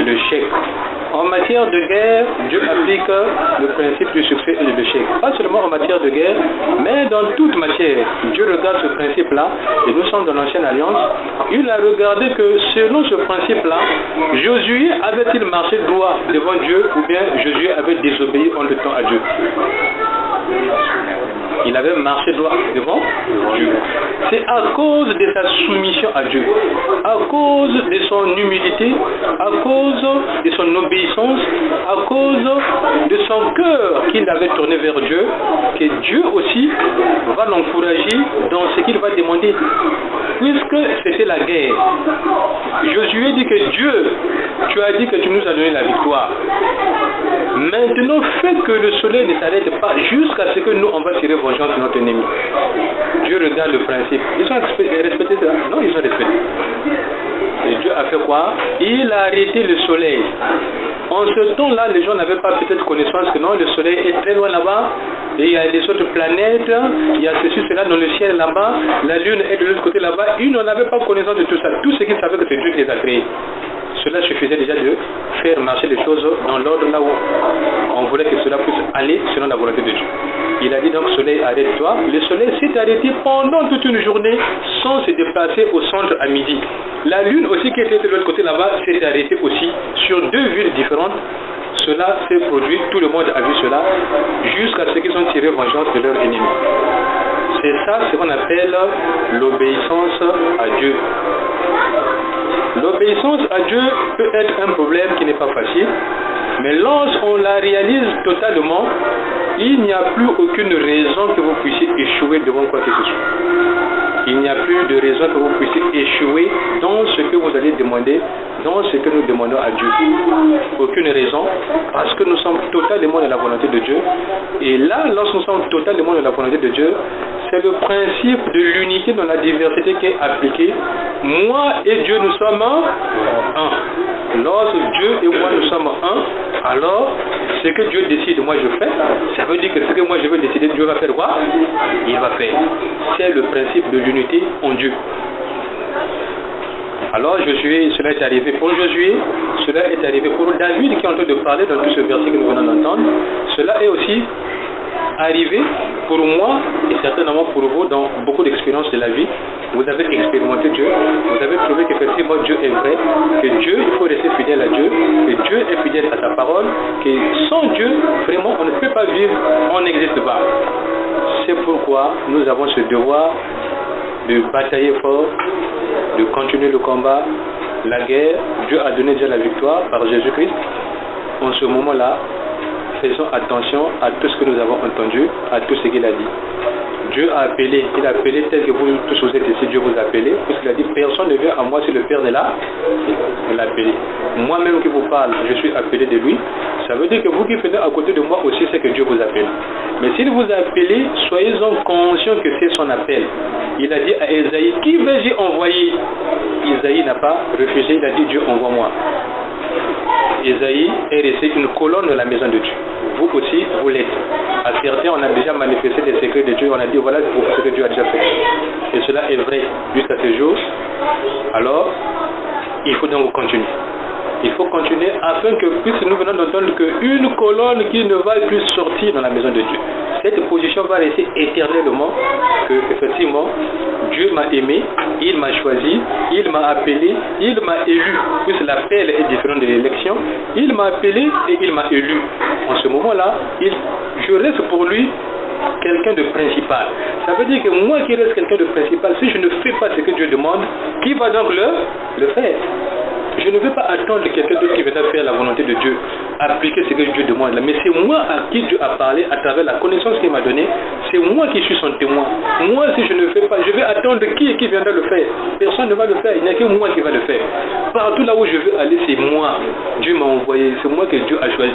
l'échec. En matière de guerre, Dieu applique le principe du succès et de l'échec. Pas seulement en matière de guerre, mais dans toute matière. Dieu regarde ce principe-là, et nous sommes dans l'Ancienne Alliance. Il a regardé que selon ce principe-là, Josué avait-il marché droit devant Dieu ou bien Josué avait désobéi en le temps à Dieu? Il avait marché droit devant Dieu. C'est à cause de sa soumission à Dieu, à cause de son humilité, à cause de son obéissance, à cause de son cœur qu'il avait tourné vers Dieu, que Dieu aussi va l'encourager dans ce qu'il va demander. Puisque c'était la guerre, Josué dit que Dieu, tu as dit que tu nous as donné la victoire. Maintenant, fais que le soleil ne s'arrête pas jusqu'à ce que nous, on va tirer vengeance de notre ennemi. Dieu regarde le principe. Ils ont respecté ça? Non, ils ont respecté. Et Dieu a fait quoi? Il a arrêté le soleil. En ce temps-là, les gens n'avaient pas peut-être connaissance que non, le soleil est très loin là-bas, et il y a des autres planètes, il y a ceci, cela dans le ciel là-bas, la lune est de l'autre côté là-bas. Ils n'en avaient pas connaissance de tout ça. Tout ce qu'ils savaient que c'est Dieu qui les a créés. Cela suffisait déjà de faire marcher les choses dans l'ordre là où on voulait que cela puisse aller selon la volonté de Dieu. Il a dit donc, soleil, arrête-toi. Le soleil s'est arrêté pendant toute une journée sans se déplacer au centre à midi. La lune aussi qui était de l'autre côté là-bas s'est arrêtée aussi sur deux villes différentes. Cela s'est produit, tout le monde a vu cela, jusqu'à ce qu'ils ont tiré vengeance de leur ennemi. C'est ça ce qu'on appelle l'obéissance à Dieu. L'obéissance à Dieu peut être un problème qui n'est pas facile, mais lorsqu'on la réalise totalement, il n'y a plus aucune raison que vous puissiez échouer devant quoi que ce soit. Il n'y a plus de raison que vous puissiez échouer dans ce que vous allez demander, dans ce que nous demandons à Dieu. Aucune raison, parce que nous sommes totalement dans la volonté de Dieu. Et là, lorsque nous sommes totalement dans la volonté de Dieu, c'est le principe de l'unité dans la diversité qui est appliqué. Moi et Dieu, nous sommes un. Lorsque Dieu et moi, nous sommes un, alors ce que Dieu décide, moi je fais. Ça veut dire que ce que moi je veux décider, Dieu va faire quoi? Il va faire. C'est le principe de l'unité en Dieu. Alors Josué, cela est arrivé pour Josué, cela est arrivé pour David qui est en train de parler dans tout ce verset que nous venons d'entendre. Cela est aussi arrivé pour moi et certainement pour vous dans beaucoup d'expériences de la vie. Vous avez expérimenté Dieu, vous avez trouvé qu'effectivement Dieu est vrai, que Dieu, il faut rester fidèle à Dieu, que Dieu est fidèle à sa parole, que sans Dieu, vraiment on ne peut pas vivre, on n'existe pas. C'est pourquoi nous avons ce devoir de batailler fort, de continuer le combat, la guerre. Dieu a donné déjà la victoire par Jésus-Christ. En ce moment-là, faisons attention à tout ce que nous avons entendu, à tout ce qu'il a dit. Dieu a appelé, il a appelé tel que vous tous vous êtes ici, Dieu vous a appelé, puisqu'il a dit personne ne vient à moi si le Père est là, il l'a appelé. Moi-même qui vous parle, je suis appelé de lui. Ça veut dire que vous qui venez à côté de moi aussi, c'est que Dieu vous appelle. Mais s'il vous a appelé, soyez-en conscients que c'est son appel. Il a dit à Esaïe, qui vais-je envoyer? Esaïe n'a pas refusé, il a dit Dieu envoie-moi. Esaïe est resté une colonne de la maison de Dieu. Vous aussi, vous l'êtes. À certains, on a déjà manifesté les secrets de Dieu. On a dit, voilà ce que Dieu a déjà fait. Et cela est vrai jusqu'à ce jour. Alors, il faut donc continuer. Il faut continuer afin que, puisque nous venons d'entendre qu'une colonne qui ne va plus sortir dans la maison de Dieu. Cette position va rester éternellement que, effectivement, Dieu m'a aimé, il m'a choisi, il m'a appelé, il m'a élu. Puisque l'appel est différent de l'élection, il m'a appelé et il m'a élu. En ce moment-là, je reste pour lui quelqu'un de principal. Ça veut dire que moi qui reste quelqu'un de principal, si je ne fais pas ce que Dieu demande, qui va donc le faire? Je ne veux pas attendre quelqu'un d'autre qui viendra faire la volonté de Dieu, appliquer ce que Dieu demande. Mais c'est moi à qui Dieu a parlé à travers la connaissance qu'il m'a donnée. C'est moi qui suis son témoin. Moi, si je ne fais pas, je vais attendre qui viendra le faire. Personne ne va le faire. Il n'y a que moi qui va le faire. Partout là où je veux aller, c'est moi. Dieu m'a envoyé. C'est moi que Dieu a choisi.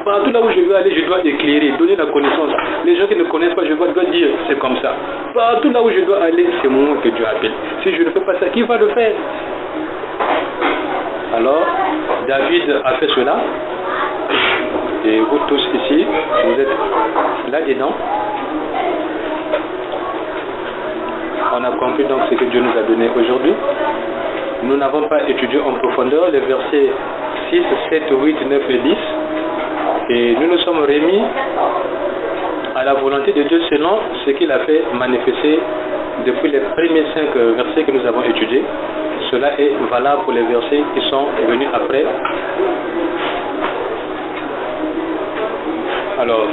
Partout là où je veux aller, je dois éclairer, donner la connaissance. Les gens qui ne connaissent pas, je dois dire, c'est comme ça. Partout là où je dois aller, c'est moi que Dieu appelle. Si je ne fais pas ça, qui va le faire? Alors, David a fait cela. Et vous tous ici, vous êtes là-dedans. On a compris donc ce que Dieu nous a donné aujourd'hui. Nous n'avons pas étudié en profondeur les versets 6, 7, 8, 9 et 10. Et nous nous sommes remis à la volonté de Dieu selon ce qu'il a fait manifester depuis les premiers 5 versets que nous avons étudiés. Cela est valable pour les versets qui sont venus après. Alors,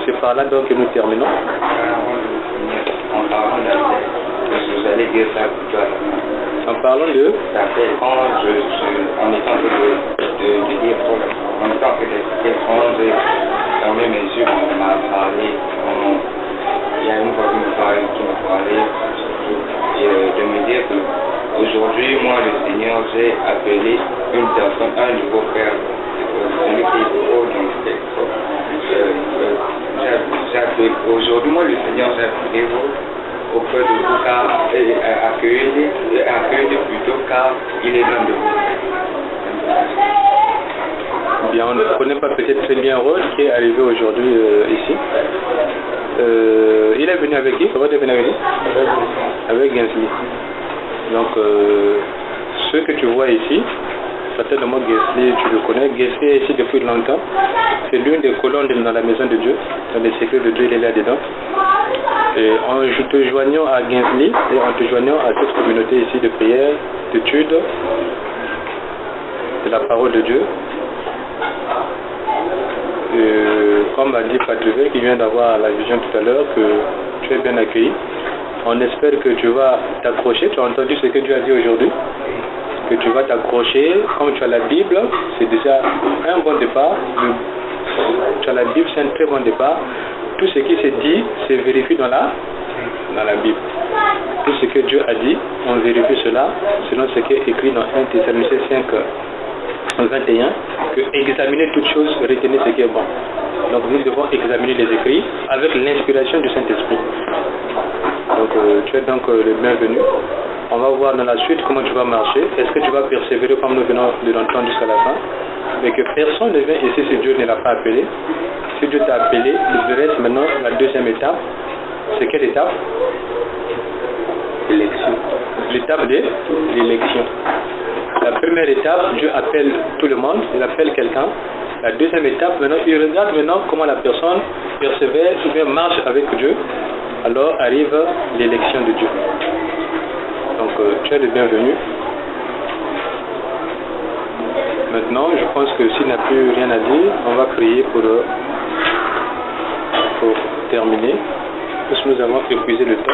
c'est par là donc que nous terminons. En parlant d'appel, vous allez dire ça plutôt à la fin. En parlant de l'appel, quand en étant de dire en étant que d'expliquer, quand j'ai fermé mes yeux, on m'a parlé, il y a une voix qui m'a parlé, et de me dire que aujourd'hui, moi, le Seigneur, j'ai appelé une personne, un nouveau frère, celui qui est haut dans le texte. Aujourd'hui, moi, le Seigneur, j'ai appelé vous auprès de vous, car accueillez-le plutôt, car il est l'un de vous. Bien, on ne connaît pas peut-être très bien Rod qui est arrivé aujourd'hui ici. Il est venu avec qui? Rod est venu avec qui? Avec Gensly. Donc, ce que tu vois ici, certainement Gensly, tu le connais. Gensly est ici depuis longtemps. C'est l'une des colonnes dans la maison de Dieu. Dans les secrets de Dieu, il est là-dedans. Et en te joignant à Gensly et en te joignant à cette communauté ici de prière, d'études, de la parole de Dieu, comme a dit Patrick qui vient d'avoir la vision tout à l'heure, que tu es bien accueilli. On espère que tu vas t'accrocher. Tu as entendu ce que Dieu a dit aujourd'hui, que tu vas t'accrocher. Comme tu as la Bible, c'est déjà un bon départ. Tu as la Bible, c'est un très bon départ. Tout ce qui s'est dit se vérifie dans la Bible. Tout ce que Dieu a dit, on vérifie cela selon ce qui est écrit dans 1 Thessaloniciens 5, 21, que examiner toutes choses, retenez ce qui est bon. Donc nous devons examiner les écrits avec l'inspiration du Saint-Esprit. Donc tu es donc le bienvenu. On va voir dans la suite comment tu vas marcher. Est-ce que tu vas persévérer comme nous venons de l'entendre jusqu'à la fin? Mais que personne ne vient ici si Dieu ne l'a pas appelé. Si Dieu t'a appelé, il reste maintenant la deuxième étape. C'est quelle étape? L'élection. L'étape de l'élection. La première étape, Dieu appelle tout le monde, il appelle quelqu'un. La deuxième étape, maintenant, il regarde maintenant comment la personne persévère ou bien marche avec Dieu. Alors arrive l'élection de Dieu. Donc tu es le bienvenu. Maintenant, je pense que s'il n'a plus rien à dire, on va prier pour terminer. Parce que nous avons épuisé le temps.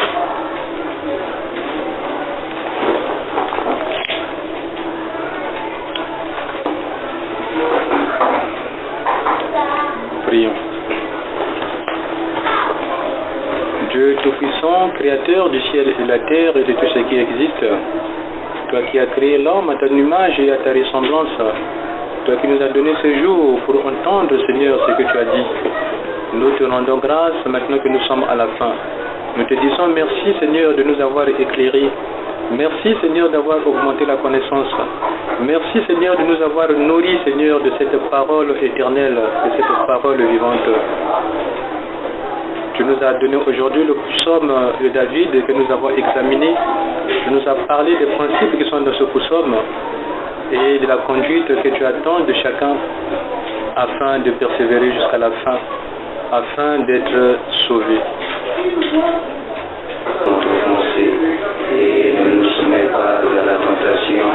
Prions. Dieu Tout-Puissant, Créateur du ciel et de la terre et de tout ce qui existe, toi qui as créé l'homme à ton image et à ta ressemblance, toi qui nous as donné ce jour pour entendre, Seigneur, ce que tu as dit, nous te rendons grâce maintenant que nous sommes à la fin. Nous te disons merci, Seigneur, de nous avoir éclairés. Merci, Seigneur, d'avoir augmenté la connaissance. Merci, Seigneur, de nous avoir nourris, Seigneur, de cette parole éternelle, de cette parole vivante. Tu nous as donné aujourd'hui le psaume de David que nous avons examiné. Tu nous as parlé des principes qui sont dans ce psaume. et de la conduite que tu attends de chacun afin de persévérer jusqu'à la fin, afin d'être sauvé. Et ne nous soumets pas à la tentation,